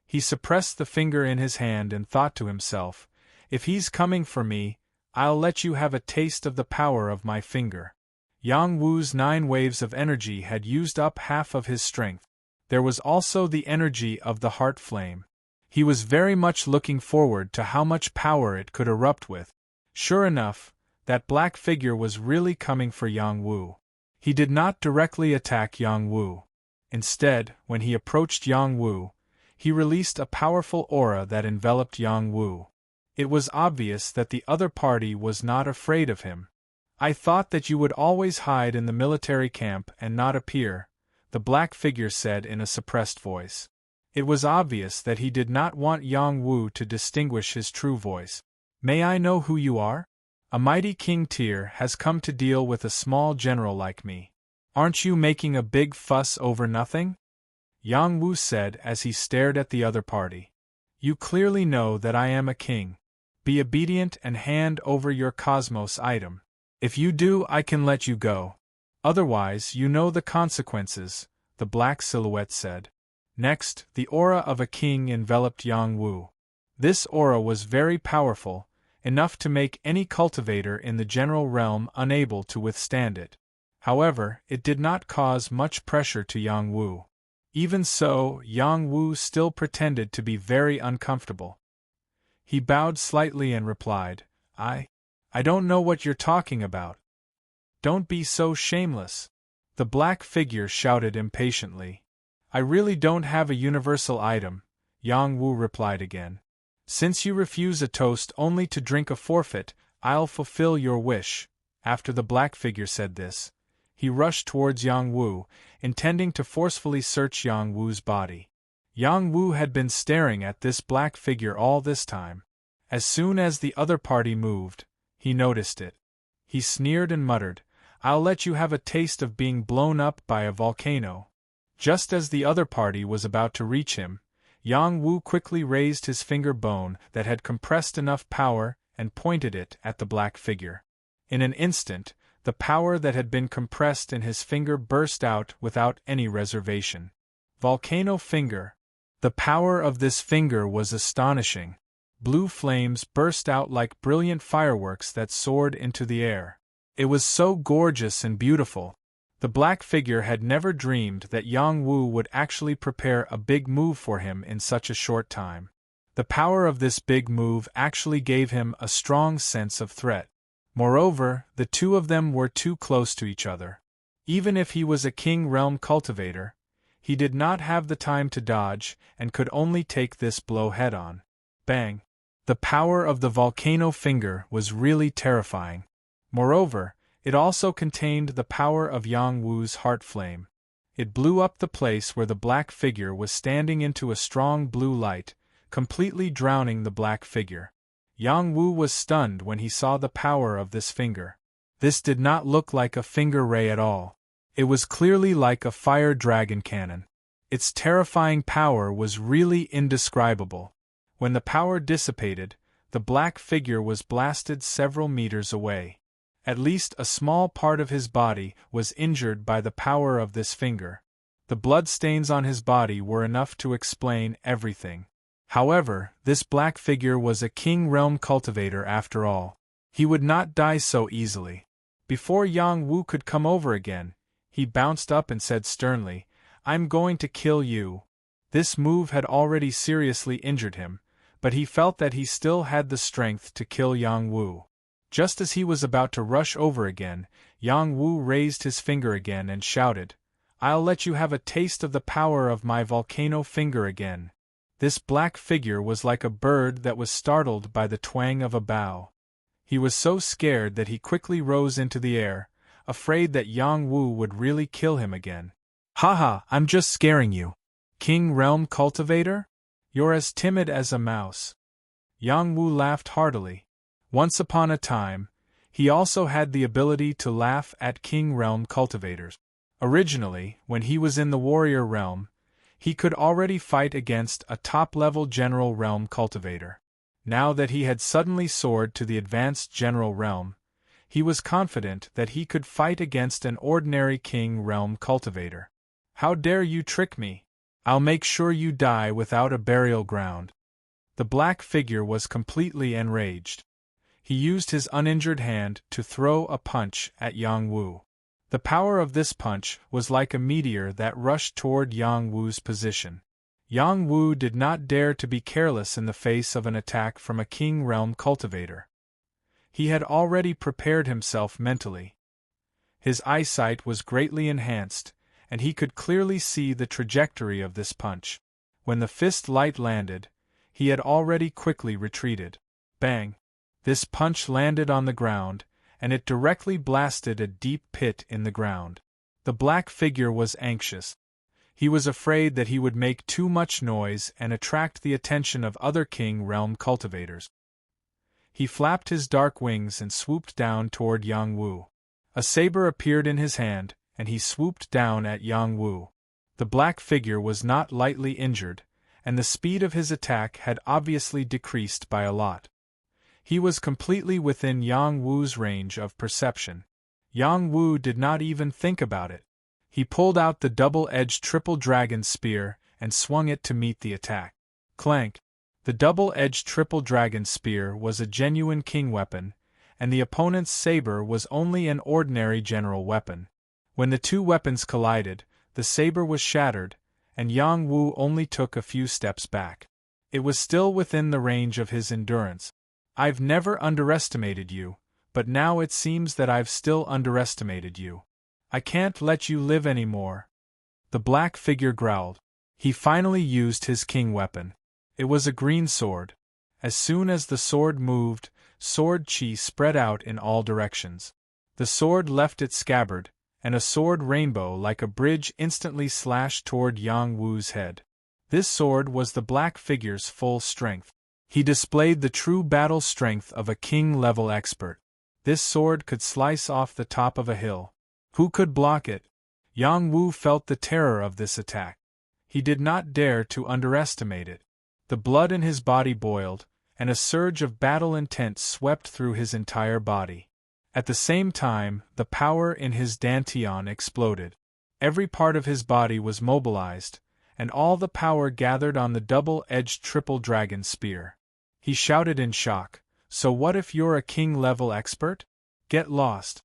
He suppressed the finger in his hand and thought to himself, "If he's coming for me, I'll let you have a taste of the power of my finger." Yang Wu's 9 waves of energy had used up half of his strength. There was also the energy of the heart flame. He was very much looking forward to how much power it could erupt with. Sure enough, that black figure was really coming for Yang Wu. He did not directly attack Yang Wu. Instead, when he approached Yang Wu, he released a powerful aura that enveloped Yang Wu. It was obvious that the other party was not afraid of him. "I thought that you would always hide in the military camp and not appear," the black figure said in a suppressed voice. It was obvious that he did not want Yang Wu to distinguish his true voice. "May I know who you are? A mighty King Tyr has come to deal with a small general like me. Aren't you making a big fuss over nothing?" Yang Wu said as he stared at the other party. "You clearly know that I am a king. Be obedient and hand over your cosmos item. If you do, I can let you go. Otherwise, you know the consequences," the black silhouette said. Next, the aura of a king enveloped Yang Wu. This aura was very powerful, enough to make any cultivator in the general realm unable to withstand it. However, it did not cause much pressure to Yang Wu. Even so, Yang Wu still pretended to be very uncomfortable. He bowed slightly and replied, I don't know what you're talking about." "Don't be so shameless," the black figure shouted impatiently. "I really don't have a universal item," Yang Wu replied again. "Since you refuse a toast only to drink a forfeit, I'll fulfill your wish." After the black figure said this, he rushed towards Yang Wu, intending to forcefully search Yang Wu's body. Yang Wu had been staring at this black figure all this time. As soon as the other party moved, he noticed it. He sneered and muttered, "I'll let you have a taste of being blown up by a volcano." Just as the other party was about to reach him, Yang Wu quickly raised his finger bone that had compressed enough power and pointed it at the black figure. In an instant, the power that had been compressed in his finger burst out without any reservation. Volcano finger. The power of this finger was astonishing. Blue flames burst out like brilliant fireworks that soared into the air. It was so gorgeous and beautiful. The black figure had never dreamed that Yang Wu would actually prepare a big move for him in such a short time. The power of this big move actually gave him a strong sense of threat. Moreover, the two of them were too close to each other. Even if he was a king realm cultivator, he did not have the time to dodge and could only take this blow head-on. Bang! The power of the volcano finger was really terrifying. Moreover, it also contained the power of Yang Wu's heart flame. It blew up the place where the black figure was standing into a strong blue light, completely drowning the black figure. Yang Wu was stunned when he saw the power of this finger. This did not look like a finger ray at all. It was clearly like a fire dragon cannon. Its terrifying power was really indescribable. When the power dissipated, the black figure was blasted several meters away. At least a small part of his body was injured by the power of this finger. The bloodstains on his body were enough to explain everything. However, this black figure was a king realm cultivator after all. He would not die so easily. Before Yang Wu could come over again, he bounced up and said sternly, "I'm going to kill you." This move had already seriously injured him, but he felt that he still had the strength to kill Yang Wu. Just as he was about to rush over again, Yang Wu raised his finger again and shouted, "I'll let you have a taste of the power of my volcano finger again." This black figure was like a bird that was startled by the twang of a bow. He was so scared that he quickly rose into the air, afraid that Yang Wu would really kill him again. "Haha, I'm just scaring you. King Realm Cultivator? You're as timid as a mouse." Yang Wu laughed heartily. Once upon a time, he also had the ability to laugh at King Realm Cultivators. Originally, when he was in the Warrior Realm, he could already fight against a top-level General Realm Cultivator. Now that he had suddenly soared to the Advanced General Realm, he was confident that he could fight against an ordinary King Realm Cultivator. "How dare you trick me? I'll make sure you die without a burial ground." The black figure was completely enraged. He used his uninjured hand to throw a punch at Yang Wu. The power of this punch was like a meteor that rushed toward Yang Wu's position. Yang Wu did not dare to be careless in the face of an attack from a King Realm Cultivator. He had already prepared himself mentally. His eyesight was greatly enhanced, and he could clearly see the trajectory of this punch. When the fist light landed, he had already quickly retreated. Bang! This punch landed on the ground, and it directly blasted a deep pit in the ground. The black figure was anxious. He was afraid that he would make too much noise and attract the attention of other King Realm Cultivators. He flapped his dark wings and swooped down toward Yang Wu. A saber appeared in his hand, and he swooped down at Yang Wu. The black figure was not lightly injured, and the speed of his attack had obviously decreased by a lot. He was completely within Yang Wu's range of perception. Yang Wu did not even think about it. He pulled out the double-edged triple dragon spear and swung it to meet the attack. Clank! The double-edged triple dragon spear was a genuine king weapon, and the opponent's saber was only an ordinary general weapon. When the two weapons collided, the saber was shattered, and Yang Wu only took a few steps back. It was still within the range of his endurance. "I've never underestimated you, but now it seems that I've still underestimated you. I can't let you live anymore." The black figure growled. He finally used his king weapon. It was a green sword. As soon as the sword moved, sword chi spread out in all directions. The sword left its scabbard, and a sword rainbow like a bridge instantly slashed toward Yang Wu's head. This sword was the black figure's full strength. He displayed the true battle strength of a king-level expert. This sword could slice off the top of a hill. Who could block it? Yang Wu felt the terror of this attack. He did not dare to underestimate it. The blood in his body boiled, and a surge of battle intent swept through his entire body. At the same time, the power in his dantian exploded. Every part of his body was mobilized, and all the power gathered on the double-edged triple dragon spear. He shouted in shock, "So what if you're a king-level expert? Get lost."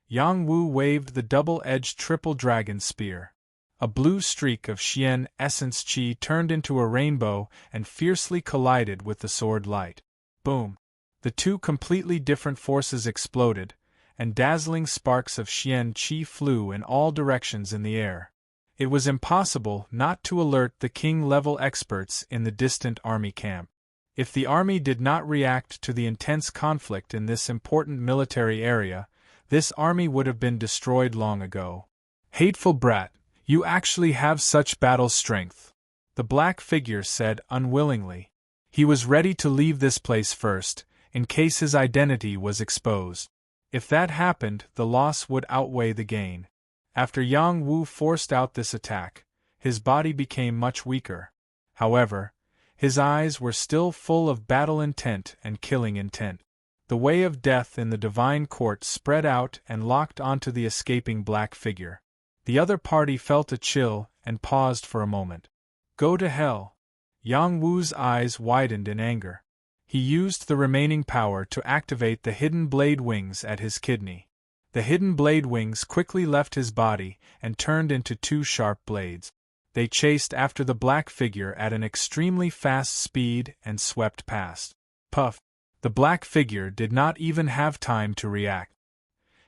Yang Wu waved the double-edged triple dragon spear. A blue streak of Xian essence chi turned into a rainbow and fiercely collided with the sword light. Boom! The two completely different forces exploded, and dazzling sparks of Xian chi flew in all directions in the air. It was impossible not to alert the king-level experts in the distant army camp. If the army did not react to the intense conflict in this important military area, this army would have been destroyed long ago. "Hateful brat, you actually have such battle strength," the black figure said unwillingly. He was ready to leave this place first, in case his identity was exposed. If that happened, the loss would outweigh the gain. After Yang Wu forced out this attack, his body became much weaker. However, his eyes were still full of battle intent and killing intent. The way of death in the divine court spread out and locked onto the escaping black figure. The other party felt a chill and paused for a moment. "Go to hell." Yang Wu's eyes widened in anger. He used the remaining power to activate the hidden blade wings at his kidney. The hidden blade wings quickly left his body and turned into two sharp blades. They chased after the black figure at an extremely fast speed and swept past. Puff! The black figure did not even have time to react.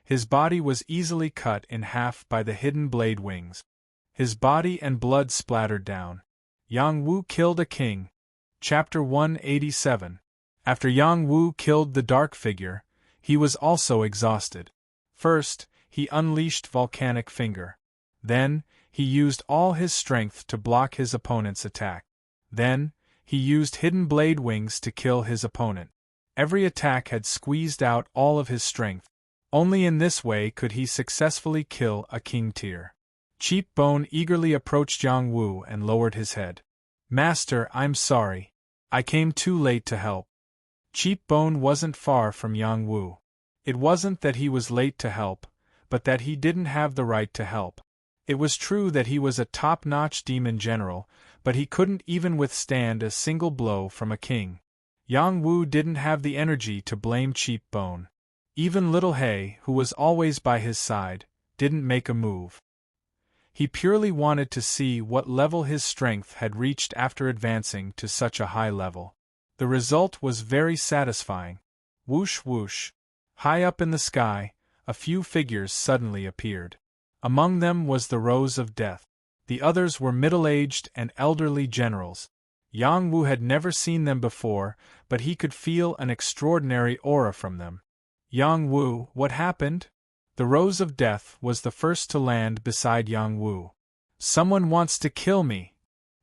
His body was easily cut in half by the hidden blade wings. His body and blood splattered down. Yang Wu killed a king. Chapter 187. After Yang Wu killed the dark figure, he was also exhausted. First, he unleashed Volcanic Finger. Then, he used all his strength to block his opponent's attack. Then, he used Hidden Blade Wings to kill his opponent. Every attack had squeezed out all of his strength. Only in this way could he successfully kill a king tier. Cheap Bone eagerly approached Yang Wu and lowered his head. "Master, I'm sorry. I came too late to help." Cheap Bone wasn't far from Yang Wu. It wasn't that he was late to help, but that he didn't have the right to help. It was true that he was a top-notch demon general, but he couldn't even withstand a single blow from a king. Yang Wu didn't have the energy to blame Cheap Bone. Even Little Hay, who was always by his side, didn't make a move. He purely wanted to see what level his strength had reached after advancing to such a high level. The result was very satisfying. Whoosh whoosh. High up in the sky, a few figures suddenly appeared. Among them was the Rose of Death. The others were middle-aged and elderly generals. Yang Wu had never seen them before, but he could feel an extraordinary aura from them. "Yang Wu, what happened?" The Rose of Death was the first to land beside Yang Wu. "Someone wants to kill me,"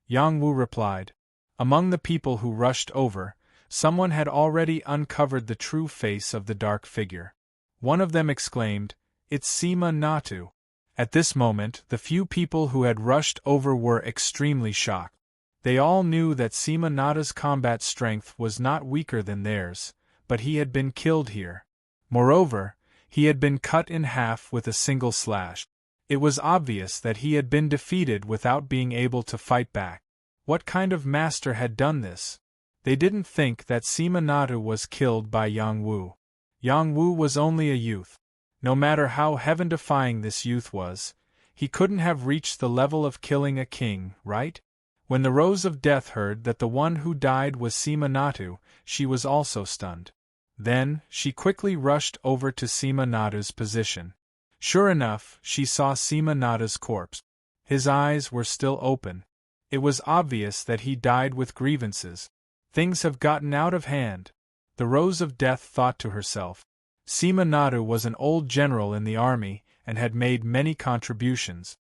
Yang Wu replied. Among the people who rushed over, someone had already uncovered the true face of the dark figure. One of them exclaimed, "It's Sima Natu." At this moment, the few people who had rushed over were extremely shocked. They all knew that Sima Natu's combat strength was not weaker than theirs, but he had been killed here. Moreover, he had been cut in half with a single slash. It was obvious that he had been defeated without being able to fight back. What kind of master had done this? They didn't think that Sima Natu was killed by Yang Wu. Yang Wu was only a youth. No matter how heaven-defying this youth was, he couldn't have reached the level of killing a king, right? When the Rose of Death heard that the one who died was Sima Natu, she was also stunned. Then, she quickly rushed over to Sima Natu's position. Sure enough, she saw Sima Natu's corpse. His eyes were still open. It was obvious that he died with grievances. Things have gotten out of hand. The Rose of Death thought to herself. Sima Natu was an old general in the army and had made many contributions.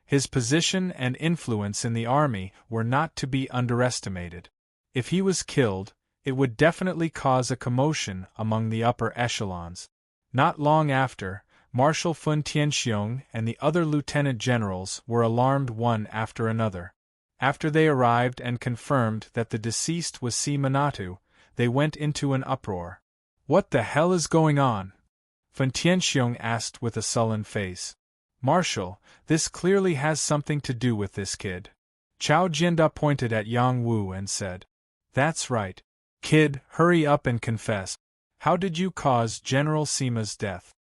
His position and influence in the army were not to be underestimated. If he was killed, it would definitely cause a commotion among the upper echelons. Not long after, Marshal Fun Tianxiong and the other lieutenant generals were alarmed one after another. After they arrived and confirmed that the deceased was Sima Natu, they went into an uproar. "What the hell is going on?" Fun Tianxiong asked with a sullen face. "Marshal, this clearly has something to do with this kid." Chao Jianda pointed at Yang Wu and said, "That's right. Kid, hurry up and confess. How did you cause General Sima's death?"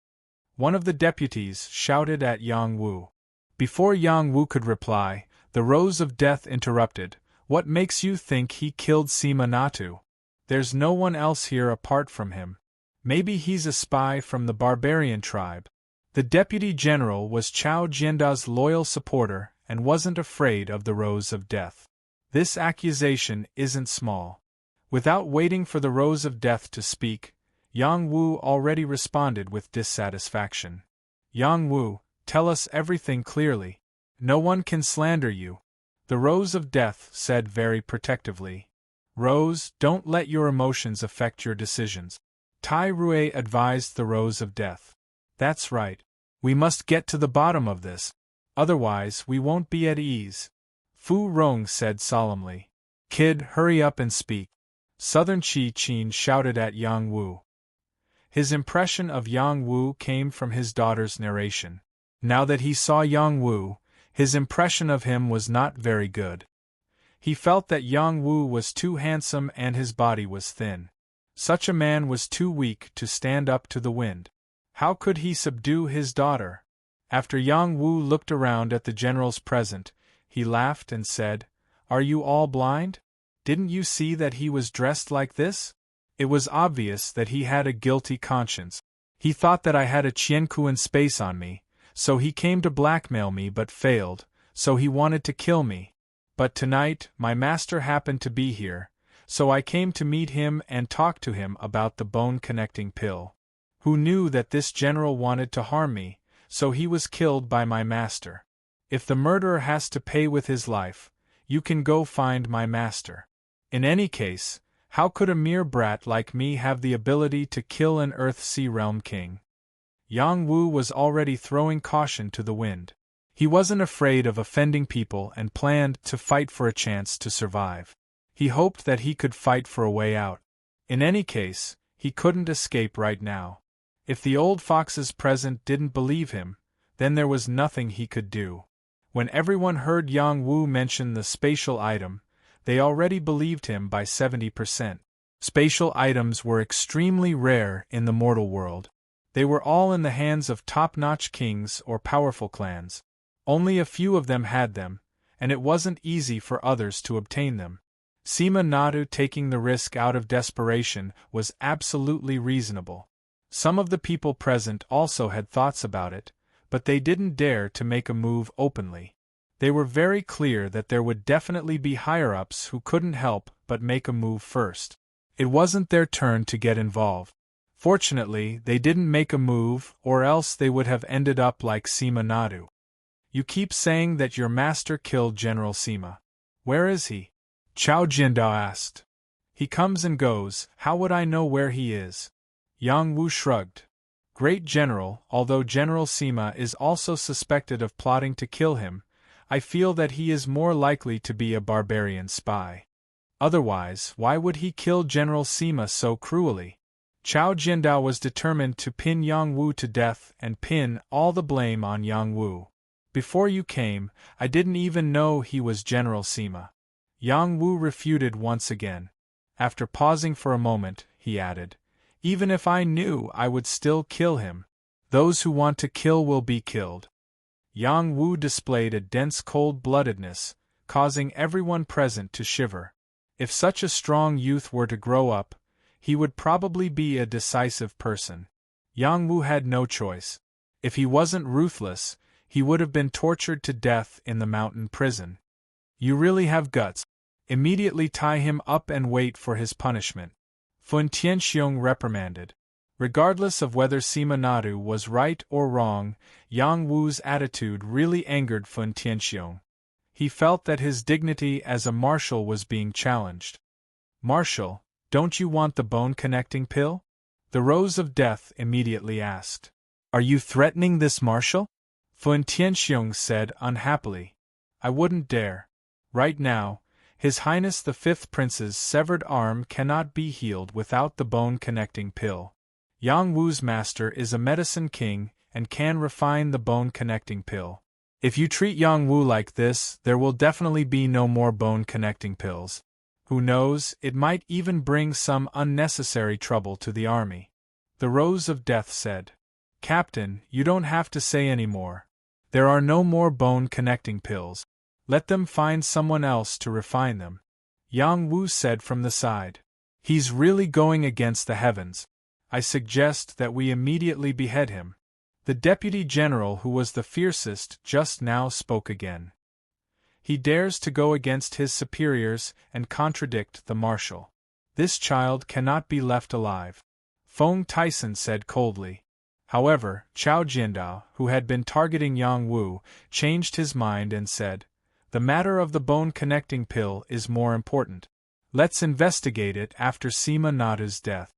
One of the deputies shouted at Yang Wu. Before Yang Wu could reply, the Rose of Death interrupted. "What makes you think he killed Sima Natu? There's no one else here apart from him. Maybe he's a spy from the barbarian tribe." The deputy general was Chao Jianda's loyal supporter and wasn't afraid of the Rose of Death. This accusation isn't small. Without waiting for the Rose of Death to speak, Yang Wu already responded with dissatisfaction. "Yang Wu, tell us everything clearly. No one can slander you," the Rose of Death said very protectively. "Rose, don't let your emotions affect your decisions," Tai Rui advised the Rose of Death. "That's right. We must get to the bottom of this. Otherwise we won't be at ease," Fu Rong said solemnly. "Kid, hurry up and speak," Southern Qi Qin shouted at Yang Wu. His impression of Yang Wu came from his daughter's narration. Now that he saw Yang Wu, his impression of him was not very good. He felt that Yang Wu was too handsome and his body was thin. Such a man was too weak to stand up to the wind. How could he subdue his daughter? After Yang Wu looked around at the generals present, He laughed and said, "Are you all blind? Didn't you see that he was dressed like this?" It was obvious that he had a guilty conscience. He thought that I had a Qianquan space on me, so he came to blackmail me but failed, so he wanted to kill me. But tonight, my master happened to be here, so I came to meet him and talk to him about the bone-connecting pill. Who knew that this general wanted to harm me, so he was killed by my master. If the murderer has to pay with his life, you can go find my master. In any case, how could a mere brat like me have the ability to kill an Earth-Sea Realm king? Yang Wu was already throwing caution to the wind. He wasn't afraid of offending people and planned to fight for a chance to survive. He hoped that he could fight for a way out. In any case, he couldn't escape right now. If the old foxes present didn't believe him, then there was nothing he could do. When everyone heard Yang Wu mention the spatial item, they already believed him by 70%. Spatial items were extremely rare in the mortal world. They were all in the hands of top-notch kings or powerful clans. Only a few of them had them, and it wasn't easy for others to obtain them. Sima Nadu taking the risk out of desperation was absolutely reasonable. Some of the people present also had thoughts about it, but they didn't dare to make a move openly. They were very clear that there would definitely be higher-ups who couldn't help but make a move first. It wasn't their turn to get involved. Fortunately, they didn't make a move, or else they would have ended up like Sima Nadu. "You keep saying that your master killed General Sima. Where is he?" Chao Jiandao asked. "He comes and goes, how would I know where he is?" Yang Wu shrugged. "Great General, although General Sima is also suspected of plotting to kill him, I feel that he is more likely to be a barbarian spy. Otherwise, why would he kill General Sima so cruelly?" Chao Jiandao was determined to pin Yang Wu to death and pin all the blame on Yang Wu. "Before you came, I didn't even know he was General Sima." Yang Wu refuted once again. After pausing for a moment, he added, "Even if I knew, I would still kill him. Those who want to kill will be killed." Yang Wu displayed a dense cold-bloodedness, causing everyone present to shiver. If such a strong youth were to grow up, he would probably be a decisive person. Yang Wu had no choice. If he wasn't ruthless, he would have been tortured to death in the mountain prison. "You really have guts. Immediately tie him up and wait for his punishment," Fun Tianxiong reprimanded. Regardless of whether Sima Nadu was right or wrong, Yang Wu's attitude really angered Fun Tianxiong. He felt that his dignity as a marshal was being challenged. "Marshal, don't you want the bone-connecting pill?" the Rose of Death immediately asked. "Are you threatening this marshal?" Fun Tianxiong said unhappily. "I wouldn't dare. Right now, His Highness the Fifth Prince's severed arm cannot be healed without the bone-connecting pill. Yang Wu's master is a medicine king and can refine the bone-connecting pill. If you treat Yang Wu like this, there will definitely be no more bone-connecting pills. Who knows, it might even bring some unnecessary trouble to the army." The Rose of Death said. "Captain, you don't have to say any more. There are no more bone-connecting pills. Let them find someone else to refine them." Yang Wu said from the side. "He's really going against the heavens. I suggest that we immediately behead him." The deputy general who was the fiercest just now spoke again. "He dares to go against his superiors and contradict the marshal. This child cannot be left alive," Feng Tyson said coldly. However, Chao Jiandao, who had been targeting Yang Wu, changed his mind and said, "The matter of the bone-connecting pill is more important. Let's investigate it after Sima Nadu's death."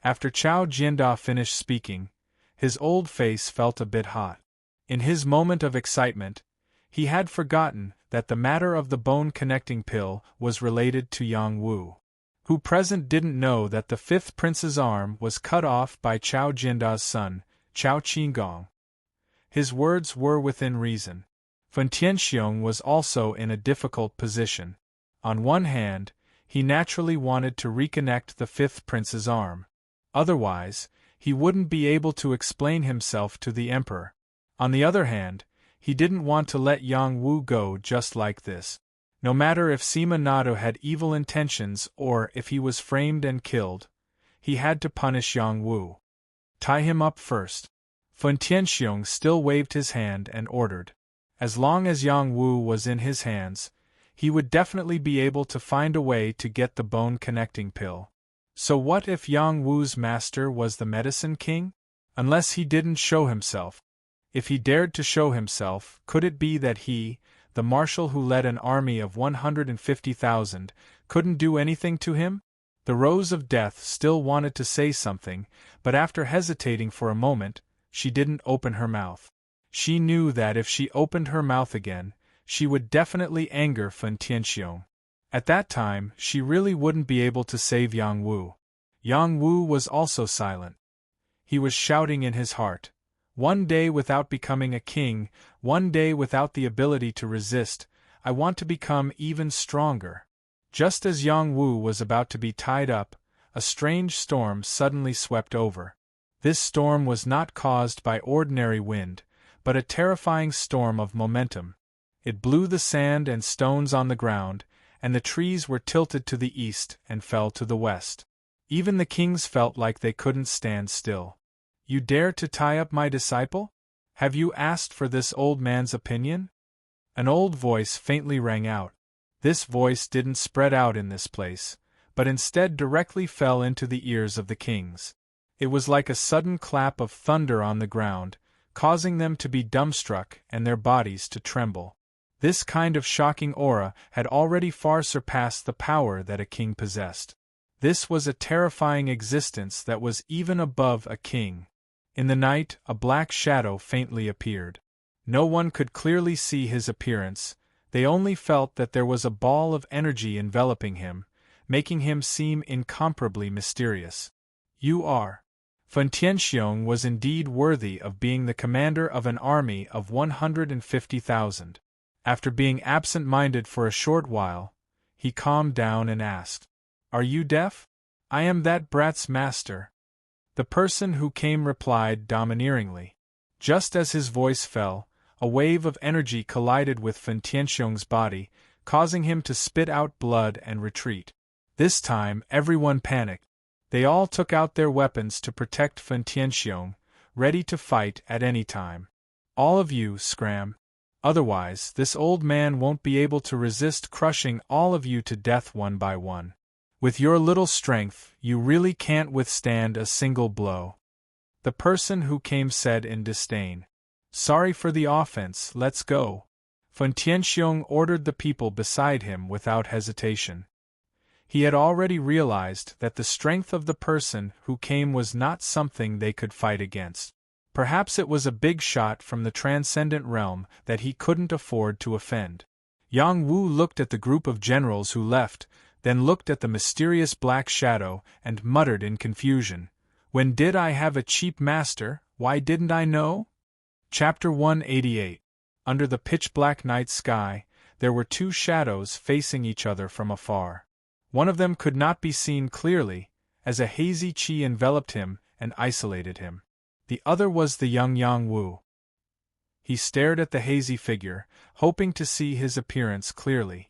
After Chao Jiandao finished speaking, his old face felt a bit hot. In his moment of excitement, he had forgotten that the matter of the bone-connecting pill was related to Yang Wu, who present didn't know that the fifth prince's arm was cut off by Chao Jiandao's son, Chao Qinggong. His words were within reason. Fun Tianxiong was also in a difficult position. On one hand, he naturally wanted to reconnect the fifth prince's arm. Otherwise, he wouldn't be able to explain himself to the emperor. On the other hand, He didn't want to let Yang Wu go just like this. No matter if Sima Nato had evil intentions or if he was framed and killed, he had to punish Yang Wu. Tie him up first. Fen Tianxiong still waved his hand and ordered. As long as Yang Wu was in his hands, he would definitely be able to find a way to get the bone-connecting pill. So what if Yang Wu's master was the Medicine King? Unless he didn't show himself. If he dared to show himself, could it be that he, the marshal who led an army of 150,000, couldn't do anything to him? The Rose of Death still wanted to say something, but after hesitating for a moment, she didn't open her mouth. She knew that if she opened her mouth again, she would definitely anger Fen Tianxiong. At that time, she really wouldn't be able to save Yang Wu. Yang Wu was also silent. He was shouting in his heart. One day without becoming a king, one day without the ability to resist, I want to become even stronger. Just as Yang Wu was about to be tied up, a strange storm suddenly swept over. This storm was not caused by ordinary wind, but a terrifying storm of momentum. It blew the sand and stones on the ground, and the trees were tilted to the east and fell to the west. Even the kings felt like they couldn't stand still. You dare to tie up my disciple? Have you asked for this old man's opinion? An old voice faintly rang out. This voice didn't spread out in this place, but instead directly fell into the ears of the kings. It was like a sudden clap of thunder on the ground, causing them to be dumbstruck and their bodies to tremble. This kind of shocking aura had already far surpassed the power that a king possessed. This was a terrifying existence that was even above a king. In the night, a black shadow faintly appeared. No one could clearly see his appearance, they only felt that there was a ball of energy enveloping him, making him seem incomparably mysterious. You are. Fen Tianxiong was indeed worthy of being the commander of an army of 150,000. After being absent-minded for a short while, he calmed down and asked, "Are you deaf?" "I am that brat's master." The person who came replied domineeringly. Just as his voice fell, a wave of energy collided with Fen Tianxiong's body, causing him to spit out blood and retreat. This time, everyone panicked. They all took out their weapons to protect Fen Tianxiong, ready to fight at any time. "All of you, scram. Otherwise, this old man won't be able to resist crushing all of you to death one by one. With your little strength, you really can't withstand a single blow." The person who came said in disdain. "Sorry for the offense, let's go." Fen Tianxiong ordered the people beside him without hesitation. He had already realized that the strength of the person who came was not something they could fight against. Perhaps it was a big shot from the transcendent realm that he couldn't afford to offend. Yang Wu looked at the group of generals who left, then looked at the mysterious black shadow and muttered in confusion, "When did I have a cheap master? Why didn't I know?" Chapter 188. Under the pitch-black night sky, there were two shadows facing each other from afar. One of them could not be seen clearly, as a hazy qi enveloped him and isolated him. The other was the young Yang Wu. He stared at the hazy figure, hoping to see his appearance clearly.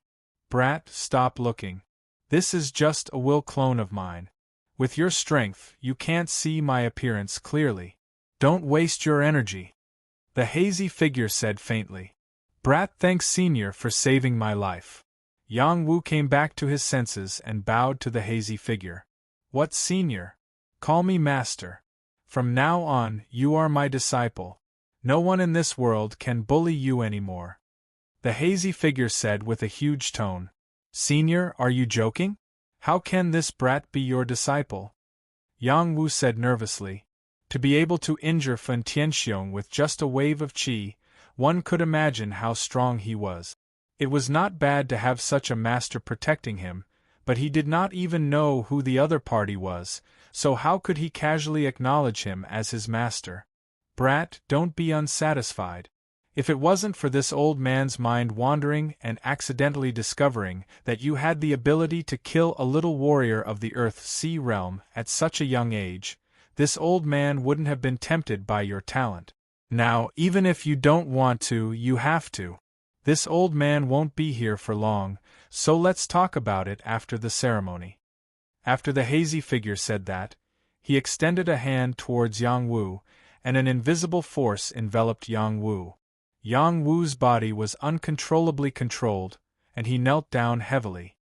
"Brat, stop looking. This is just a will clone of mine. With your strength, you can't see my appearance clearly. Don't waste your energy." The hazy figure said faintly. "Brat, thanks Senior for saving my life." Yang Wu came back to his senses and bowed to the hazy figure. "What Senior? Call me Master. From now on, you are my disciple. No one in this world can bully you anymore." The hazy figure said with a huge tone. "Senior, are you joking? How can this brat be your disciple?" Yang Wu said nervously. To be able to injure Fen Tianxiong with just a wave of qi, one could imagine how strong he was. It was not bad to have such a master protecting him, but he did not even know who the other party was, so how could he casually acknowledge him as his master? "Brat, don't be unsatisfied. If it wasn't for this old man's mind wandering and accidentally discovering that you had the ability to kill a little warrior of the Earth-Sea realm at such a young age, this old man wouldn't have been tempted by your talent. Now, even if you don't want to, you have to. This old man won't be here for long, so let's talk about it after the ceremony. After the hazy figure said that, he extended a hand towards Yang Wu, and an invisible force enveloped Yang Wu. Yang Wu's body was uncontrollably controlled, and he knelt down heavily.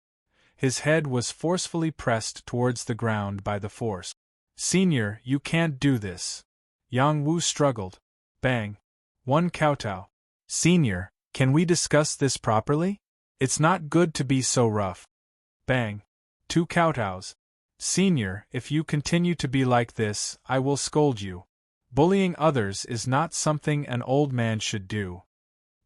His head was forcefully pressed towards the ground by the force. "Senior, you can't do this." Yang Wu struggled. Bang. One kowtow. "Senior, can we discuss this properly? It's not good to be so rough." Bang. Two kowtows. "Senior, if you continue to be like this, I will scold you. Bullying others is not something an old man should do."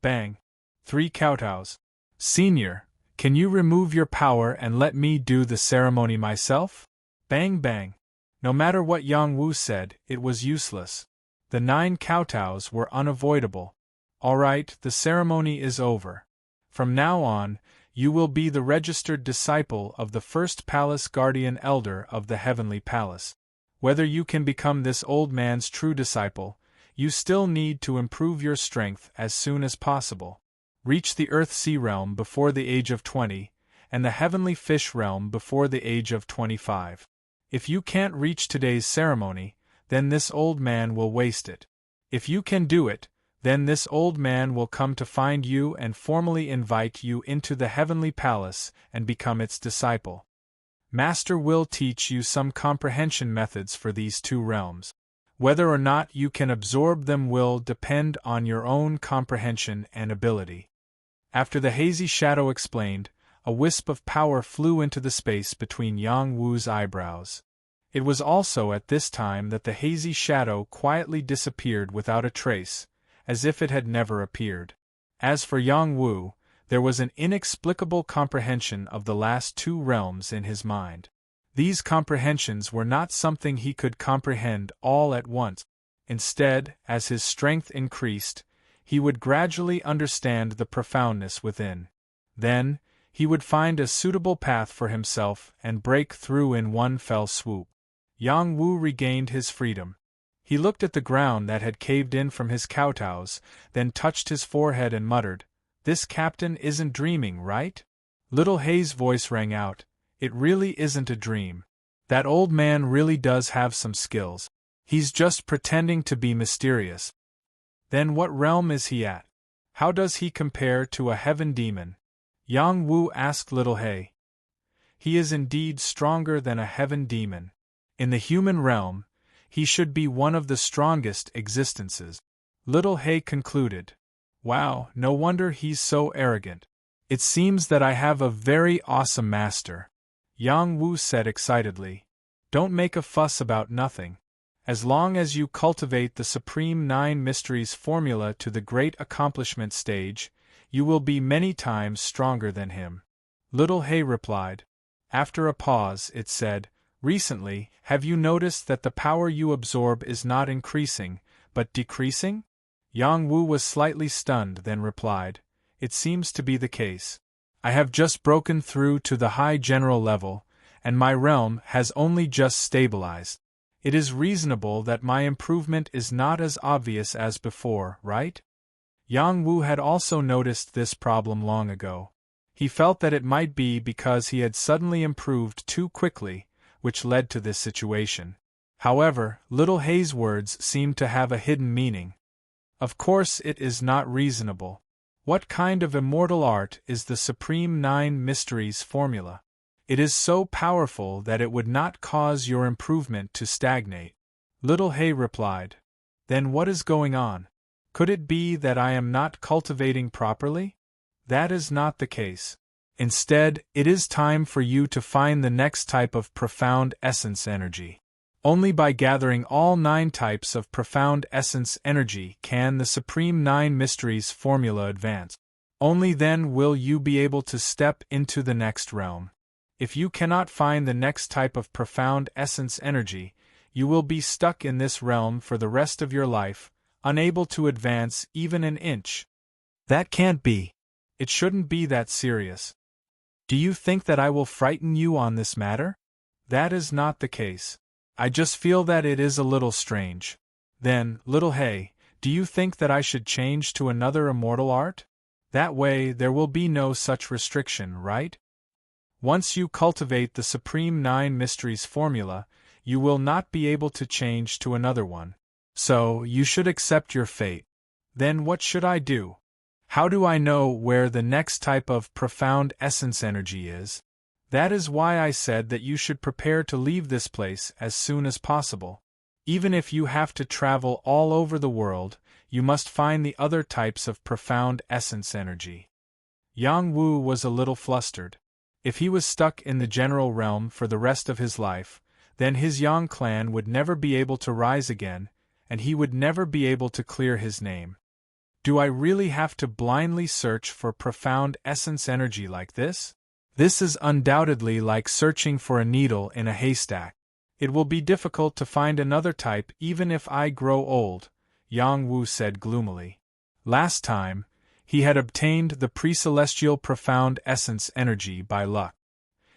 Bang. Three kowtows. "Senior, can you remove your power and let me do the ceremony myself?" Bang bang. No matter what Yang Wu said, it was useless. The 9 kowtows were unavoidable. "All right, the ceremony is over. From now on, you will be the registered disciple of the first palace guardian elder of the heavenly palace. Whether you can become this old man's true disciple, you still need to improve your strength as soon as possible. Reach the Earth-Sea realm before the age of 20, and the heavenly fish realm before the age of 25. If you can't reach today's ceremony, then this old man will waste it. If you can do it, then this old man will come to find you and formally invite you into the heavenly palace and become its disciple. Master will teach you some comprehension methods for these 2 realms. Whether or not you can absorb them will depend on your own comprehension and ability." After the hazy shadow explained, a wisp of power flew into the space between Yang Wu's eyebrows. It was also at this time that the hazy shadow quietly disappeared without a trace, as if it had never appeared. As for Yang Wu, there was an inexplicable comprehension of the last 2 realms in his mind. These comprehensions were not something he could comprehend all at once. Instead, as his strength increased, he would gradually understand the profoundness within. Then, he would find a suitable path for himself and break through in one fell swoop. Yang Wu regained his freedom. He looked at the ground that had caved in from his kowtows, then touched his forehead and muttered, "This captain isn't dreaming, right?" Little Hay's voice rang out, "It really isn't a dream. That old man really does have some skills. He's just pretending to be mysterious." "Then what realm is he at? How does he compare to a heaven demon?" Yang Wu asked Little Hay. "He is indeed stronger than a heaven demon. In the human realm, he should be one of the strongest existences," Little Hay concluded. "Wow, no wonder he's so arrogant. It seems that I have a very awesome master," Yang Wu said excitedly. "Don't make a fuss about nothing. As long as you cultivate the Supreme 9 Mysteries formula to the Great Accomplishment stage, you will be many times stronger than him." Little Hay replied. After a pause, it said, "Recently, have you noticed that the power you absorb is not increasing, but decreasing?" Yang Wu was slightly stunned, then replied, "It seems to be the case. I have just broken through to the high general level, and my realm has only just stabilized. It is reasonable that my improvement is not as obvious as before, right?" Yang Wu had also noticed this problem long ago. He felt that it might be because he had suddenly improved too quickly, which led to this situation. However, Little Hay's words seemed to have a hidden meaning. "Of course it is not reasonable. What kind of immortal art is the Supreme 9 Mysteries formula? It is so powerful that it would not cause your improvement to stagnate." Little Hay replied. "Then what is going on? Could it be that I am not cultivating properly? That is not the case. Instead, it is time for you to find the next type of profound essence energy. Only by gathering all 9 types of profound essence energy can the Supreme 9 Mysteries formula advance. Only then will you be able to step into the next realm. If you cannot find the next type of profound essence energy, you will be stuck in this realm for the rest of your life, unable to advance even an inch." "That can't be. It shouldn't be that serious. Do you think that I will frighten you on this matter? That is not the case. I just feel that it is a little strange." "Then, Little Hay, Do you think that I should change to another immortal art? That way there will be no such restriction, right? Once you cultivate the Supreme Nine Mysteries formula, you will not be able to change to another one. So, you should accept your fate. Then what should I do? How do I know where the next type of profound essence energy is? That is why I said that you should prepare to leave this place as soon as possible. Even if you have to travel all over the world, you must find the other types of profound essence energy. Yang Wu was a little flustered. If he was stuck in the general realm for the rest of his life, then his Yang clan would never be able to rise again, and he would never be able to clear his name. Do I really have to blindly search for profound essence energy like this? This is undoubtedly like searching for a needle in a haystack. It will be difficult to find another type even if I grow old, Yang Wu said gloomily. Last time, he had obtained the pre-celestial profound essence energy by luck.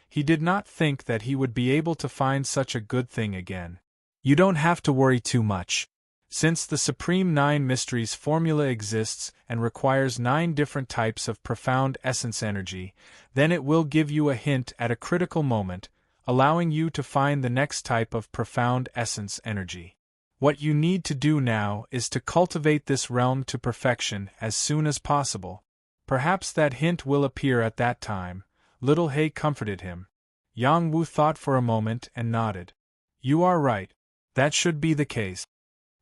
He did not think that he would be able to find such a good thing again. You don't have to worry too much. Since the Supreme Nine Mysteries formula exists and requires 9 different types of profound essence energy, then it will give you a hint at a critical moment, allowing you to find the next type of profound essence energy. What you need to do now is to cultivate this realm to perfection as soon as possible. Perhaps that hint will appear at that time, Little Hay comforted him. Yang Wu thought for a moment and nodded. You are right. That should be the case.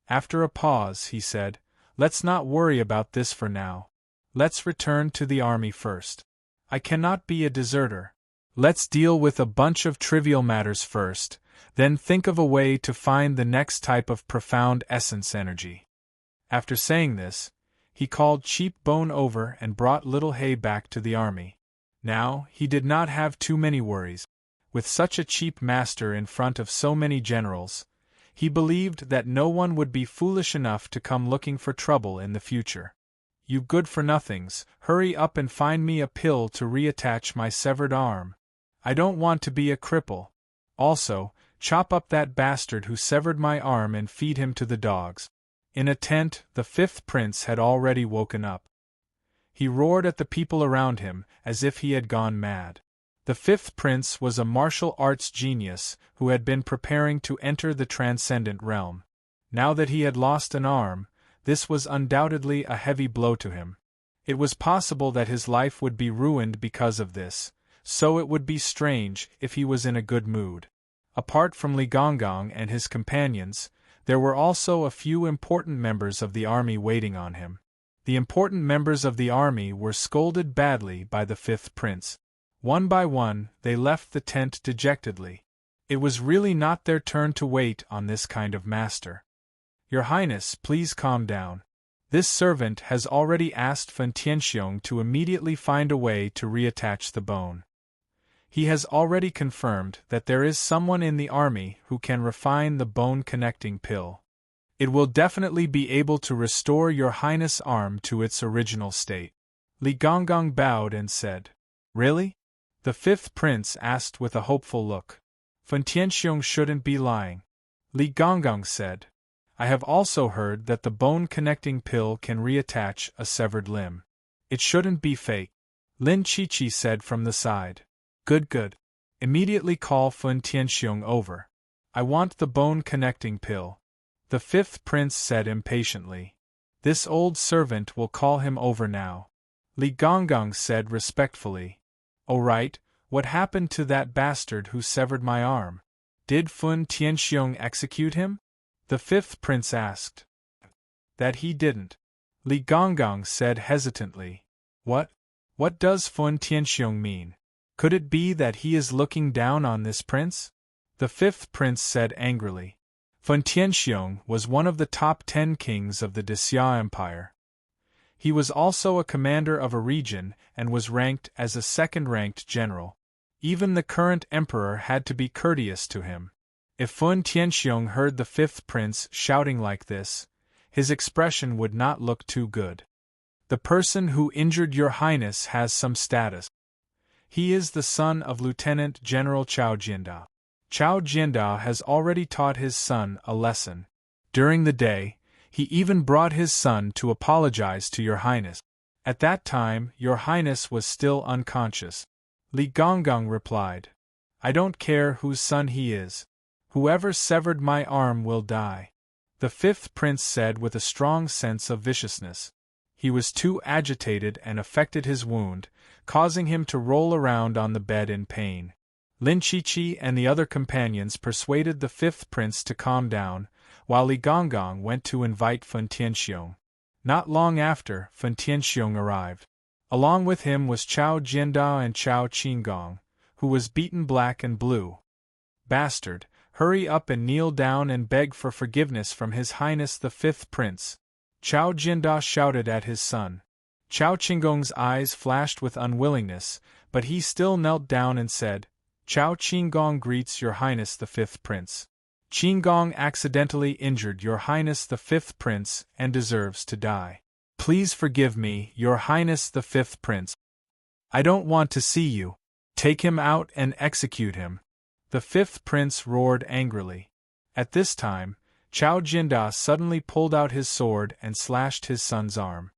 After a pause, he said, let's not worry about this for now. Let's return to the army first. I cannot be a deserter. Let's deal with a bunch of trivial matters first, then think of a way to find the next type of profound essence energy. After saying this, he called Cheap Bone over and brought Little Hay back to the army. Now, he did not have too many worries. With such a cheap master in front of so many generals, he believed that no one would be foolish enough to come looking for trouble in the future. You good-for-nothings, hurry up and find me a pill to reattach my severed arm. I don't want to be a cripple. Also, chop up that bastard who severed my arm and feed him to the dogs. In a tent, the 5th prince had already woken up. He roared at the people around him, as if he had gone mad. The 5th prince was a martial arts genius who had been preparing to enter the transcendent realm. Now that he had lost an arm, this was undoubtedly a heavy blow to him. It was possible that his life would be ruined because of this, so it would be strange if he was in a good mood. Apart from Li Gonggong and his companions, there were also a few important members of the army waiting on him. The important members of the army were scolded badly by the 5th prince. One by one, they left the tent dejectedly. It was really not their turn to wait on this kind of master. Your Highness, please calm down. This servant has already asked Fen Tianxiong to immediately find a way to reattach the bone. He has already confirmed that there is someone in the army who can refine the bone-connecting pill. It will definitely be able to restore your Highness' arm to its original state. Li Gonggong bowed and said, Really? The 5th prince asked with a hopeful look. Fen Tianxiong shouldn't be lying. Li Gonggong said, I have also heard that the bone-connecting pill can reattach a severed limb. It shouldn't be fake. Lin Chichi said from the side. Good. Immediately call Fen Tianxiong over. I want the bone-connecting pill. The 5th prince said impatiently. This old servant will call him over now. Li Gonggong said respectfully. Oh right, what happened to that bastard who severed my arm? Did Fen Tianxiong execute him? The 5th prince asked. That he didn't. Li Gonggong said hesitantly. What does Fen Tianxiong mean? Could it be that he is looking down on this prince? The 5th prince said angrily. Fen Tianxiong was one of the top 10 kings of the Xia Empire. He was also a commander of a region and was ranked as a second-ranked general. Even the current emperor had to be courteous to him. If Fen Tianxiong heard the 5th prince shouting like this, his expression would not look too good. The person who injured your Highness has some status. He is the son of Lieutenant General Chao Jianda. Chao Jianda has already taught his son a lesson. During the day, He even brought his son to apologize to your highness. At that time, your highness was still unconscious. Li Gonggong replied. I don't care whose son he is. Whoever severed my arm will die. The fifth prince said with a strong sense of viciousness. He was too agitated and affected his wound, causing him to roll around on the bed in pain. Lin Chichi and the other companions persuaded the fifth prince to calm down, while Li Gonggong went to invite Fen Tianxiong. Not long after, Fen Tianxiong arrived. Along with him was Chao Jianda and Chao Qinggong, who was beaten black and blue. Bastard, hurry up and kneel down and beg for forgiveness from His Highness the Fifth Prince. Chao Jianda shouted at his son. Chao Qinggong's eyes flashed with unwillingness, but he still knelt down and said, Chao Qinggong greets Your Highness the Fifth Prince. Qinggong accidentally injured Your Highness the Fifth Prince and deserves to die. Please forgive me, Your Highness the Fifth Prince. I don't want to see you. Take him out and execute him. The fifth prince roared angrily. At this time, Chao Jianda suddenly pulled out his sword and slashed his son's arm.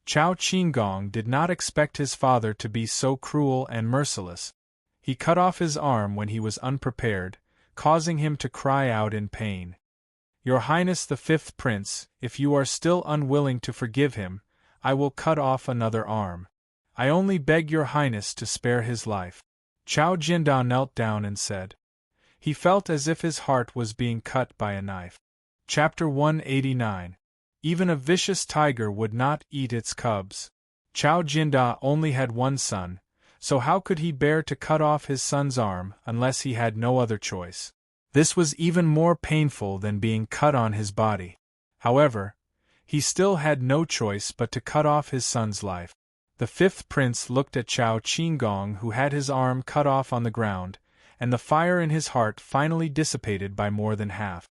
Chao Qinggong did not expect his father to be so cruel and merciless. He cut off his arm when he was unprepared, causing him to cry out in pain. Your Highness the Fifth Prince, if you are still unwilling to forgive him, I will cut off another arm. I only beg Your Highness to spare his life. Chao Jianda knelt down and said. He felt as if his heart was being cut by a knife. Chapter 189. Even a vicious tiger would not eat its cubs. Chao Jianda only had one son, so how could he bear to cut off his son's arm unless he had no other choice? This was even more painful than being cut on his body. However, he still had no choice but to cut off his son's life. The fifth prince looked at Chao Qinggong, who had his arm cut off on the ground, and the fire in his heart finally dissipated by more than half.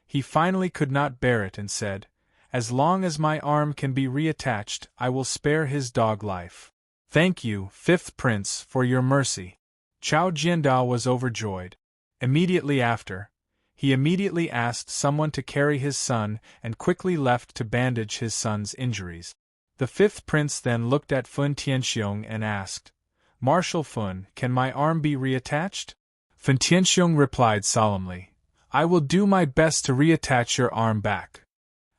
He finally could not bear it and said, As long as my arm can be reattached, I will spare his dog life. Thank you, fifth prince, for your mercy. Chao Jianda was overjoyed. Immediately after, he immediately asked someone to carry his son and quickly left to bandage his son's injuries. The fifth prince then looked at Fen Tianxiong and asked, Marshal Fen, can my arm be reattached? Fen Tianxiong replied solemnly, I will do my best to reattach your arm back.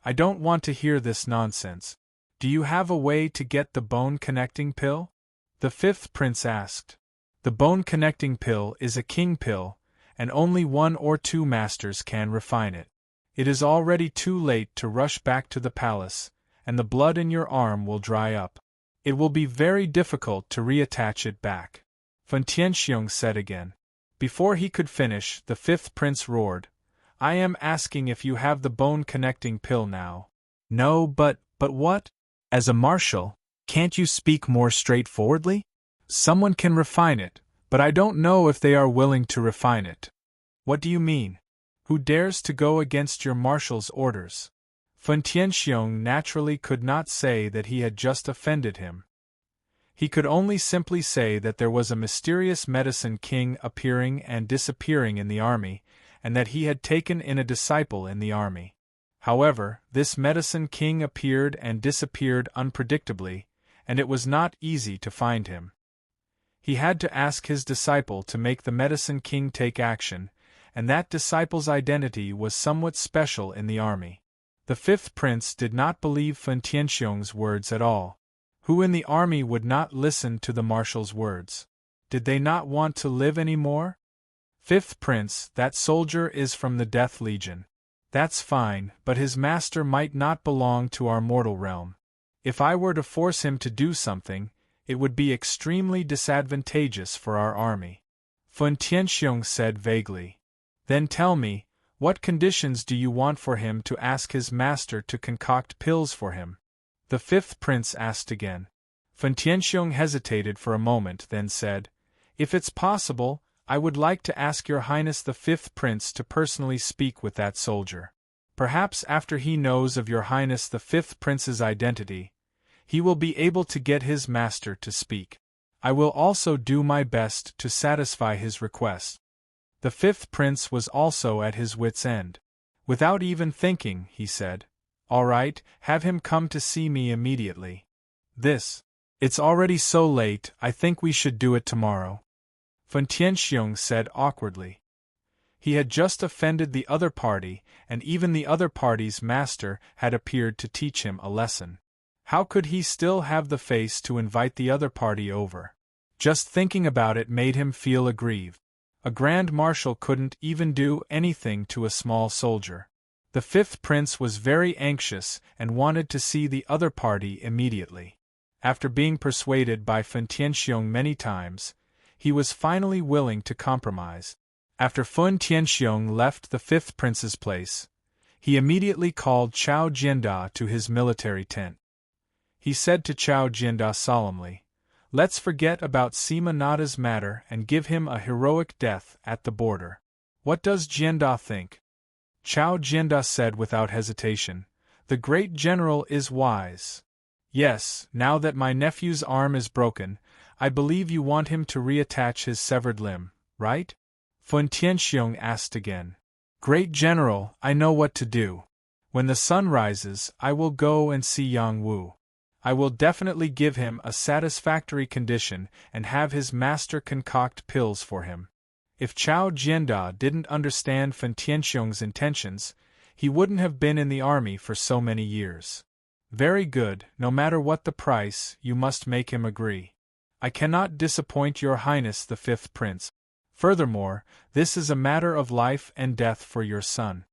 I don't want to hear this nonsense. Do you have a way to get the bone-connecting pill? The fifth prince asked. The bone-connecting pill is a king pill, and only one or two masters can refine it. It is already too late to rush back to the palace, and the blood in your arm will dry up. It will be very difficult to reattach it back. Fen Tianxiong said again. Before he could finish, the fifth prince roared, I am asking if you have the bone-connecting pill now. No, but what? As a marshal, can't you speak more straightforwardly? Someone can refine it, but I don't know if they are willing to refine it. What do you mean? Who dares to go against your marshal's orders? Fen Tianxiong naturally could not say that he had just offended him. He could only simply say that there was a mysterious medicine king appearing and disappearing in the army, and that he had taken in a disciple in the army. However, this medicine king appeared and disappeared unpredictably, and it was not easy to find him. He had to ask his disciple to make the medicine king take action, and that disciple's identity was somewhat special in the army. The fifth prince did not believe Fen Tianxiong's words at all. Who in the army would not listen to the marshal's words? Did they not want to live any more? Fifth prince, that soldier is from the Death Legion. That's fine, but his master might not belong to our mortal realm. If I were to force him to do something, it would be extremely disadvantageous for our army. Fen Tianxiong said vaguely. Then tell me, what conditions do you want for him to ask his master to concoct pills for him? The fifth prince asked again. Fen Tianxiong hesitated for a moment, then said, If it's possible, I would like to ask Your Highness the fifth prince to personally speak with that soldier. Perhaps after he knows of Your Highness the fifth prince's identity, he will be able to get his master to speak. I will also do my best to satisfy his request. The fifth prince was also at his wits' end. Without even thinking, he said, "All right, have him come to see me immediately." It's already so late, I think we should do it tomorrow. Fen Tianxiong said awkwardly. He had just offended the other party, and even the other party's master had appeared to teach him a lesson. How could he still have the face to invite the other party over? Just thinking about it made him feel aggrieved. A grand marshal couldn't even do anything to a small soldier. The fifth prince was very anxious and wanted to see the other party immediately. After being persuaded by Fen Tianxiong many times, he was finally willing to compromise. After Fen Tianxiong left the fifth prince's place, he immediately called Chao Jianda to his military tent. He said to Chao Jianda solemnly, "Let's forget about Sima Nada's matter and give him a heroic death at the border. What does Jianda think?" Chao Jianda said without hesitation, "The great general is wise. Yes, now that my nephew's arm is broken, I believe you want him to reattach his severed limb, right?" Fen Tianxiong asked again. "Great general, I know what to do. When the sun rises, I will go and see Yang Wu. I will definitely give him a satisfactory condition and have his master concoct pills for him." If Chao Jianda didn't understand Fen Tianxiong's intentions, he wouldn't have been in the army for so many years. "Very good, no matter what the price, you must make him agree. I cannot disappoint your highness the fifth prince. Furthermore, this is a matter of life and death for your son,"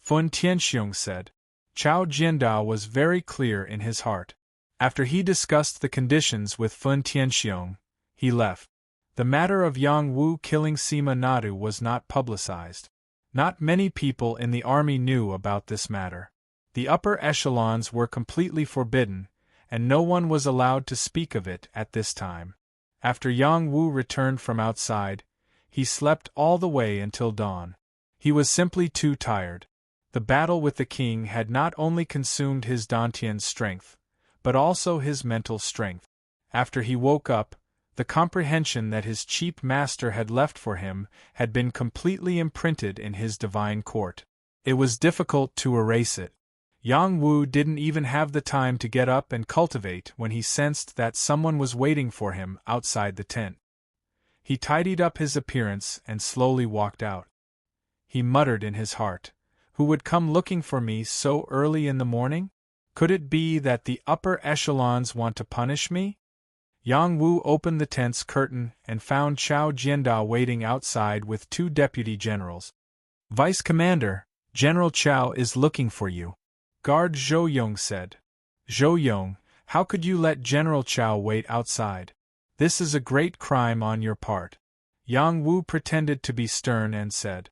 Fen Tianxiong said. Chao Jianda was very clear in his heart. After he discussed the conditions with Fen Tianxiong, he left. The matter of Yang Wu killing Sima Nadu was not publicized. Not many people in the army knew about this matter. The upper echelons were completely forbidden, and no one was allowed to speak of it at this time. After Yang Wu returned from outside, he slept all the way until dawn. He was simply too tired. The battle with the king had not only consumed his Dantian's strength, but also his mental strength. After he woke up, the comprehension that his cheap master had left for him had been completely imprinted in his divine court. It was difficult to erase it. Yang Wu didn't even have the time to get up and cultivate when he sensed that someone was waiting for him outside the tent. He tidied up his appearance and slowly walked out. He muttered in his heart, "Who would come looking for me so early in the morning? Could it be that the upper echelons want to punish me?" Yang Wu opened the tent's curtain and found Chao Jianda waiting outside with two deputy generals. "Vice Commander, General Chao is looking for you," Guard Zhou Yong said. "Zhou Yong, how could you let General Chao wait outside? This is a great crime on your part." Yang Wu pretended to be stern and said.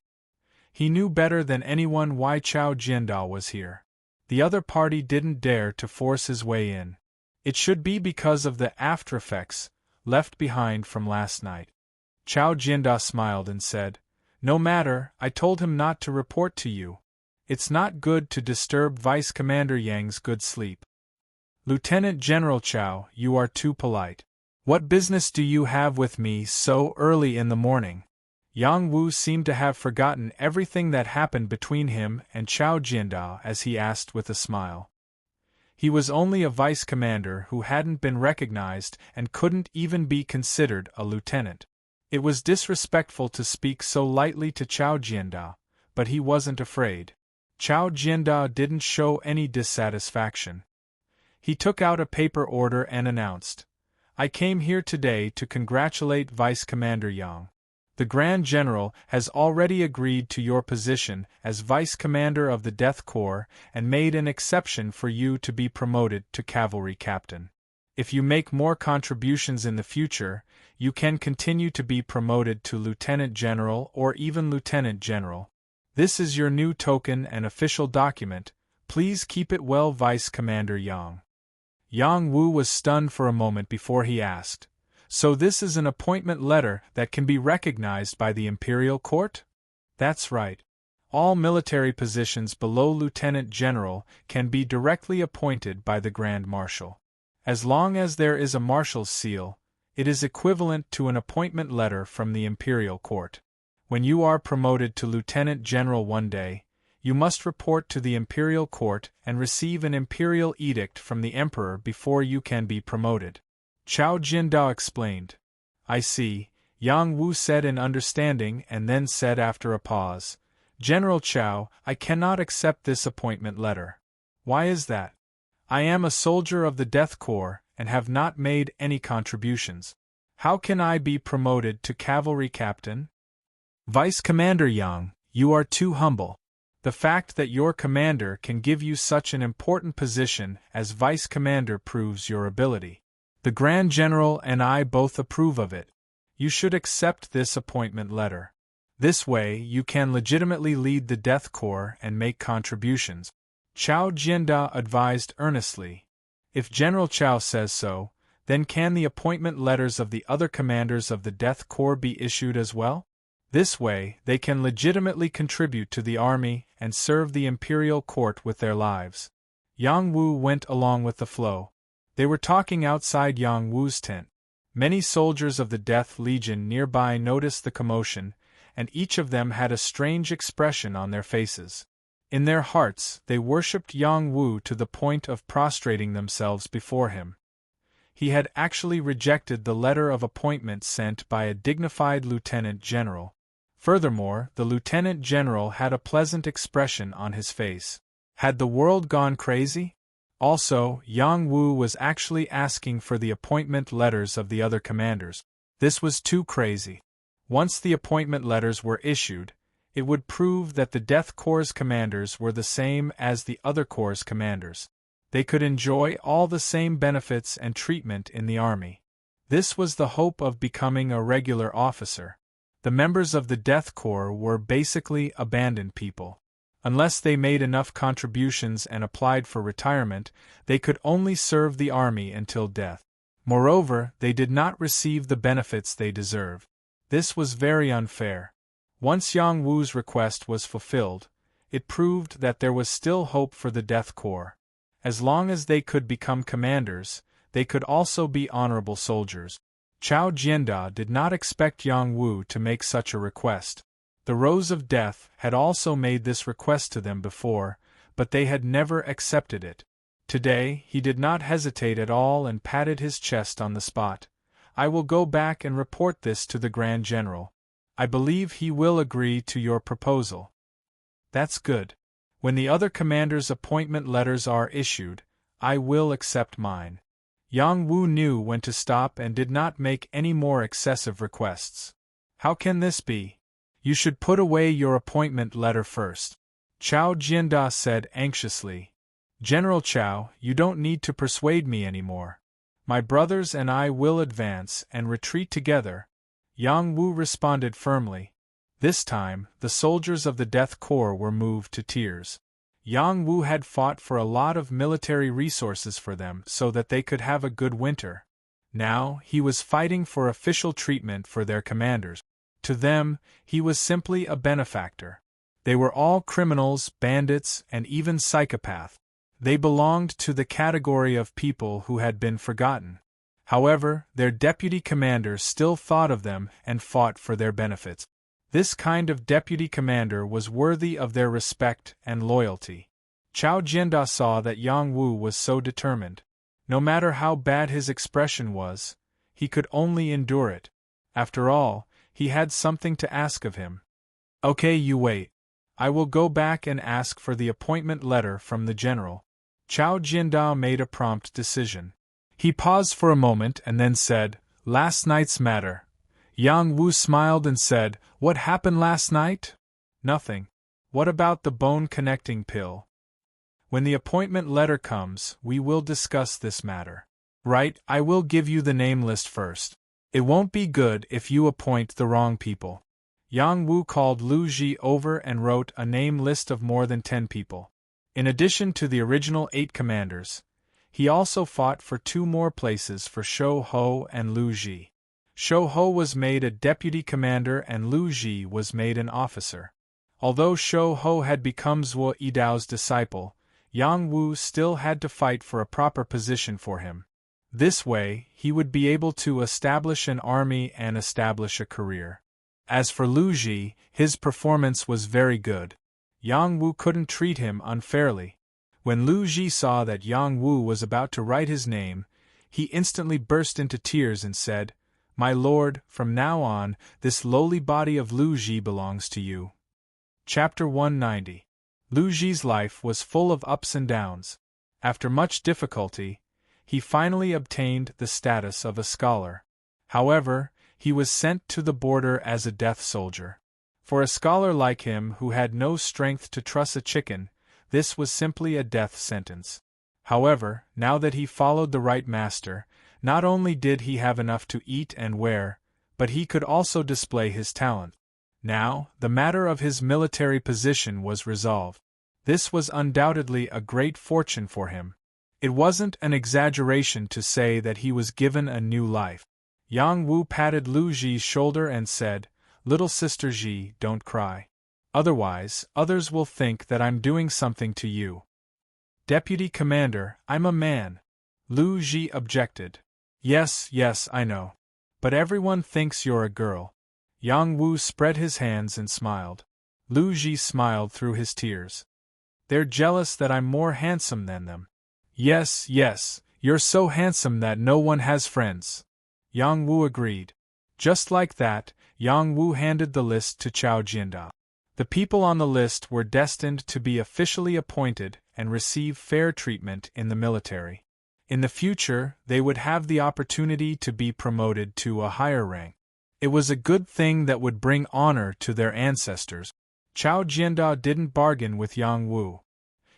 He knew better than anyone why Chao Jianda was here. The other party didn't dare to force his way in. It should be because of the after-effects left behind from last night. Chao Jianda smiled and said, "No matter, I told him not to report to you. It's not good to disturb Vice Commander Yang's good sleep." "Lieutenant General Chao, you are too polite. What business do you have with me so early in the morning?" Yang Wu seemed to have forgotten everything that happened between him and Chao Jianda as he asked with a smile. He was only a vice commander who hadn't been recognized and couldn't even be considered a lieutenant. It was disrespectful to speak so lightly to Chao Jianda, but he wasn't afraid. Chao Jianda didn't show any dissatisfaction. He took out a paper order and announced, "I came here today to congratulate Vice Commander Yang. The Grand General has already agreed to your position as Vice Commander of the Death Corps and made an exception for you to be promoted to Cavalry Captain. If you make more contributions in the future, you can continue to be promoted to Lieutenant General or even Lieutenant General. This is your new token and official document. Please keep it well, Vice Commander Yang." Yang Wu was stunned for a moment before he asked, "So this is an appointment letter that can be recognized by the Imperial Court?" "That's right. All military positions below Lieutenant General can be directly appointed by the Grand Marshal. As long as there is a Marshal's seal, it is equivalent to an appointment letter from the Imperial Court. When you are promoted to Lieutenant General one day, you must report to the imperial court and receive an imperial edict from the emperor before you can be promoted. Chao Jiandao explained. I see, Yang Wu said in understanding and then said after a pause, General Chao, I cannot accept this appointment letter. Why is that? I am a soldier of the Death Corps and have not made any contributions. How can I be promoted to cavalry captain? Vice Commander Yang, you are too humble. The fact that your commander can give you such an important position as vice commander proves your ability. The Grand General and I both approve of it. You should accept this appointment letter. This way you can legitimately lead the Death Corps and make contributions. Chao Jianda advised earnestly. If General Chao says so, then can the appointment letters of the other commanders of the Death Corps be issued as well? This way they can legitimately contribute to the army and serve the imperial court with their lives. Yang Wu went along with the flow. They were talking outside Yang Wu's tent. Many soldiers of the Death Legion nearby noticed the commotion, and each of them had a strange expression on their faces. In their hearts, they worshipped Yang Wu to the point of prostrating themselves before him. He had actually rejected the letter of appointment sent by a dignified lieutenant general. Furthermore, the lieutenant general had a pleasant expression on his face. Had the world gone crazy? Also, Yang Wu was actually asking for the appointment letters of the other commanders. This was too crazy. Once the appointment letters were issued, it would prove that the Death Corps' commanders were the same as the other corps' commanders. They could enjoy all the same benefits and treatment in the army. This was the hope of becoming a regular officer. The members of the Death Corps were basically abandoned people. Unless they made enough contributions and applied for retirement, they could only serve the army until death. Moreover, they did not receive the benefits they deserved. This was very unfair. Once Yang Wu's request was fulfilled, it proved that there was still hope for the Death Corps. As long as they could become commanders, they could also be honorable soldiers. Chao Jianda did not expect Yang Wu to make such a request. The Rose of Death had also made this request to them before, but they had never accepted it. Today, he did not hesitate at all and patted his chest on the spot. I will go back and report this to the Grand General. I believe he will agree to your proposal. That's good. When the other commanders' appointment letters are issued, I will accept mine. Yang Wu knew when to stop and did not make any more excessive requests. How can this be? You should put away your appointment letter first. Chao Jianda said anxiously. General Chao, you don't need to persuade me anymore. My brothers and I will advance and retreat together. Yang Wu responded firmly. This time, the soldiers of the Death Corps were moved to tears. Yang Wu had fought for a lot of military resources for them so that they could have a good winter. Now, he was fighting for official treatment for their commanders. To them, he was simply a benefactor. They were all criminals, bandits, and even psychopaths. They belonged to the category of people who had been forgotten. However, their deputy commander still thought of them and fought for their benefits. This kind of deputy commander was worthy of their respect and loyalty. Chao Jianda saw that Yang Wu was so determined. No matter how bad his expression was, he could only endure it. After all, he had something to ask of him. Okay, you wait. I will go back and ask for the appointment letter from the general. Chao Jianda made a prompt decision. He paused for a moment and then said, Last night's matter. Yang Wu smiled and said, What happened last night? Nothing. What about the bone-connecting pill? When the appointment letter comes, we will discuss this matter. Right, I will give you the name list first. It won't be good if you appoint the wrong people. Yang Wu called Lu Ji over and wrote a name list of more than 10 people. In addition to the original 8 commanders, he also fought for 2 more places for Shou Ho and Lu Ji. Shou Ho was made a deputy commander and Lu Ji was made an officer. Although Shou Ho had become Zhuo Yidao's disciple, Yang Wu still had to fight for a proper position for him. This way, he would be able to establish an army and establish a career. As for Lu Ji, his performance was very good. Yang Wu couldn't treat him unfairly. When Lu Ji saw that Yang Wu was about to write his name, he instantly burst into tears and said, "My lord, from now on, this lowly body of Lu Ji belongs to you." Chapter 190. Lu Ji's life was full of ups and downs. After much difficulty, he finally obtained the status of a scholar. However, he was sent to the border as a death soldier. For a scholar like him who had no strength to truss a chicken, this was simply a death sentence. However, now that he followed the right master, not only did he have enough to eat and wear, but he could also display his talent. Now, the matter of his military position was resolved. This was undoubtedly a great fortune for him. It wasn't an exaggeration to say that he was given a new life. Yang Wu patted Lu Ji's shoulder and said, "Little sister Ji, don't cry. Otherwise, others will think that I'm doing something to you." "Deputy Commander, I'm a man," Lu Ji objected. Yes, I know. But everyone thinks you're a girl." Yang Wu spread his hands and smiled. Lu Ji smiled through his tears. "They're jealous that I'm more handsome than them." Yes, you're so handsome that no one has friends," Yang Wu agreed. Just like that, Yang Wu handed the list to Chao Jianda. The people on the list were destined to be officially appointed and receive fair treatment in the military. In the future, they would have the opportunity to be promoted to a higher rank. It was a good thing that would bring honor to their ancestors. Chao Jianda didn't bargain with Yang Wu.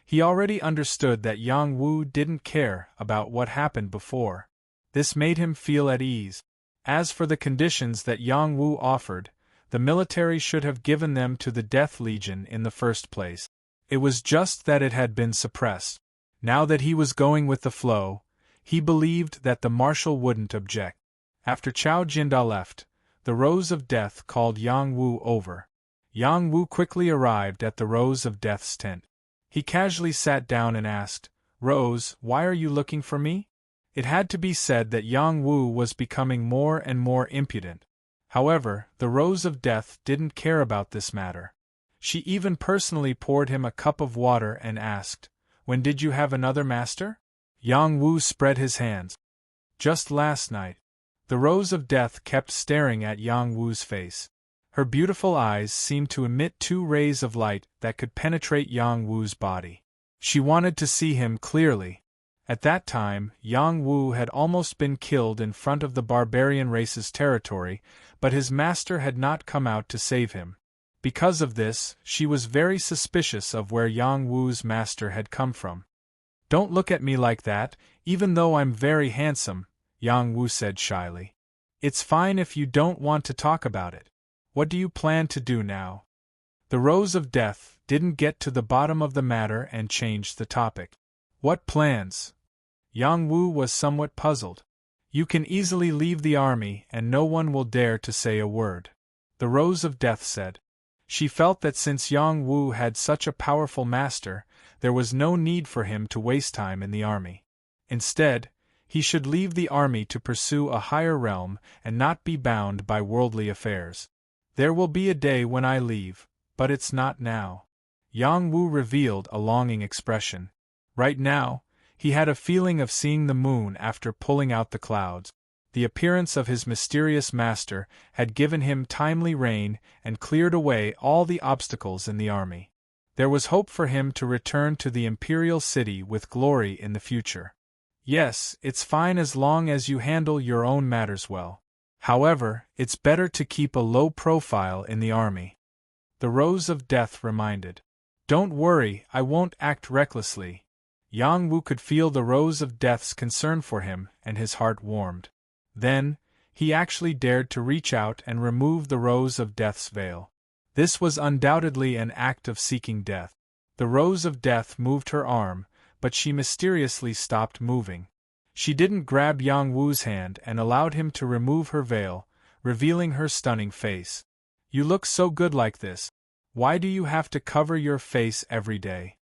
He already understood that Yang Wu didn't care about what happened before. This made him feel at ease. As for the conditions that Yang Wu offered, the military should have given them to the Death Legion in the first place. It was just that it had been suppressed. Now that he was going with the flow, he believed that the marshal wouldn't object. After Chao Jianda left, the Rose of Death called Yang Wu over. Yang Wu quickly arrived at the Rose of Death's tent. He casually sat down and asked, "Rose, why are you looking for me?" It had to be said that Yang Wu was becoming more and more impudent. However, the Rose of Death didn't care about this matter. She even personally poured him a cup of water and asked, "When did you have another master?" Yang Wu spread his hands. "Just last night." The Rose of Death kept staring at Yang Wu's face. Her beautiful eyes seemed to emit two rays of light that could penetrate Yang Wu's body. She wanted to see him clearly. At that time, Yang Wu had almost been killed in front of the barbarian race's territory, but his master had not come out to save him. Because of this, she was very suspicious of where Yang Wu's master had come from. "Don't look at me like that, even though I'm very handsome," Yang Wu said shyly. "It's fine if you don't want to talk about it. What do you plan to do now?" The Rose of Death didn't get to the bottom of the matter and changed the topic. "What plans?" Yang Wu was somewhat puzzled. "You can easily leave the army and no one will dare to say a word," the Rose of Death said. She felt that since Yang Wu had such a powerful master, there was no need for him to waste time in the army. Instead, he should leave the army to pursue a higher realm and not be bound by worldly affairs. "There will be a day when I leave, but it's not now." Yang Wu revealed a longing expression. Right now, he had a feeling of seeing the moon after pulling out the clouds. The appearance of his mysterious master had given him timely rain and cleared away all the obstacles in the army. There was hope for him to return to the imperial city with glory in the future. "Yes, it's fine as long as you handle your own matters well. However, it's better to keep a low profile in the army," the Rose of Death reminded. "Don't worry, I won't act recklessly." Yang Wu could feel the Rose of Death's concern for him, and his heart warmed. Then, he actually dared to reach out and remove the Rose of Death's veil. This was undoubtedly an act of seeking death. The Rose of Death moved her arm, but she mysteriously stopped moving. She didn't grab Yang Wu's hand and allowed him to remove her veil, revealing her stunning face. "You look so good like this. Why do you have to cover your face every day?"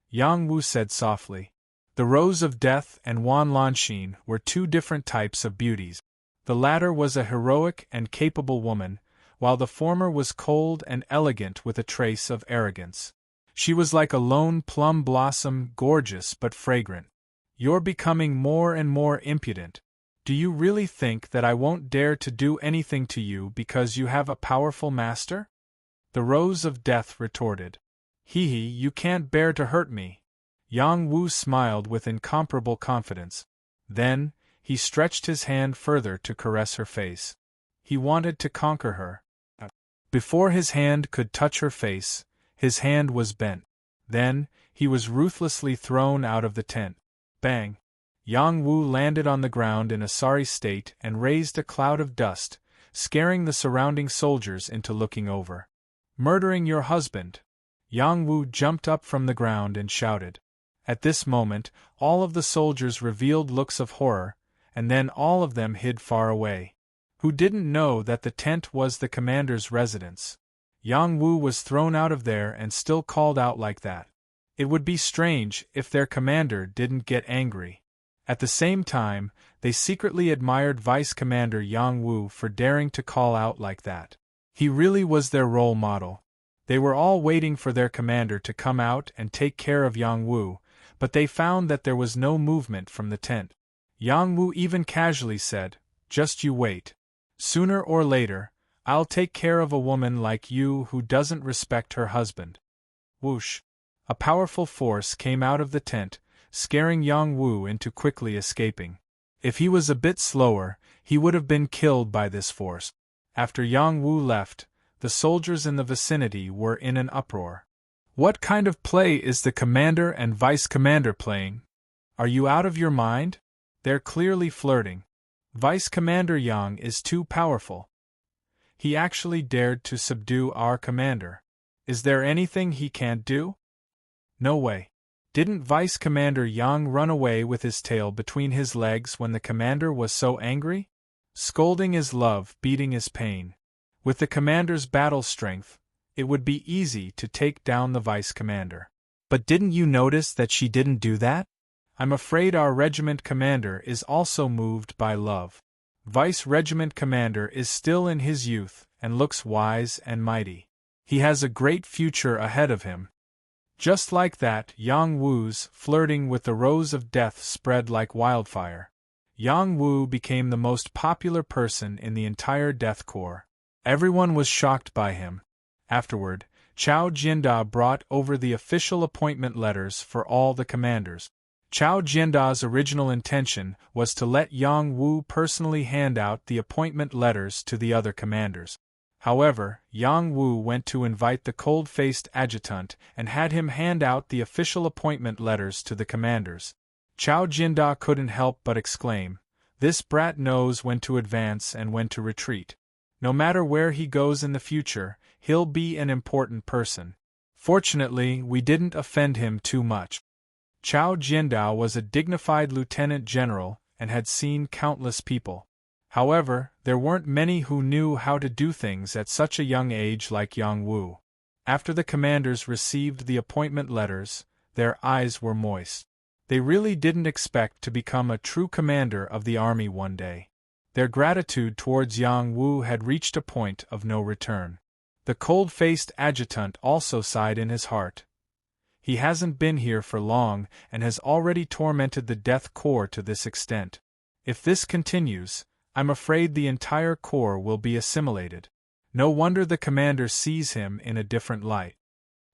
Yang Wu said softly. The Rose of Death and Wan Lanxin were two different types of beauties. The latter was a heroic and capable woman, while the former was cold and elegant with a trace of arrogance. She was like a lone plum blossom, gorgeous but fragrant. You're becoming more and more impudent. Do you really think that I won't dare to do anything to you because you have a powerful master? The Rose of Death retorted. Hee hee, you can't bear to hurt me. Yang Wu smiled with incomparable confidence. Then, he stretched his hand further to caress her face. He wanted to conquer her. Before his hand could touch her face, his hand was bent. Then, he was ruthlessly thrown out of the tent. Bang! Yang Wu landed on the ground in a sorry state and raised a cloud of dust, scaring the surrounding soldiers into looking over. Murdering your husband! Yang Wu jumped up from the ground and shouted. At this moment, all of the soldiers revealed looks of horror, and then all of them hid far away. Who didn't know that the tent was the commander's residence? Yang Wu was thrown out of there and still called out like that. It would be strange if their commander didn't get angry. At the same time, they secretly admired Vice Commander Yang Wu for daring to call out like that. He really was their role model. They were all waiting for their commander to come out and take care of Yang Wu, but they found that there was no movement from the tent. Yang Wu even casually said, "Just you wait. Sooner or later, I'll take care of a woman like you who doesn't respect her husband." Whoosh! A powerful force came out of the tent, scaring Yang Wu into quickly escaping. If he was a bit slower, he would have been killed by this force. After Yang Wu left, the soldiers in the vicinity were in an uproar. What kind of play is the commander and vice commander playing? Are you out of your mind? They're clearly flirting. Vice Commander Yang is too powerful. He actually dared to subdue our commander. Is there anything he can't do? No way. Didn't Vice Commander Yang run away with his tail between his legs when the commander was so angry? Scolding is love, beating is pain. With the commander's battle strength, it would be easy to take down the vice commander. But didn't you notice that she didn't do that? I'm afraid our regiment commander is also moved by love. Vice regiment commander is still in his youth and looks wise and mighty. He has a great future ahead of him. Just like that, Yang Wu's flirting with the Rose of Death spread like wildfire. Yang Wu became the most popular person in the entire Death Corps. Everyone was shocked by him. Afterward, Chao Jianda brought over the official appointment letters for all the commanders. Chao Jianda's original intention was to let Yang Wu personally hand out the appointment letters to the other commanders. However, Yang Wu went to invite the cold-faced adjutant and had him hand out the official appointment letters to the commanders. Chao Jianda couldn't help but exclaim, "This brat knows when to advance and when to retreat. No matter where he goes in the future, he'll be an important person." Fortunately, we didn't offend him too much. Chao Jianda was a dignified lieutenant general and had seen countless people. However, there weren't many who knew how to do things at such a young age like Yang Wu. After the commanders received the appointment letters, their eyes were moist. They really didn't expect to become a true commander of the army one day. Their gratitude towards Yang Wu had reached a point of no return. The cold-faced adjutant also sighed in his heart. He hasn't been here for long and has already tormented the Death Corps to this extent. If this continues, I'm afraid the entire corps will be assimilated. No wonder the commander sees him in a different light.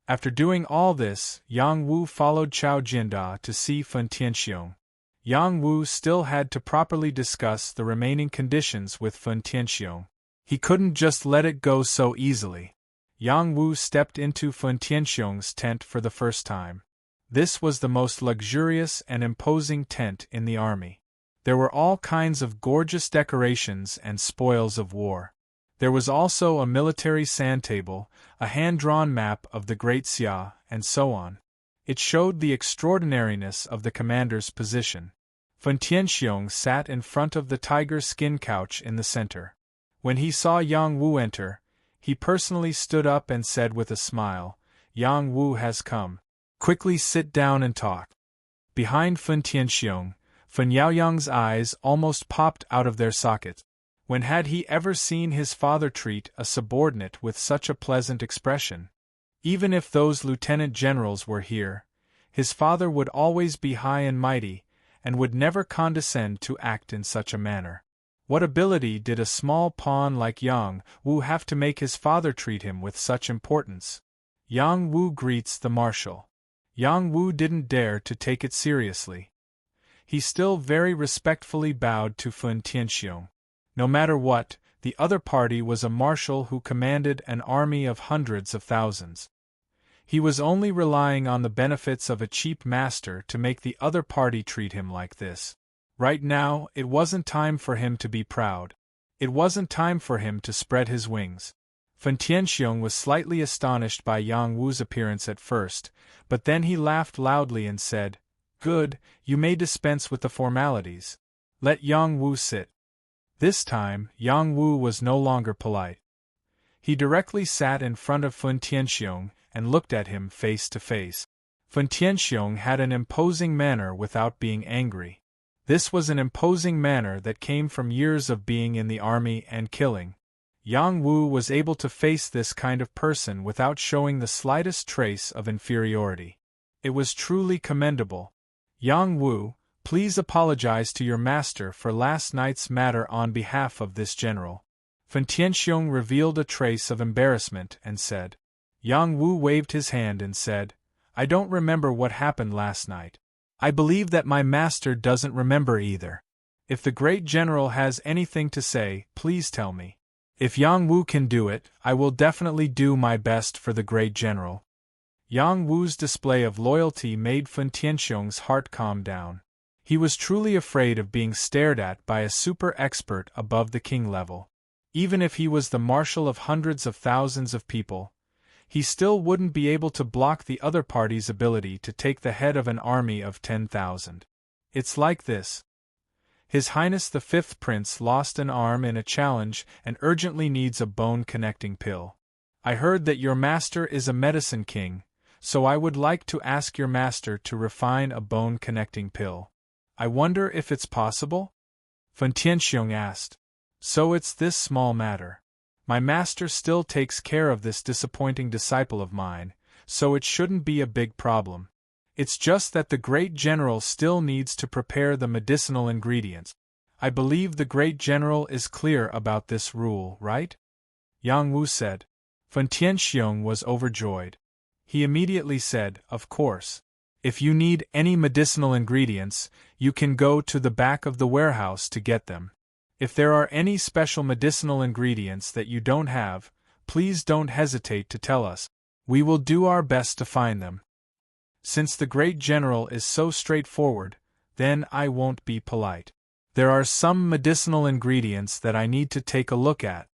After doing all this, Yang Wu followed Chao Jianda to see Fen Tianxiong. Yang Wu still had to properly discuss the remaining conditions with Fen Tianxiong. He couldn't just let it go so easily. Yang Wu stepped into Fen Tianxiong's tent for the first time. This was the most luxurious and imposing tent in the army. There were all kinds of gorgeous decorations and spoils of war. There was also a military sand table, a hand-drawn map of the Great Xia, and so on. It showed the extraordinariness of the commander's position. Fen Tianxiong sat in front of the tiger skin couch in the center. When he saw Yang Wu enter, he personally stood up and said with a smile, "Yang Wu has come. Quickly sit down and talk." Behind Fen Tianxiong, Fen Yaoyang's eyes almost popped out of their sockets. When had he ever seen his father treat a subordinate with such a pleasant expression? Even if those lieutenant generals were here, his father would always be high and mighty, and would never condescend to act in such a manner. What ability did a small pawn like Yang Wu have to make his father treat him with such importance? Yang Wu greets the marshal. Yang Wu didn't dare to take it seriously. He still very respectfully bowed to Fun Tianxiong. No matter what, the other party was a marshal who commanded an army of hundreds of thousands. He was only relying on the benefits of a cheap master to make the other party treat him like this. Right now, it wasn't time for him to be proud. It wasn't time for him to spread his wings. Fun Tianxiong was slightly astonished by Yang Wu's appearance at first, but then he laughed loudly and said, "Good, you may dispense with the formalities. Let Yang Wu sit." This time, Yang Wu was no longer polite. He directly sat in front of Fun Tianxiong and looked at him face to face. Fun Tianxiong had an imposing manner without being angry. This was an imposing manner that came from years of being in the army and killing. Yang Wu was able to face this kind of person without showing the slightest trace of inferiority. It was truly commendable. "Yang Wu, please apologize to your master for last night's matter on behalf of this general." Fun Tianxiong revealed a trace of embarrassment and said. Yang Wu waved his hand and said, "I don't remember what happened last night. I believe that my master doesn't remember either. If the great general has anything to say, please tell me. If Yang Wu can do it, I will definitely do my best for the great general." Yang Wu's display of loyalty made Fun Tianxiong's heart calm down. He was truly afraid of being stared at by a super expert above the king level. Even if he was the marshal of hundreds of thousands of people, he still wouldn't be able to block the other party's ability to take the head of an army of 10,000. It's like this. His Highness the Fifth Prince lost an arm in a challenge and urgently needs a bone-connecting pill. I heard that your master is a medicine king, so I would like to ask your master to refine a bone-connecting pill. I wonder if it's possible? Fun Tianxiong asked. So it's this small matter. My master still takes care of this disappointing disciple of mine, so it shouldn't be a big problem. It's just that the great general still needs to prepare the medicinal ingredients. I believe the great general is clear about this rule, right? Yang Wu said. Fun Tianxiong was overjoyed. He immediately said, "Of course. If you need any medicinal ingredients, you can go to the back of the warehouse to get them. If there are any special medicinal ingredients that you don't have, please don't hesitate to tell us. We will do our best to find them. Since the great general is so straightforward, then I won't be polite. There are some medicinal ingredients that I need to take a look at.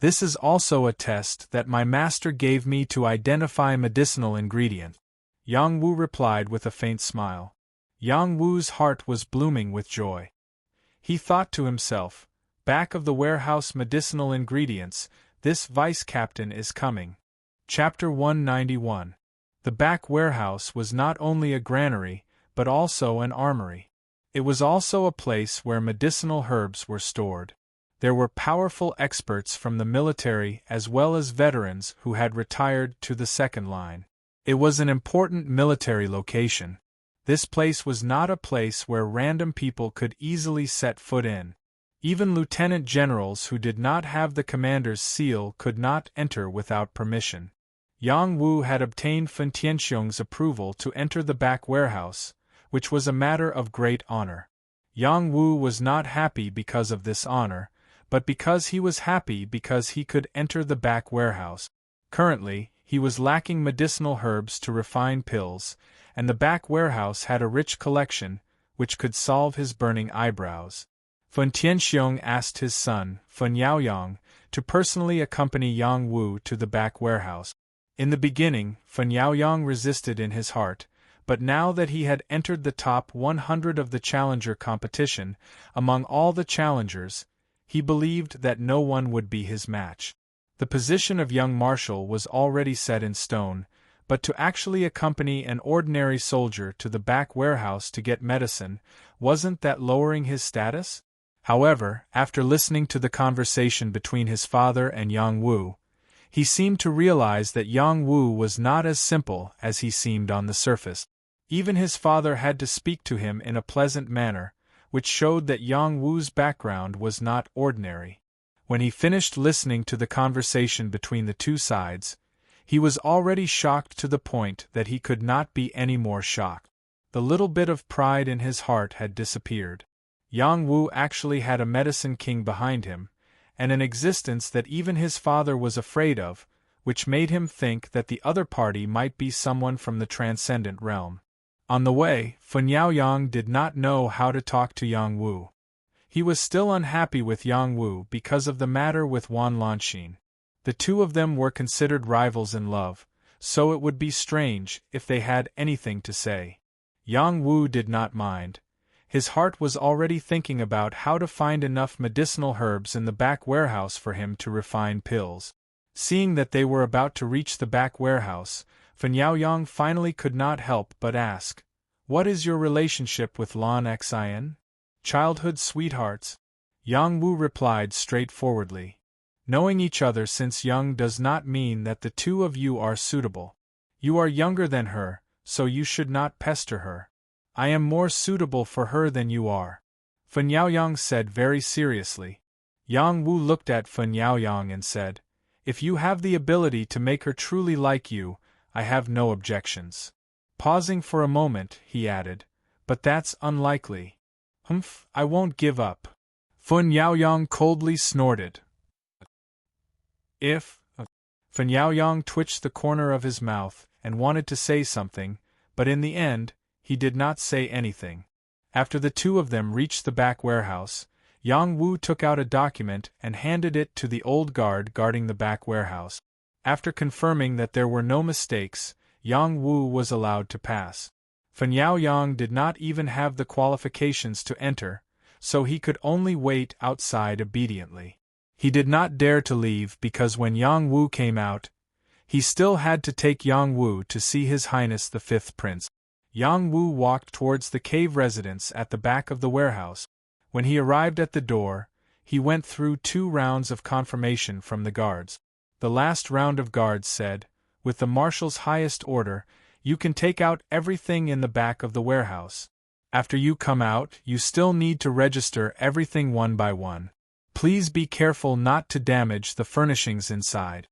This is also a test that my master gave me to identify medicinal ingredients." Yang Wu replied with a faint smile. Yang Wu's heart was blooming with joy. He thought to himself, "Back of the warehouse medicinal ingredients, this vice-captain is coming." Chapter 191. The back warehouse was not only a granary, but also an armory. It was also a place where medicinal herbs were stored. There were powerful experts from the military as well as veterans who had retired to the second line. It was an important military location. This place was not a place where random people could easily set foot in. Even lieutenant generals who did not have the commander's seal could not enter without permission. Yang Wu had obtained Fun Tianxiong's approval to enter the back warehouse, which was a matter of great honor. Yang Wu was not happy because of this honor, but because he was happy because he could enter the back warehouse. Currently, he was lacking medicinal herbs to refine pills, and the back warehouse had a rich collection, which could solve his burning eyebrows. Fun Tianxiong asked his son, Fun Yaoyang, to personally accompany Yang Wu to the back warehouse. In the beginning, Fun Yaoyang resisted in his heart, but now that he had entered the top 100 of the challenger competition, among all the challengers, he believed that no one would be his match. The position of young marshal was already set in stone, but to actually accompany an ordinary soldier to the back warehouse to get medicine, wasn't that lowering his status? However, after listening to the conversation between his father and Yang Wu, He seemed to realize that Yang Wu was not as simple as he seemed on the surface. Even his father had to speak to him in a pleasant manner, which showed that Yang Wu's background was not ordinary. When he finished listening to the conversation between the two sides, he was already shocked to the point that he could not be any more shocked. The little bit of pride in his heart had disappeared. Yang Wu actually had a medicine king behind him, and an existence that even his father was afraid of, which made him think that the other party might be someone from the transcendent realm. On the way, Funyao did not know how to talk to Yang Wu. He was still unhappy with Yang Wu because of the matter with Wan Lanxin. The two of them were considered rivals in love, so it would be strange if they had anything to say. Yang Wu did not mind. His heart was already thinking about how to find enough medicinal herbs in the back warehouse for him to refine pills. Seeing that they were about to reach the back warehouse, Funyao finally could not help but ask, "What is your relationship with Lan Xian? Childhood sweethearts?" Yang Wu replied straightforwardly. "Knowing each other since young does not mean that the two of you are suitable. You are younger than her, so you should not pester her. I am more suitable for her than you are," Funyao said very seriously. Yang Wu looked at Funyao and said, "If you have the ability to make her truly like you, I have no objections." Pausing for a moment, he added, "But that's unlikely." "Humph, I won't give up." Funyao coldly snorted. "If..." Funyao twitched the corner of his mouth and wanted to say something, but in the end, he did not say anything. After the two of them reached the back warehouse, Yang Wu took out a document and handed it to the old guard guarding the back warehouse. After confirming that there were no mistakes, Yang Wu was allowed to pass. Funyao did not even have the qualifications to enter, so he could only wait outside obediently. He did not dare to leave because when Yang Wu came out, he still had to take Yang Wu to see His Highness the Fifth Prince. Yang Wu walked towards the cave residence at the back of the warehouse. When he arrived at the door, he went through 2 rounds of confirmation from the guards. The last round of guards said, "With the marshal's highest order, you can take out everything in the back of the warehouse. After you come out, you still need to register everything one by one. Please be careful not to damage the furnishings inside."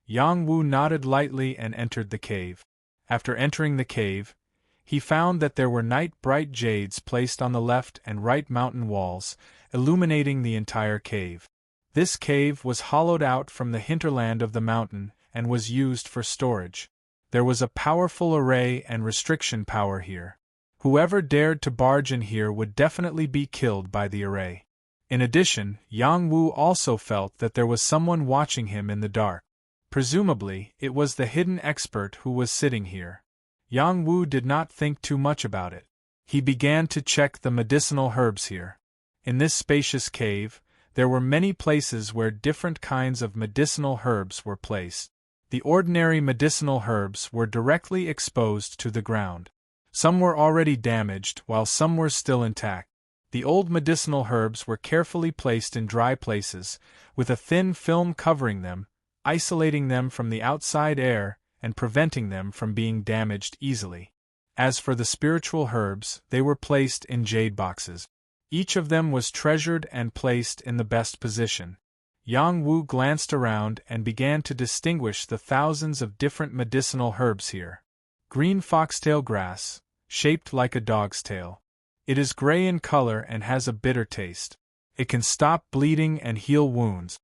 Yang Wu nodded lightly and entered the cave. After entering the cave, he found that there were night-bright jades placed on the left and right mountain walls, illuminating the entire cave. This cave was hollowed out from the hinterland of the mountain and was used for storage. There was a powerful array and restriction power here. Whoever dared to barge in here would definitely be killed by the array. In addition, Yang Wu also felt that there was someone watching him in the dark. Presumably, it was the hidden expert who was sitting here. Yang Wu did not think too much about it. He began to check the medicinal herbs here. In this spacious cave, there were many places where different kinds of medicinal herbs were placed. The ordinary medicinal herbs were directly exposed to the ground. Some were already damaged, while some were still intact. The old medicinal herbs were carefully placed in dry places, with a thin film covering them, isolating them from the outside air and preventing them from being damaged easily. As for the spiritual herbs, they were placed in jade boxes. Each of them was treasured and placed in the best position. Yang Wu glanced around and began to distinguish the thousands of different medicinal herbs here. Green foxtail grass, shaped like a dog's tail. It is gray in color and has a bitter taste. It can stop bleeding and heal wounds.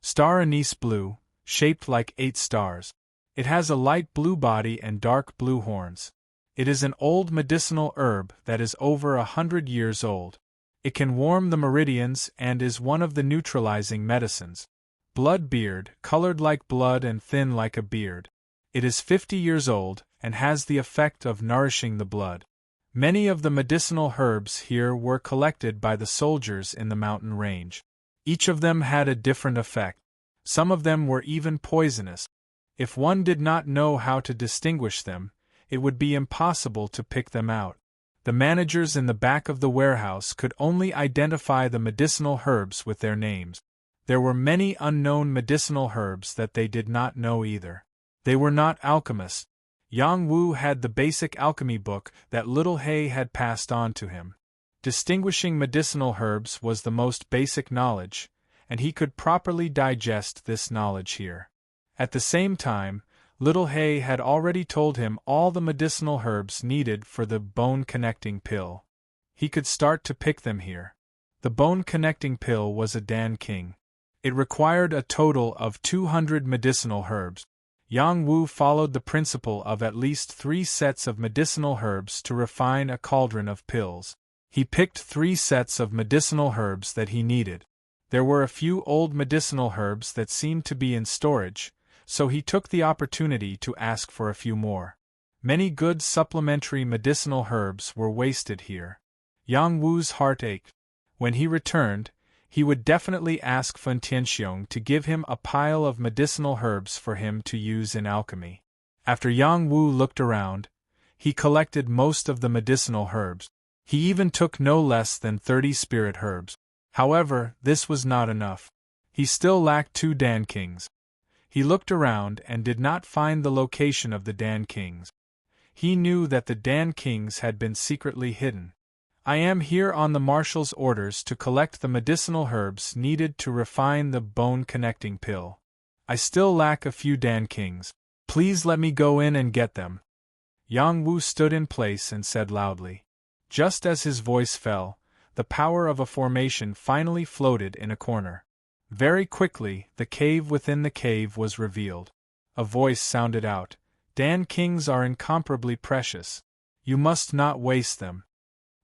Star anise blue, shaped like 8 stars. It has a light blue body and dark blue horns. It is an old medicinal herb that is over 100 years old. It can warm the meridians and is one of the neutralizing medicines. Blood beard, colored like blood and thin like a beard. It is 50 years old and has the effect of nourishing the blood. Many of the medicinal herbs here were collected by the soldiers in the mountain range. Each of them had a different effect. Some of them were even poisonous. If one did not know how to distinguish them, it would be impossible to pick them out. The managers in the back of the warehouse could only identify the medicinal herbs with their names. There were many unknown medicinal herbs that they did not know either. They were not alchemists. Yang Wu had the basic alchemy book that little He had passed on to him. Distinguishing medicinal herbs was the most basic knowledge, and he could properly digest this knowledge here. At the same time, little He had already told him all the medicinal herbs needed for the bone-connecting pill. He could start to pick them here. The bone-connecting pill was a Dan King. It required a total of 200 medicinal herbs. Yang Wu followed the principle of at least 3 sets of medicinal herbs to refine a cauldron of pills. He picked 3 sets of medicinal herbs that he needed. There were a few old medicinal herbs that seemed to be in storage, so he took the opportunity to ask for a few more. Many good supplementary medicinal herbs were wasted here. Yang Wu's heart ached. When he returned, he would definitely ask Fen Tianxiong to give him a pile of medicinal herbs for him to use in alchemy. After Yang Wu looked around, he collected most of the medicinal herbs. He even took no less than 30 spirit herbs. However, this was not enough. He still lacked 2 Dan Kings. He looked around and did not find the location of the Dan Kings. He knew that the Dan Kings had been secretly hidden. I am here on the Marshal's orders to collect the medicinal herbs needed to refine the bone-connecting pill. I still lack a few Dan Kings. Please let me go in and get them. Yang Wu stood in place and said loudly. Just as his voice fell, the power of a formation finally floated in a corner. Very quickly, the cave within the cave was revealed. A voice sounded out. Dan Kings are incomparably precious. You must not waste them.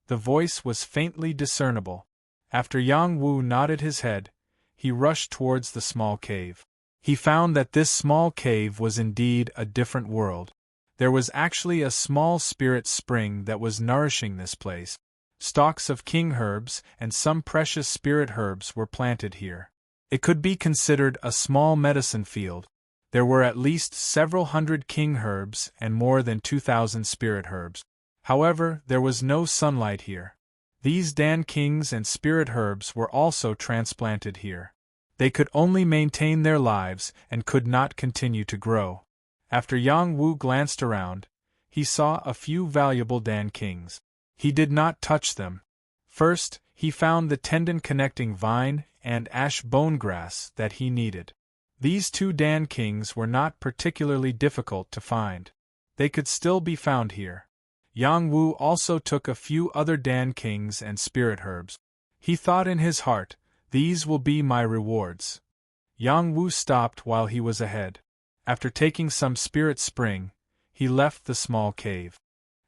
The voice was faintly discernible. After Yang Wu nodded his head, he rushed towards the small cave. He found that this small cave was indeed a different world. There was actually a small spirit spring that was nourishing this place. Stalks of king herbs and some precious spirit herbs were planted here. It could be considered a small medicine field. There were at least several hundred king herbs and more than 2,000 spirit herbs. However, there was no sunlight here. These Dan Kings and spirit herbs were also transplanted here. They could only maintain their lives and could not continue to grow. After Yang Wu glanced around, he saw a few valuable Dan Kings. He did not touch them. First, he found the tendon-connecting vine and ash bone grass that he needed. These 2 Dan Kings were not particularly difficult to find. They could still be found here. Yang Wu also took a few other Dan Kings and spirit herbs. He thought in his heart, these will be my rewards. Yang Wu stopped while he was ahead. After taking some spirit spring, he left the small cave.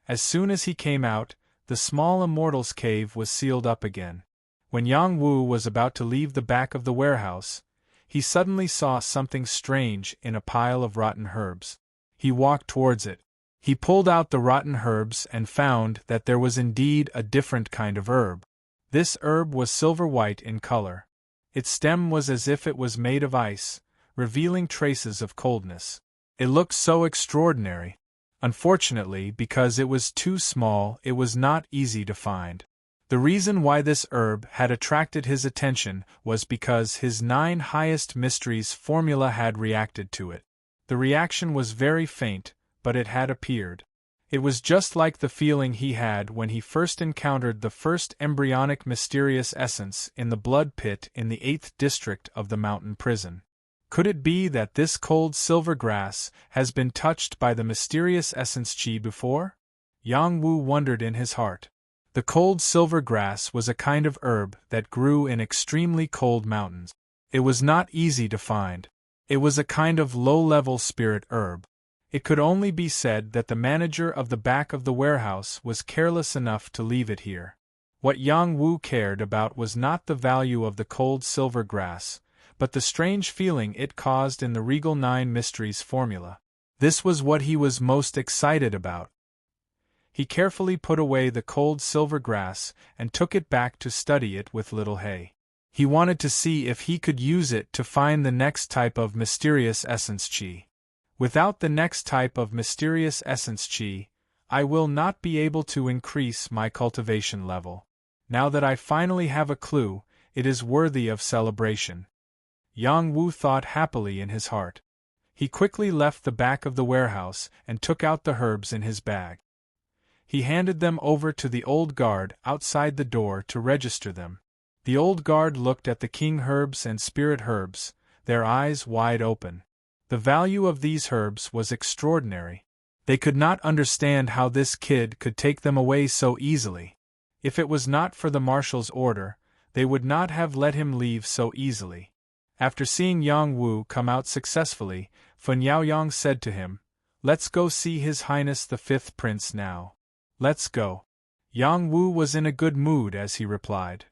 As soon as he came out, the small immortal's cave was sealed up again. When Yang Wu was about to leave the back of the warehouse, he suddenly saw something strange in a pile of rotten herbs. He walked towards it. He pulled out the rotten herbs and found that there was indeed a different kind of herb. This herb was silver-white in color. Its stem was as if it was made of ice, revealing traces of coldness. It looked so extraordinary. Unfortunately, because it was too small, it was not easy to find. The reason why this herb had attracted his attention was because his 9 highest mysteries formula had reacted to it. The reaction was very faint, but it had appeared. It was just like the feeling he had when he first encountered the first embryonic mysterious essence in the blood pit in the 8th district of the mountain prison. Could it be that this cold silver grass has been touched by the mysterious essence Qi before? Yang Wu wondered in his heart. The cold silver grass was a kind of herb that grew in extremely cold mountains. It was not easy to find. It was a kind of low-level spirit herb. It could only be said that the manager of the back of the warehouse was careless enough to leave it here. What Yang Wu cared about was not the value of the cold silver grass, but the strange feeling it caused in the Regal 9 Mysteries formula. This was what he was most excited about. He carefully put away the cold silver grass and took it back to study it with little He. He wanted to see if he could use it to find the next type of mysterious essence Qi. Without the next type of mysterious essence Qi, I will not be able to increase my cultivation level. Now that I finally have a clue, it is worthy of celebration. Yang Wu thought happily in his heart. He quickly left the back of the warehouse and took out the herbs in his bag. He handed them over to the old guard outside the door to register them. The old guard looked at the king herbs and spirit herbs, their eyes wide open. The value of these herbs was extraordinary. They could not understand how this kid could take them away so easily. If it was not for the marshal's order, they would not have let him leave so easily. After seeing Yang Wu come out successfully, Fen Yaoyang said to him, "Let's go see His Highness the Fifth Prince now." "Let's go." Yang Wu was in a good mood as he replied.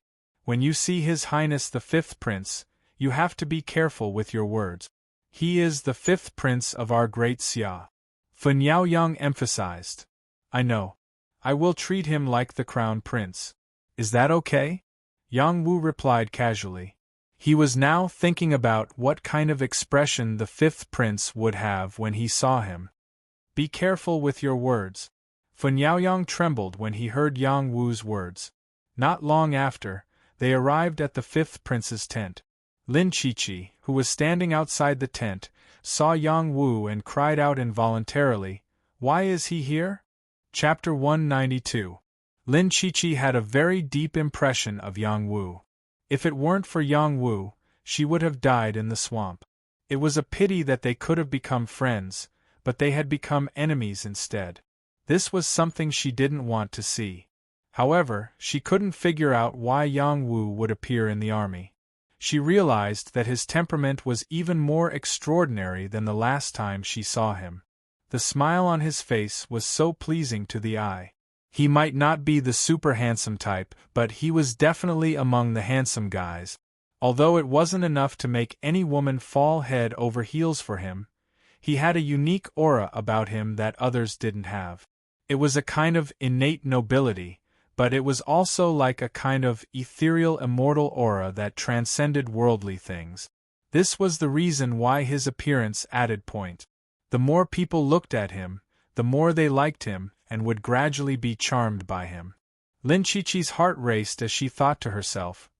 "When you see His Highness the Fifth Prince, you have to be careful with your words. He is the fifth prince of our great Xia." Fen Yaoyang emphasized. "I know. I will treat him like the crown prince. Is that okay?" Yang Wu replied casually. He was now thinking about what kind of expression the fifth prince would have when he saw him. "Be careful with your words." Fen Yaoyang trembled when he heard Yang Wu's words. Not long after, they arrived at the fifth prince's tent. Lin Qiqi, who was standing outside the tent, saw Yang Wu and cried out involuntarily, "Why is he here?" Chapter 192. Lin Qiqi had a very deep impression of Yang Wu. If it weren't for Yang Wu, she would have died in the swamp. It was a pity that they could have become friends, but they had become enemies instead. This was something she didn't want to see. However, she couldn't figure out why Yang Wu would appear in the army. She realized that his temperament was even more extraordinary than the last time she saw him. The smile on his face was so pleasing to the eye. He might not be the super handsome type, but he was definitely among the handsome guys. Although it wasn't enough to make any woman fall head over heels for him, he had a unique aura about him that others didn't have. It was a kind of innate nobility, but it was also like a kind of ethereal immortal aura that transcended worldly things. This was the reason why his appearance added point. The more people looked at him, the more they liked him and would gradually be charmed by him. Lin Qiqi's heart raced as she thought to herself,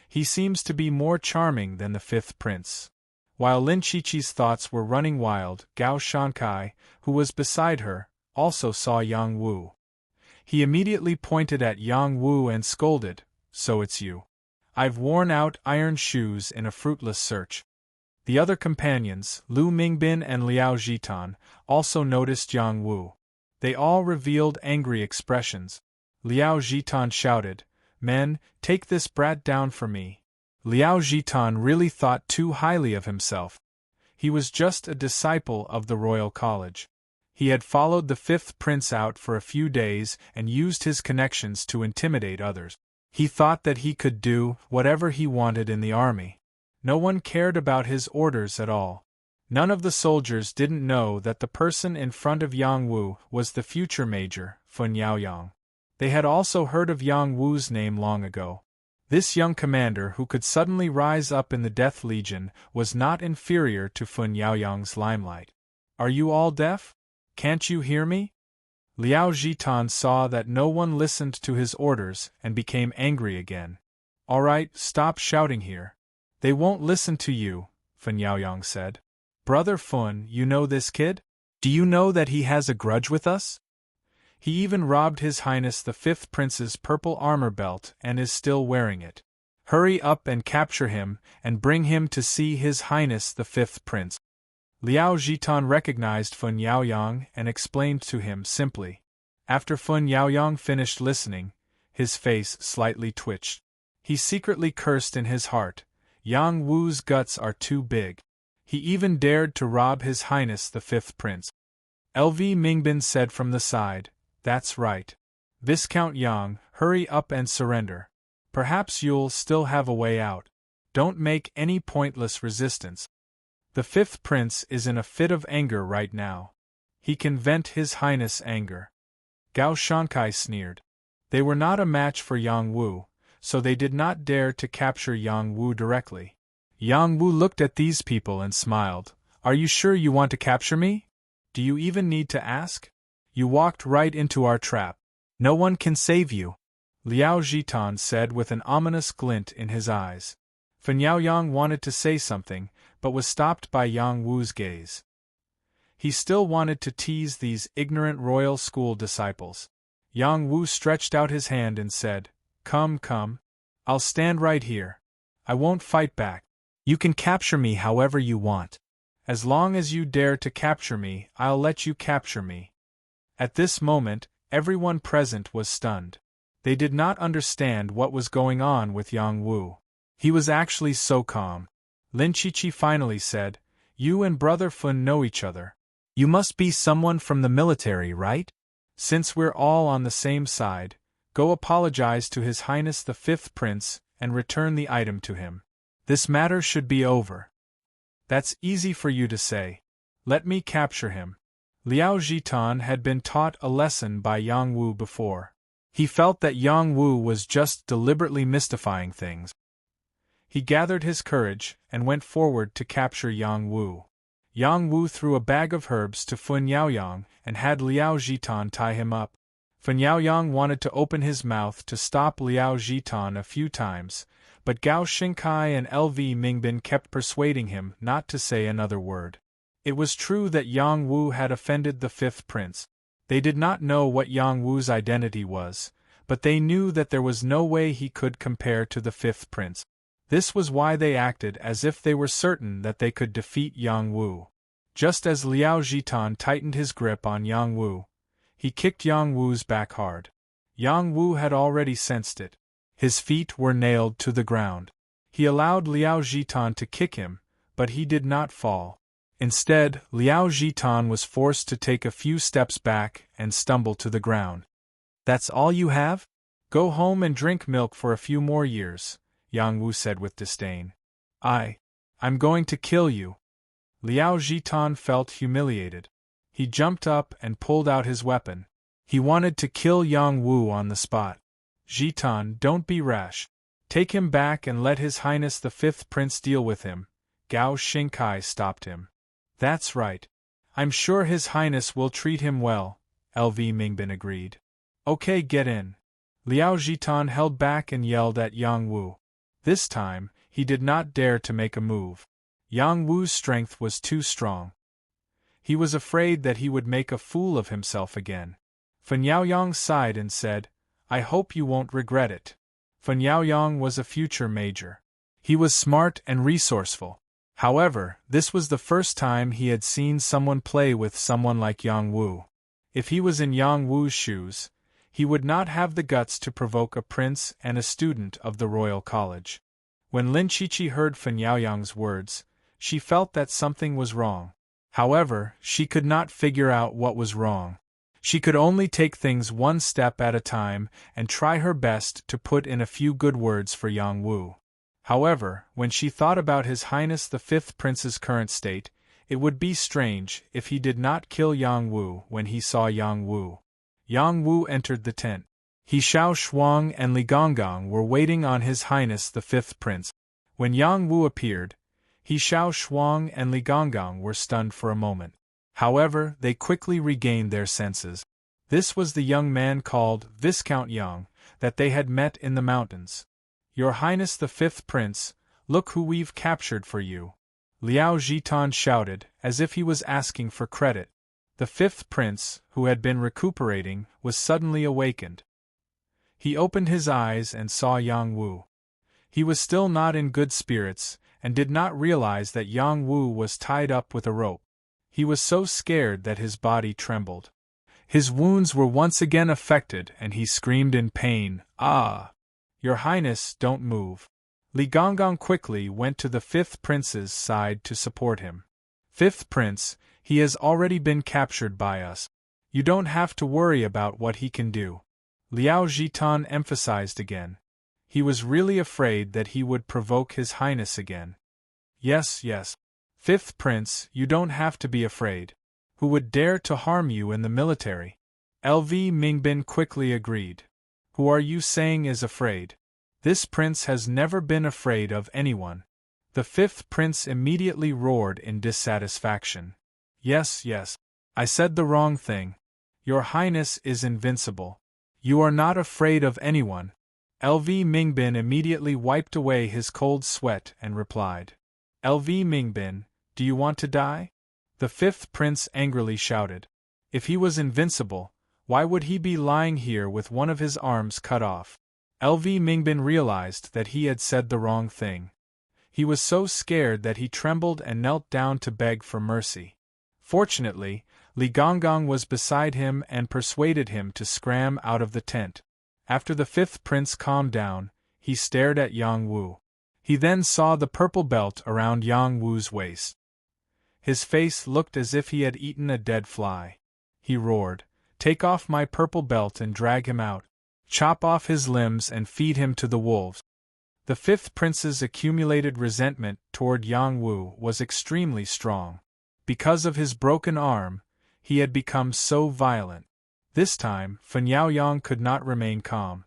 "He seems to be more charming than the fifth prince." While Lin Qiqi's thoughts were running wild, Gao Shankai, who was beside her, also saw Yang Wu. He immediately pointed at Yang Wu and scolded, "So it's you. I've worn out iron shoes in a fruitless search." The other companions, Lu Mingbin and Liao Jitan, also noticed Yang Wu. They all revealed angry expressions. Liao Jitan shouted, "Men, take this brat down for me." Liao Jitan really thought too highly of himself. He was just a disciple of the royal college. He had followed the fifth prince out for a few days and used his connections to intimidate others. He thought that he could do whatever he wanted in the army. No one cared about his orders at all. None of the soldiers didn't know that the person in front of Yang Wu was the future major, Fen Yaoyang. They had also heard of Yang Wu's name long ago. This young commander who could suddenly rise up in the Death Legion was not inferior to Fen Yaoyang's limelight. "Are you all deaf? Can't you hear me?" Liao Jitan saw that no one listened to his orders and became angry again. "All right, stop shouting here. They won't listen to you," Fen Yaoyang said. "Brother Fen, you know this kid? Do you know that he has a grudge with us? He even robbed His Highness the Fifth Prince's purple armor belt and is still wearing it. Hurry up and capture him and bring him to see His Highness the Fifth Prince." Liao Jitan recognized Fen Yaoyang and explained to him simply. After Fen Yaoyang finished listening, his face slightly twitched. He secretly cursed in his heart, "Yang Wu's guts are too big. He even dared to rob His Highness the Fifth Prince." LV Mingbin said from the side, "That's right. Viscount Yang, hurry up and surrender. Perhaps you'll still have a way out. Don't make any pointless resistance. The fifth prince is in a fit of anger right now. He can vent His Highness' anger." Gao Shankai sneered. They were not a match for Yang Wu, so they did not dare to capture Yang Wu directly. Yang Wu looked at these people and smiled. "Are you sure you want to capture me? Do you even need to ask? You walked right into our trap. No one can save you," Liao Jitan said with an ominous glint in his eyes. Fan Yaoyang wanted to say something, but was stopped by Yang Wu's gaze. He still wanted to tease these ignorant royal school disciples. Yang Wu stretched out his hand and said, "Come, come. I'll stand right here. I won't fight back. You can capture me however you want. As long as you dare to capture me, I'll let you capture me." At this moment, everyone present was stunned. They did not understand what was going on with Yang Wu. He was actually so calm. Lin Qiqi finally said, "You and Brother Fun know each other. You must be someone from the military, right? Since we're all on the same side, go apologize to His Highness the Fifth Prince and return the item to him. This matter should be over." "That's easy for you to say. Let me capture him." Liao Zhitan had been taught a lesson by Yang Wu before. He felt that Yang Wu was just deliberately mystifying things. He gathered his courage and went forward to capture Yang Wu. Yang Wu threw a bag of herbs to Fan Yaoyang and had Liao Zhitan tie him up. Fan Yaoyang wanted to open his mouth to stop Liao Zhitan a few times, but Gao Xingkai and LV Mingbin kept persuading him not to say another word. It was true that Yang Wu had offended the Fifth Prince. They did not know what Yang Wu's identity was, but they knew that there was no way he could compare to the Fifth Prince. This was why they acted as if they were certain that they could defeat Yang Wu. Just as Liao Zhitan tightened his grip on Yang Wu, he kicked Yang Wu's back hard. Yang Wu had already sensed it. His feet were nailed to the ground. He allowed Liao Zhitan to kick him, but he did not fall. Instead, Liao Zhitan was forced to take a few steps back and stumble to the ground. "That's all you have? Go home and drink milk for a few more years," Yang Wu said with disdain. I'm going to kill you." Liao Zhitan felt humiliated. He jumped up and pulled out his weapon. He wanted to kill Yang Wu on the spot. "Zhitan, don't be rash. Take him back and let His Highness the Fifth Prince deal with him." Gao Xingkai stopped him. "That's right. I'm sure His Highness will treat him well," LV Mingbin agreed. "Okay, get in." Liao Zhitan held back and yelled at Yang Wu. This time, he did not dare to make a move. Yang Wu's strength was too strong. He was afraid that he would make a fool of himself again. Fan Yaoyang sighed and said, "I hope you won't regret it." Fan Yaoyang was a future major. He was smart and resourceful. However, this was the first time he had seen someone play with someone like Yang Wu. If he was in Yang Wu's shoes, he would not have the guts to provoke a prince and a student of the royal college. When Lin Qiqi heard Fan Yaoyang's words, she felt that something was wrong. However, she could not figure out what was wrong. She could only take things one step at a time and try her best to put in a few good words for Yang Wu. However, when she thought about His Highness the Fifth Prince's current state, it would be strange if he did not kill Yang Wu when he saw Yang Wu. Yang Wu entered the tent. He Xiao Shuang and Li Gonggang were waiting on His Highness the Fifth Prince. When Yang Wu appeared, He Xiao Shuang and Li Gonggang were stunned for a moment. However, they quickly regained their senses. This was the young man called Viscount Yang, that they had met in the mountains. "Your Highness the Fifth Prince, look who we've captured for you," Liao Zhitan shouted, as if he was asking for credit. The Fifth Prince, who had been recuperating, was suddenly awakened. He opened his eyes and saw Yang Wu. He was still not in good spirits, and did not realize that Yang Wu was tied up with a rope. He was so scared that his body trembled. His wounds were once again affected and he screamed in pain, "Ah! Your Highness, don't move." Li Gonggang quickly went to the Fifth Prince's side to support him. "Fifth Prince, he has already been captured by us. You don't have to worry about what he can do," Liao Zhitan emphasized again. He was really afraid that he would provoke His Highness again. Yes. Fifth Prince, you don't have to be afraid. Who would dare to harm you in the military?" LV Mingbin quickly agreed. "Who are you saying is afraid? This prince has never been afraid of anyone." The Fifth Prince immediately roared in dissatisfaction. Yes, I said the wrong thing. Your Highness is invincible. You are not afraid of anyone." LV Mingbin immediately wiped away his cold sweat and replied. LV Mingbin, do you want to die? The fifth prince angrily shouted. If he was invincible, why would he be lying here with one of his arms cut off? LV Mingbin realized that he had said the wrong thing. He was so scared that he trembled and knelt down to beg for mercy. Fortunately, Li Gonggong was beside him and persuaded him to scram out of the tent. After the fifth prince calmed down, he stared at Yang Wu. He then saw the purple belt around Yang Wu's waist. His face looked as if he had eaten a dead fly. He roared, "Take off my purple belt and drag him out. Chop off his limbs and feed him to the wolves." The fifth prince's accumulated resentment toward Yang Wu was extremely strong. Because of his broken arm, he had become so violent. This time, Fan Yaoyang could not remain calm.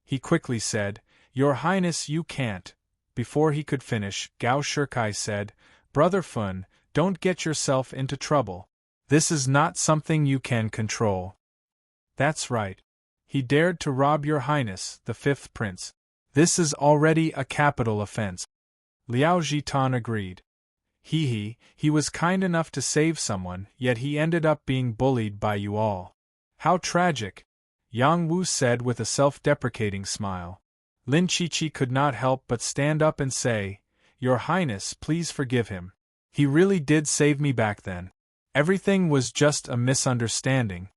He quickly said, "Your Highness, you can't." Before he could finish, Gao Shikai said, "Brother Fan, don't get yourself into trouble. This is not something you can control." "That's right. He dared to rob your Highness, the fifth prince. This is already a capital offense." Liao Jitan agreed. He was kind enough to save someone, yet he ended up being bullied by you all. How tragic, Yang Wu said with a self-deprecating smile. Lin Qiqi could not help but stand up and say, "Your Highness, please forgive him. He really did save me back then. Everything was just a misunderstanding.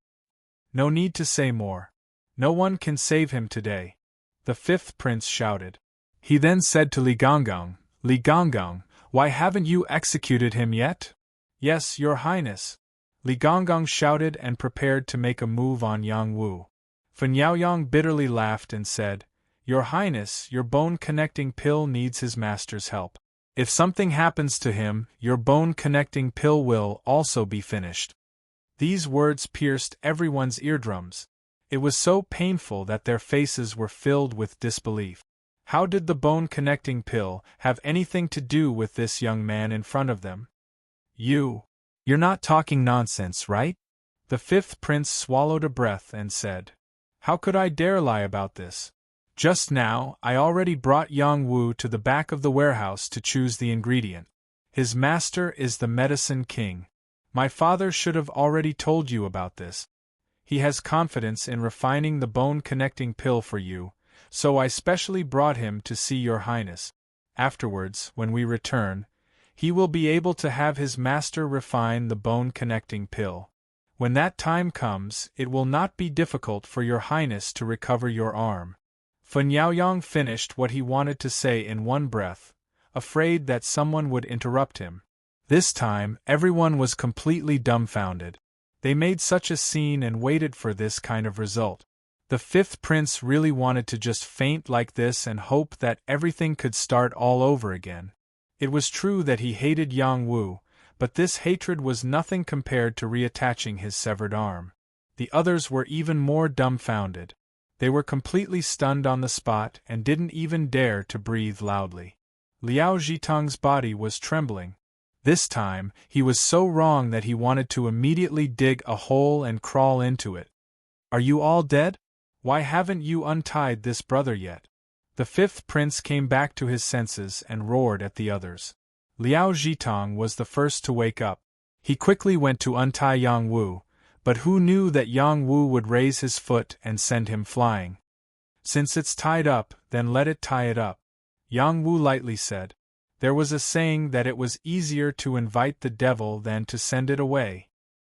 No need to say more. No one can save him today," the fifth prince shouted. He then said to Li Gonggong, "Li Gonggong, why haven't you executed him yet?" "Yes, Your Highness." Li Gonggong shouted and prepared to make a move on Yang Wu. Fan Yaoyang bitterly laughed and said, "Your Highness, your bone-connecting pill needs his master's help. If something happens to him, your bone-connecting pill will also be finished." These words pierced everyone's eardrums. It was so painful that their faces were filled with disbelief. How did the bone-connecting pill have anything to do with this young man in front of them? You're not talking nonsense, right? The fifth prince swallowed a breath and said, "How could I dare lie about this? Just now, I already brought Yang Wu to the back of the warehouse to choose the ingredient. His master is the medicine king. My father should have already told you about this. He has confidence in refining the bone-connecting pill for you, so I specially brought him to see your Highness. Afterwards, when we return, he will be able to have his master refine the bone-connecting pill. When that time comes, it will not be difficult for your Highness to recover your arm." Fan Yaoyang finished what he wanted to say in one breath, afraid that someone would interrupt him. This time, everyone was completely dumbfounded. They made such a scene and waited for this kind of result. The fifth prince really wanted to just faint like this and hope that everything could start all over again. It was true that he hated Yang Wu, but this hatred was nothing compared to reattaching his severed arm. The others were even more dumbfounded. They were completely stunned on the spot and didn't even dare to breathe loudly. Liao Jitang's body was trembling. This time, he was so wrong that he wanted to immediately dig a hole and crawl into it. "Are you all dead? Why haven't you untied this brother yet?" The fifth prince came back to his senses and roared at the others. Liao Jitang was the first to wake up. He quickly went to untie Yang Wu, but who knew that Yang Wu would raise his foot and send him flying? "Since it's tied up, then let it tie it up," Yang Wu lightly said. There was a saying that it was easier to invite the devil than to send it away.